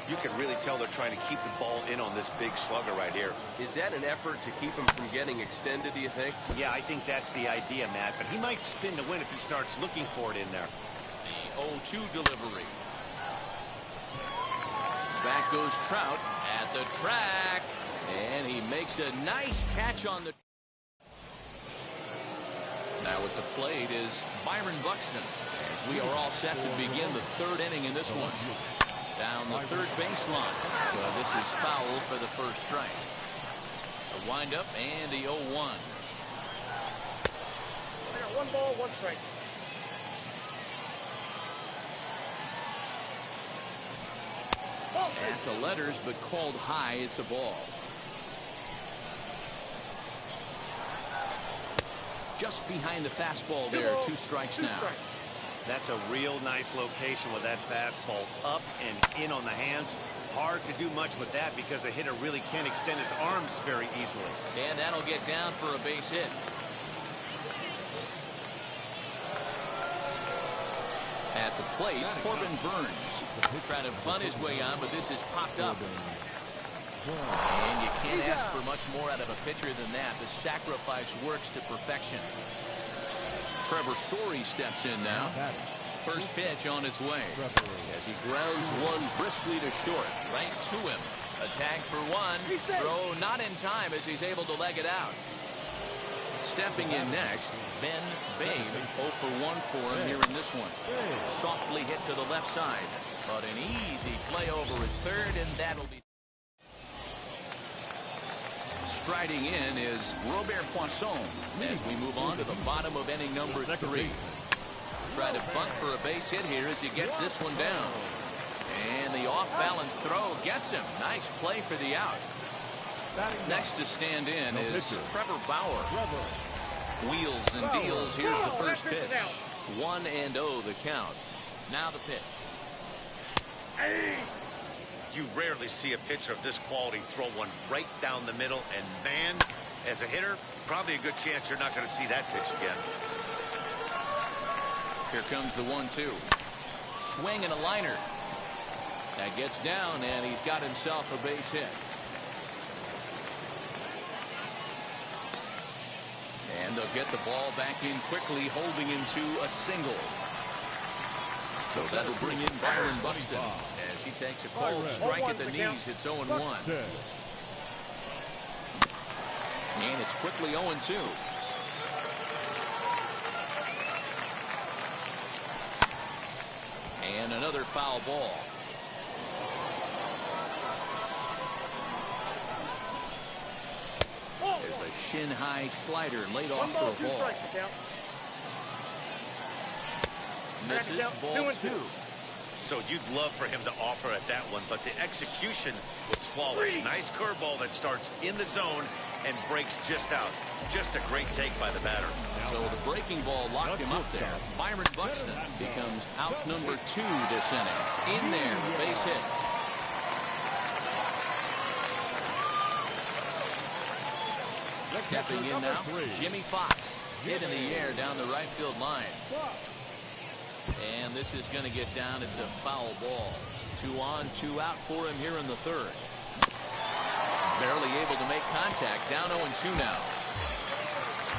You can really tell they're trying to keep the ball in on this big slugger right here. Is that an effort to keep him from getting extended, do you think? Yeah, I think that's the idea, Matt, but he might spin to win if he starts looking for it in there. The 0-2 delivery. Back goes Trout at the track, and he makes a nice catch on the... Now at the plate is Byron Buxton, as we are all set to begin the 3rd inning in this one. Down the 3rd baseline. Well, this is foul for the first strike. A windup and the 0-1. I got 1 ball, 1 strike. At the letters, but called high. It's a ball. Just behind the fastball there. 2 strikes now. That's a real nice location with that fastball up and in on the hands. Hard to do much with that because a hitter really can't extend his arms very easily. And that'll get down for a base hit. At the plate, Corbin Burns trying to bunt his way on, but this is popped up. And you can't ask for much more out of a pitcher than that. The sacrifice works to perfection. Trevor Story steps in now. First pitch on its way as he grounds one briskly to short, right to him. A tag for 1. Throw not in time as he's able to leg it out. Stepping in next, Ben Babe. 0 for 1 for him here in this one. Softly hit to the left side, but an easy play over at third, and that'll be... Striding in is Robert Poisson as we move on to the bottom of inning number 3. Try to bunt for a base hit here as he gets this one down. And the off-balance throw gets him. Nice play for the out. Next to stand in is Trevor Bauer. Wheels and deals. Here's the first pitch. 1-0 the count. Now the pitch. You rarely see a pitcher of this quality throw one right down the middle, and man, as a hitter, probably a good chance you're not going to see that pitch again. Here comes the 1-2. Swing and a liner. That gets down, and he's got himself a base hit. And they'll get the ball back in quickly, holding him to a single. So that'll bring in Byron Buxton as he takes a cold strike at the knees. It's 0-1. And it's quickly 0-2. And another foul ball. There's a shin-high slider laid off for a ball. Misses, ball 2. So you'd love for him to offer at that one, but the execution was flawless. Nice curveball that starts in the zone and breaks just out. Just a great take by the batter. So the breaking ball locked him up there. Byron Buxton becomes out number 2 this inning. In there, the base hit. Stepping in now, Jimmy Fox. Hit in the air down the right field line. And this is going to get down. It's a foul ball. 2 on, 2 out for him here in the third. Barely able to make contact. Down 0-2 now.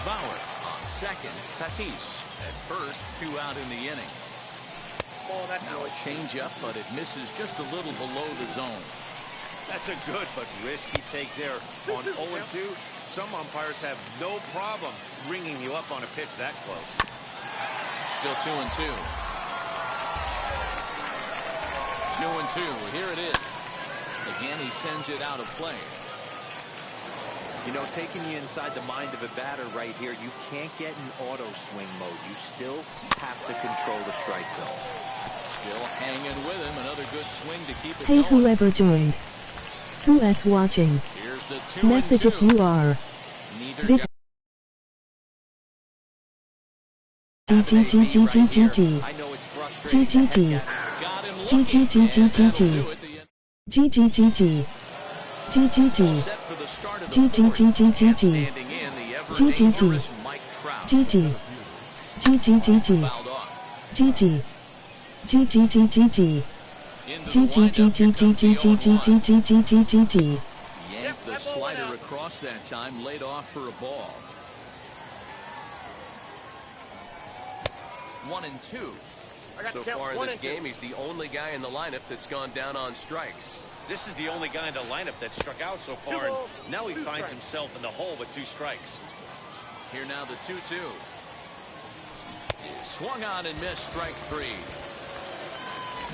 Bauer on second. Tatis at first. 2 out in the inning. Now a changeup, but it misses just a little below the zone. That's a good but risky take there. On 0-2, some umpires have no problem ringing you up on a pitch that close. Still 2-2. 2-2. Here it is. Again, he sends it out of play. You know, taking you inside the mind of a batter right here, you can't get in auto swing mode. You still have to control the strike zone. Still hanging with him. Another good swing to keep it Hey, going. whoever joined. Who's watching? Here's the 2-2. Message if you are. Neither Big guy. GGGGGGG. I know it's frustrating. GGG. Got him looking, and GGGGGG. that'll do it. GGGG. GGG. Set for the start of the GGGGGG. standing in the ever GGG. dangerous Mike Trout. GG. GGGG. Fouled off. GG. GGGGG. Into the windup, here comes the 0-1. GGGGGGGGGG. Yanked the slider across that time, laid off for a ball. 1-2. So far in this game, he's the only guy in the lineup that's gone down on strikes. This is the only guy in the lineup that struck out so far, and now he finds himself in the hole with 2 strikes. Here now the 2-2. Swung on and missed, strike 3.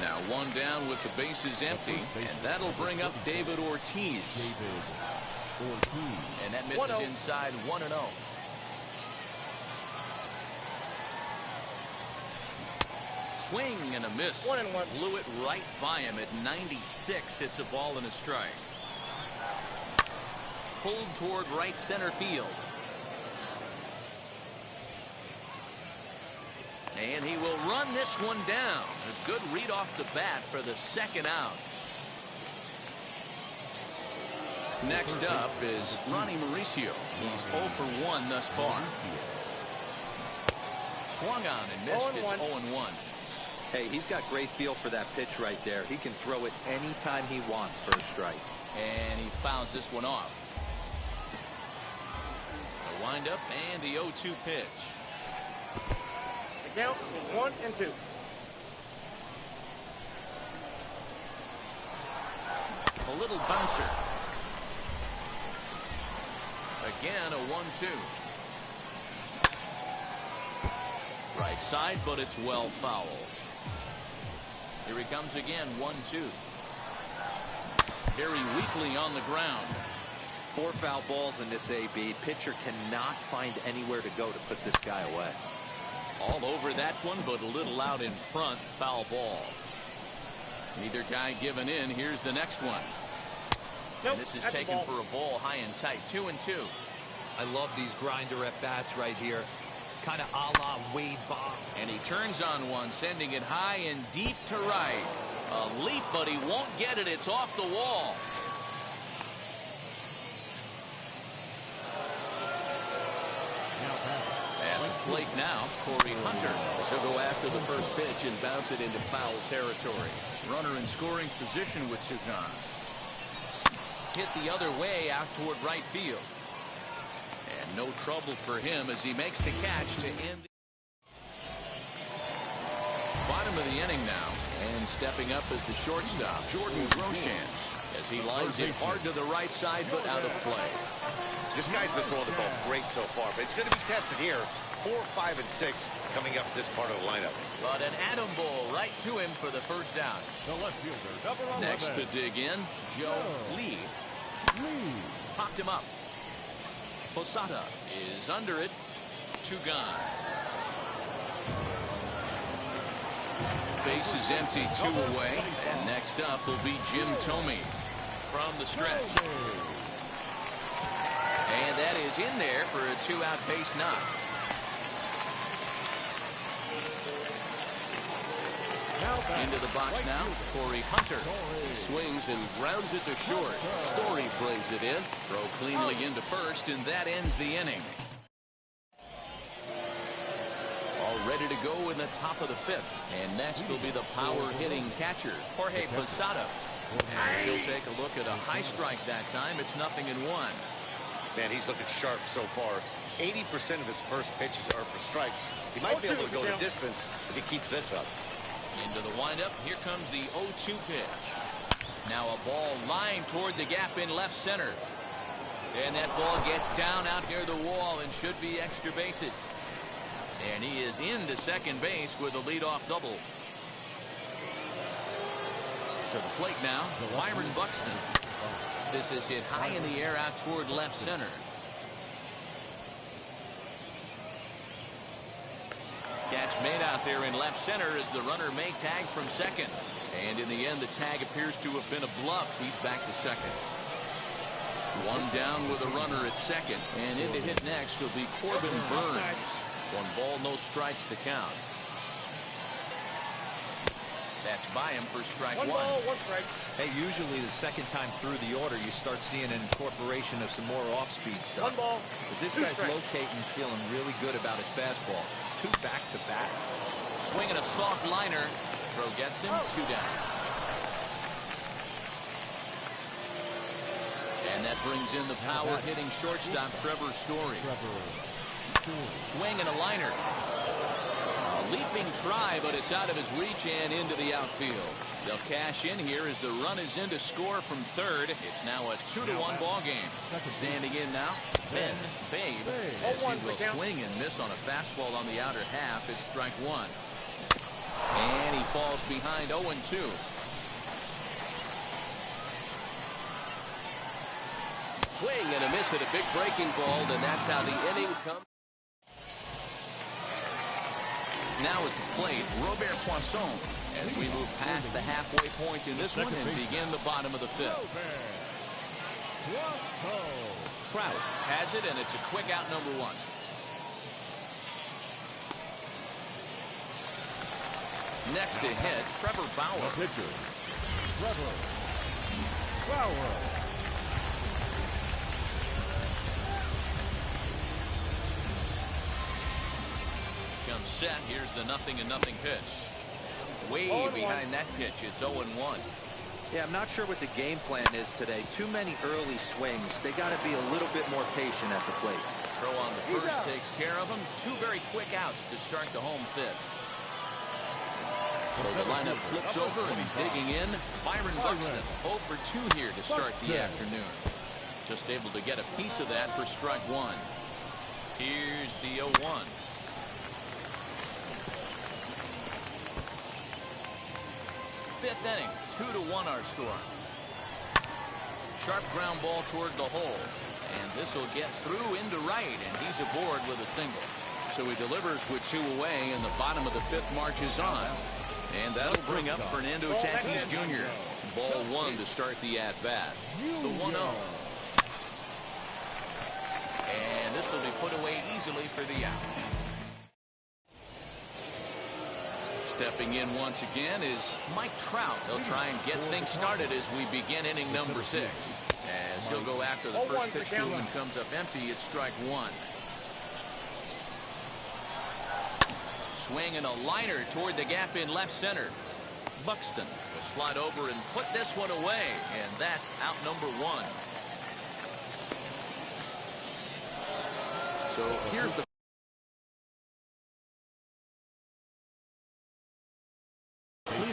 Now 1 down with the bases empty, and that'll bring up David Ortiz. And that misses inside 1-0. Swing and a miss. 1-1. Blew it right by him at 96. It's a ball and a strike. Pulled toward right center field. And he will run this one down. A good read off the bat for the 2nd out. Next up is Ronnie Mauricio. He's 0 for 1 thus far. Swung on and missed. It's 0-1. Hey, he's got great feel for that pitch right there. He can throw it anytime he wants for a strike. And he fouls this one off. The windup and the 0-2 pitch. The count is 1-2. A little bouncer. Again, a 1-2. Right side, but it's well fouled. Here he comes again, 1-2. Very weakly on the ground. 4 foul balls in this AB. Pitcher cannot find anywhere to go to put this guy away. All over that one, but a little out in front. Foul ball. Neither guy giving in. Here's the next one. Nope, and this is taken for a ball high and tight. 2-2. I love these grinder at bats right here. Kind of a la Wade Bob. And he turns on one, sending it high and deep to right. A leap, but he won't get it. It's off the wall. At the plate now, Corey Hunter. So go after the first pitch and bounce it into foul territory. Runner in scoring position with Sukan. Hit the other way out toward right field. And no trouble for him as he makes the catch to end. bottom of the inning now. And stepping up as the shortstop, Jordan Groshans, as he lines it hard to the right side, but out of play. This guy's been throwing the ball great so far, but it's going to be tested here. 4, 5, and 6 coming up this part of the lineup. But an Adam Bull right to him for the first down. The left fielder, number 11. Next to dig in, Joe Lee. Popped him up. Posada is under it. 2 gone. Base is empty, 2 away. And next up will be Jim Thome from the stretch. And that is in there for a 2-out base knock. Into the box now, Corey Hunter. Swings and grounds it to short. Story plays it in. Throw cleanly into first, and that ends the inning. All ready to go in the top of the 5th. And next will be the power-hitting catcher, Jorge Posada. And he'll take a look at a high strike that time. It's 0-1. Man, he's looking sharp so far. 80% of his first pitches are for strikes. He might be able to go the distance if he keeps this up. Into the windup, here comes the 0-2 pitch. Now a ball lined toward the gap in left center. And that ball gets down out near the wall and should be extra bases. And he is into second base with a leadoff double. To the plate now, Byron Buxton. This is hit high in the air out toward left center. Catch made out there in left center as the runner may tag from second. And in the end, the tag appears to have been a bluff. He's back to second. 1 down with a runner at second. And in to hit next will be Corbin Burns. 1 ball, no strikes to count. That's by him for strike 1. 1 ball, 1 strike. Hey, usually the second time through the order, you start seeing an incorporation of some more off-speed stuff. 1 ball. But this guy's locating, feeling really good about his fastball. 2 back-to-back. Swinging a soft liner. Throw gets him. 2 down. And that brings in the power-hitting shortstop, Trevor Story. Swing and a liner. A leaping try, but it's out of his reach and into the outfield. They'll cash in here as the run is in to score from third. It's now a 2-1 ball game. Standing in now, Ben Babe, as he will swing and miss on a fastball on the outer half. It's strike 1. And he falls behind 0-2. Swing and a miss at a big breaking ball, and that's how the inning comes. Now at the plate, Robert Poisson, as we move past the halfway point in this one and begin the bottom of the 5th. Trout has it, and it's a quick out, number 1. Next to hit, Trevor Bauer. The pitcher, Trevor Bauer. Comes set. Here's the 0-0 pitch. Way behind that pitch. It's 0-1. Yeah, I'm not sure what the game plan is today. Too many early swings. They got to be a little bit more patient at the plate. Throw on the first takes care of him. 2 very quick outs to start the home 5th. So the lineup flips over and digging in, Byron Buxton. 0 for 2 here to start the afternoon. Just able to get a piece of that for strike 1. Here's the 0-1. Fifth inning, 2-1 our score. Sharp ground ball toward the hole. And this will get through into right, and he's aboard with a single. So he delivers with 2 away, and the bottom of the 5th marches on. And that'll bring up Fernando Tatis Jr. Ball 1 to start the at-bat. The 1-0. And this will be put away easily for the out. Stepping in once again is Mike Trout. He'll try and get things started as we begin inning number 6. As he'll go after the first pitch to him and comes up empty, it's strike 1. Swing and a liner toward the gap in left center. Buxton will slide over and put this one away, and that's out number 1. So here's the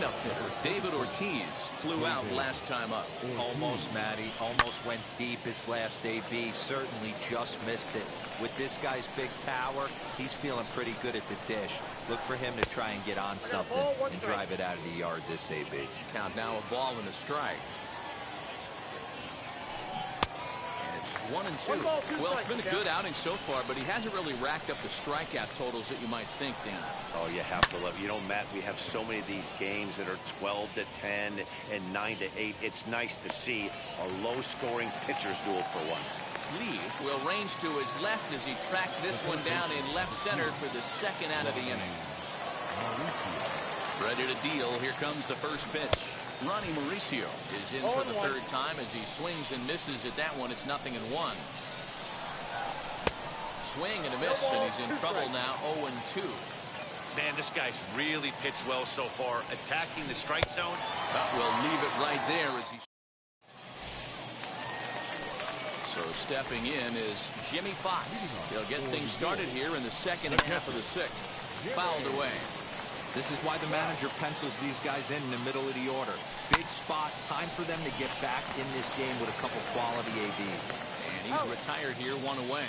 cleanup hitter, David Ortiz, flew out last time up. Almost, Matty. Almost went deep his last AB. Certainly just missed it. With this guy's big power, he's feeling pretty good at the dish. Look for him to try and get on something and drive it out of the yard this AB. Count now a ball and a strike. And it's 1-2. Well, it's been a good outing so far, but he hasn't really racked up the strikeout totals that you might think, Dan. Oh, you have to love it. You know, Matt, we have so many of these games that are 12-10 and 9-8. It's nice to see a low-scoring pitcher's duel for once. Lee will range to his left as he tracks this one down in left center for the second out of the inning. Ready to deal. Here comes the first pitch. Ronnie Mauricio is in for the third time as he swings and misses at that one. It's 0-1. Swing and a miss, and he's in trouble now. 0-2. Man, this guy's really pitched well so far. Attacking the strike zone. But we'll leave it right there as he. So stepping in is Jimmy Fox. He'll get things started here in the second half of the sixth. Fouled away. This is why the manager pencils these guys in the middle of the order. Big spot. Time for them to get back in this game with a couple quality ABs. And he's retired here, 1 away.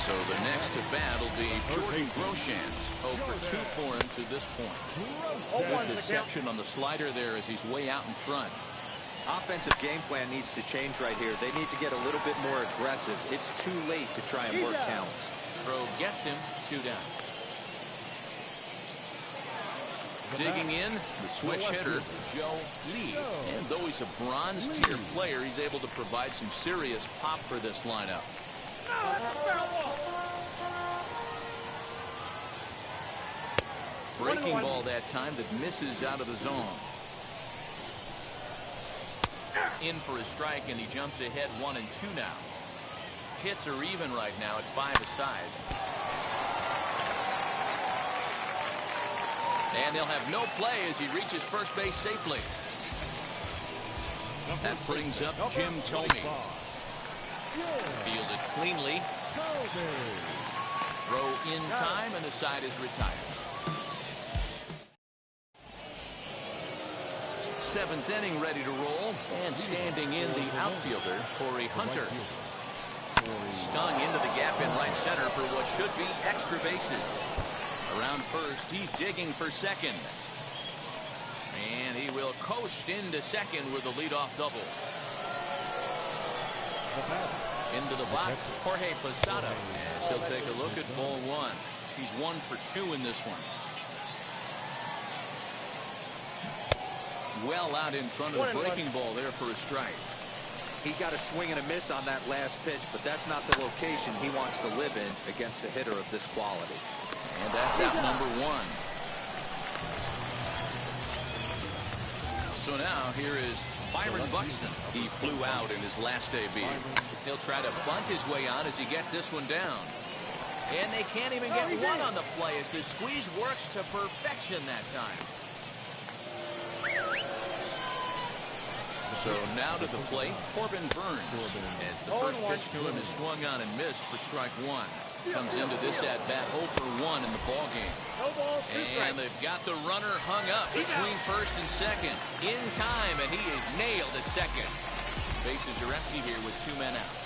So the next to bat will be Jordan Groshans. 0 for 2 for him to this point. Good deception on the slider there as he's way out in front. Offensive game plan needs to change right here. They need to get a little bit more aggressive. It's too late to try and work counts. Throw gets him, 2 down. Digging in, the switch hitter, Joe Lee. And though he's a bronze tier player, he's able to provide some serious pop for this lineup. Breaking ball that time that misses out of the zone. In for a strike, and he jumps ahead 1-2 now. Hits are even right now at 5 aside. And they'll have no play as he reaches first base safely. That brings up Jim Thome. Fielded cleanly. Throw in time, and the side is retired. 7th inning ready to roll, and standing in the outfielder, Torrey Hunter. Stung into the gap in right center for what should be extra bases. Around first, he's digging for second. And he will coast into second with a leadoff double. Into the box, Jorge Posada. As he'll take a look at ball 1. He's 1 for 2 in this one. Well out in front of the breaking ball there for a strike. He got a swing and a miss on that last pitch, but that's not the location he wants to live in against a hitter of this quality. And that's out number 1. So now here is Byron Buxton. He flew out in his last AB. He'll try to bunt his way on as he gets this one down. And they can't even get one on the play as the squeeze works to perfection that time. So now to the plate, Corbin Burns, as the first pitch to him is swung on and missed for strike 1. Comes into this at-bat 0 for 1 in the ballgame. And they've got the runner hung up between first and second. In time, and he is nailed at second. Bases are empty here with 2 men out.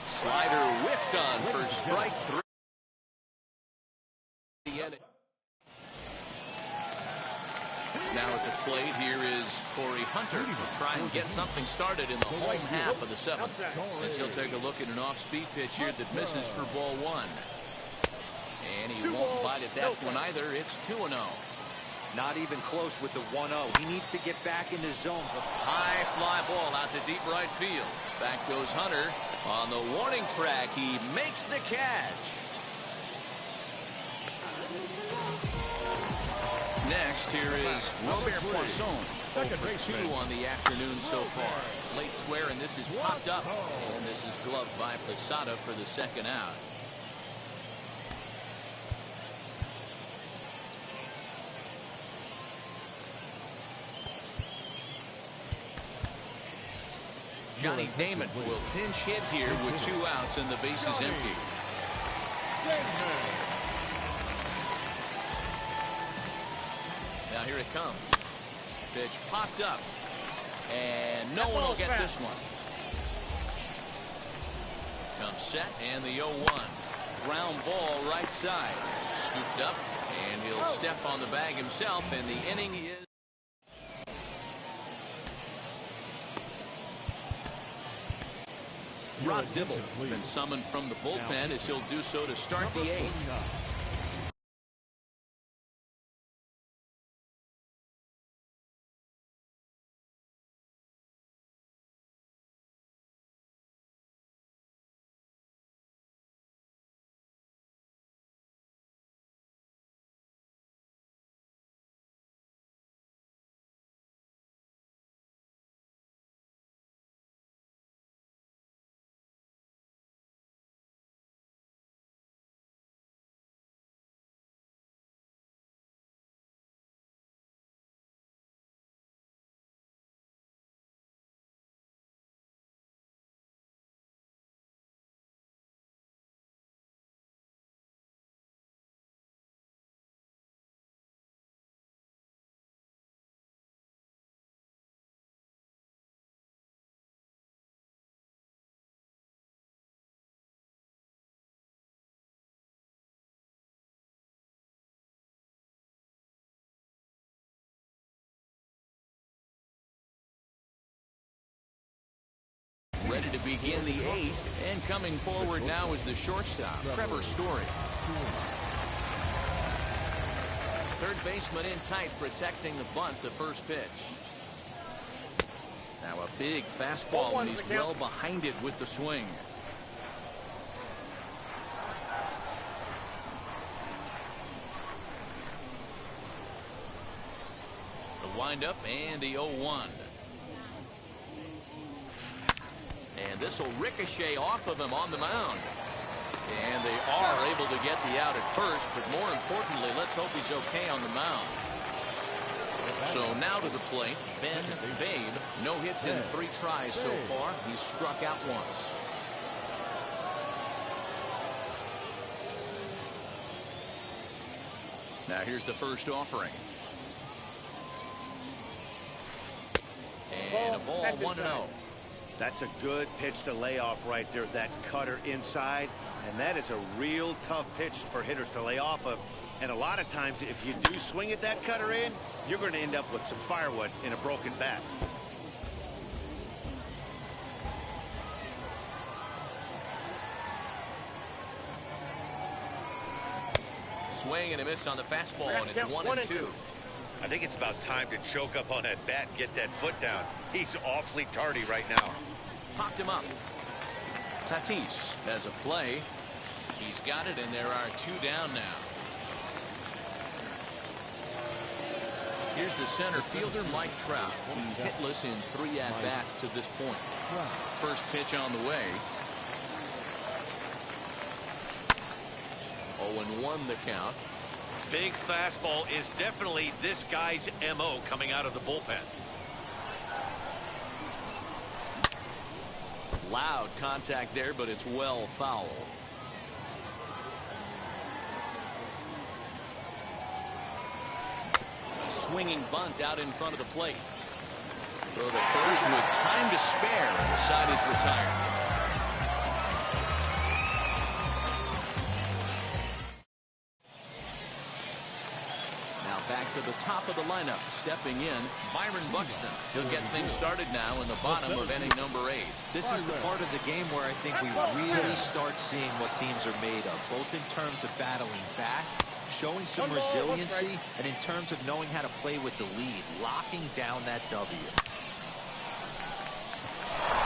Slider whiffed on for strike 3. Now at the plate, here is Torrey Hunter to try and get something started in the home half of the 7th. As he'll take a look at an off-speed pitch here that misses for ball 1. And he won't bite at that one either. It's 2-0. Not even close with the 1-0. He needs to get back in the zone. High fly ball out to deep right field. Back goes Hunter. On the warning track, he makes the catch. Next, here is Robert Poisson. 0 for 2 on the afternoon so far. Late square, and this is popped up. And this is gloved by Posada for the second out. Johnny Damon will pinch hit here with 2 outs and the base is empty. here it comes. Pitch popped up. And no one will get this one. Comes set and the 0-1. Ground ball right side. Scooped up and he'll step on the bag himself, and the inning is. Rod Dibble has been summoned from the bullpen as he'll do so to start the 8th. Ready to begin the 8th, and coming forward now is the shortstop, Trevor Story. Third baseman in tight, protecting the bunt, the first pitch. Now a big fastball, and he's well behind it with the swing. The windup and the 0-1. And this will ricochet off of him on the mound. And they are able to get the out at first, but more importantly, let's hope he's okay on the mound. So now to the plate, Ben Babe. No hits in 3 tries so far. He's struck out once. Now here's the first offering. And a ball 1-0. That's a good pitch to lay off right there, that cutter inside, and that is a real tough pitch for hitters to lay off of. And a lot of times, if you do swing at that cutter in, you're going to end up with some firewood in a broken bat. Swing and a miss on the fastball, and it's 1-2. I think it's about time to choke up on that bat and get that foot down. He's awfully tardy right now. Popped him up. Tatis has a play. He's got it, and there are 2 down now. Here's the center fielder, Mike Trout. He's hitless in 3 at-bats to this point. First pitch on the way. 0-1 the count. Big fastball is definitely this guy's MO coming out of the bullpen. Loud contact there, but it's well foul. A swinging bunt out in front of the plate. Throw the first with time to spare, and the side is retired. Back to the top of the lineup, stepping in, Byron Buxton. He'll get things started now in the bottom of inning number 8. This is the part of the game where I think we really start seeing what teams are made of, both in terms of battling back, showing some resiliency, and in terms of knowing how to play with the lead, locking down that W.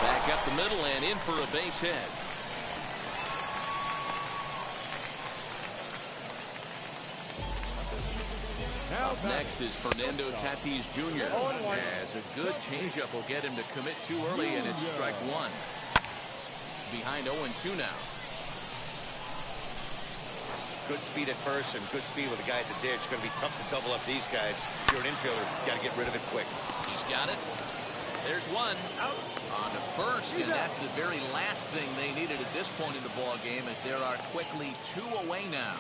Back up the middle and in for a base hit. Up next is Fernando Tatis Jr. As a good changeup will get him to commit too early, and it's strike 1. Behind 0-2 now. Good speed at first and good speed with the guy at the dish. Going to be tough to double up these guys. If you're an infielder, got to get rid of it quick. He's got it. There's one out on the first, and that's the very last thing they needed at this point in the ball game, as there are quickly 2 away now.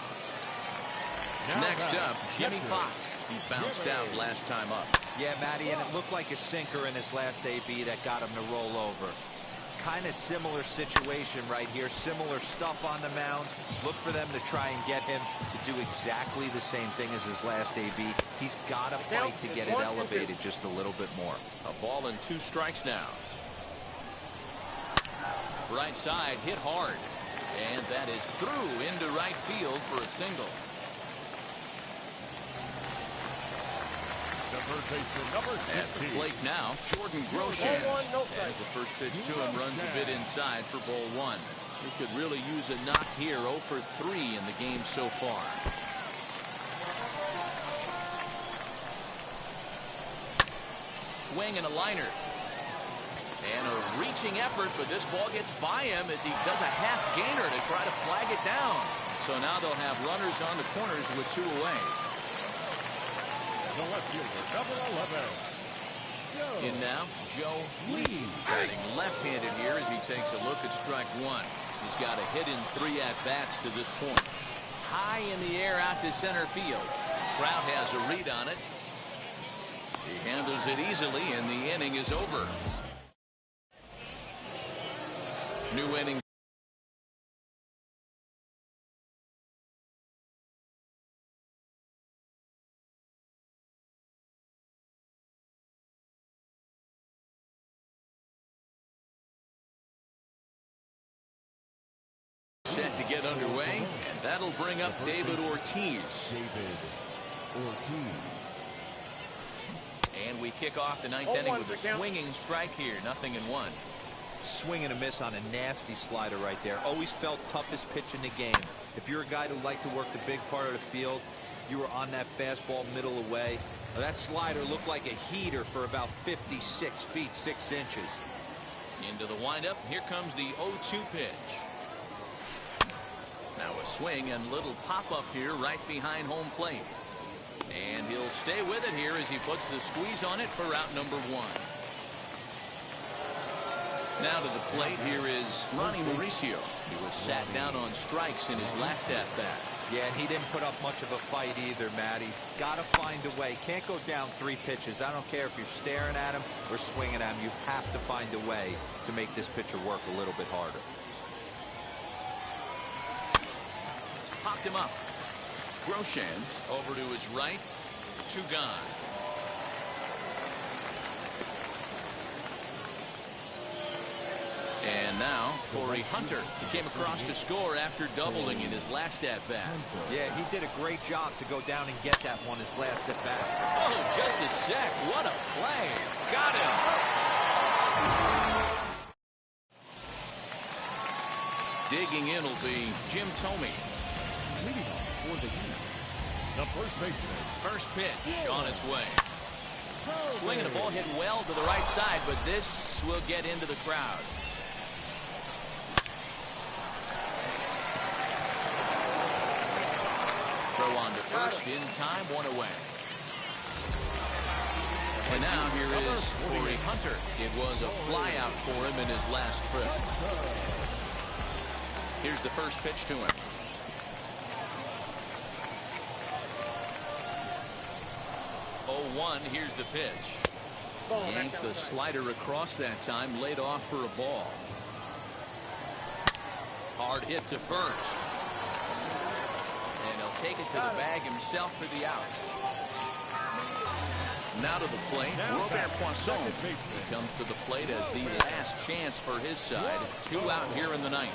Next up, Jimmy Fox. He bounced out last time up. Yeah, Matty, and it looked like a sinker in his last AB that got him to roll over. Kind of similar situation right here. Similar stuff on the mound. Look for them to try and get him to do exactly the same thing as his last AB. He's got to fight to get it elevated just a little bit more. A ball and 2 strikes now. Right side hit hard. And that is through into right field for a single. At the plate now, Jordan Groshans. As the first pitch to him runs a bit inside for ball 1. He could really use a knock here. 0 for 3 in the game so far. Swing and a liner. And a reaching effort, but this ball gets by him as he does a half gainer to try to flag it down. So now they'll have runners on the corners with 2 away. The left fielder, number 11. In now, Joe Lee, batting left-handed here as he takes a look at strike 1. He's got a hit in 3 at-bats to this point. High in the air out to center field. Trout has a read on it. He handles it easily, and the inning is over. New inning. Set to get underway, and that'll bring up David Ortiz. And we kick off the 9th inning with a swinging strike here. 0-1. Swing and a miss on a nasty slider right there. Always felt toughest pitch in the game. If you're a guy who liked to work the big part of the field, you were on that fastball middle away. Now, that slider looked like a heater for about 56 feet 6 inches. Into the windup. Here comes the 0-2 pitch. Now a swing and little pop-up here right behind home plate. And he'll stay with it here as he puts the squeeze on it for out number 1. Now to the plate, here is Ronnie Mauricio. He was sat down on strikes in his last at-bat. Yeah, and he didn't put up much of a fight either, Matty. Got to find a way. Can't go down 3 pitches. I don't care if you're staring at him or swinging at him. You have to find a way to make this pitcher work a little bit harder. Popped him up. Groshans over to his right. 2 gone. And now Corey Hunter. He came across to score after doubling in his last at-bat. Yeah, he did a great job to go down and get that one his last at-bat. Oh, just a sec. What a play. Got him. Digging in will be Jim Thome. Leading off for the Heat, the first baseman. First pitch on its way. Swinging a ball hit well to the right side, but this will get into the crowd. Throw on to first in time, 1 away. And now here is Corey Hunter. It was a flyout for him in his last trip. Here's the first pitch to him. Here's the pitch. Yanked the slider across that time, laid off for a ball. Hard hit to first. And he'll take it to the bag himself for the out. Now to the plate, Robert Poisson. He comes to the plate as the last chance for his side. 2 out here in the 9th.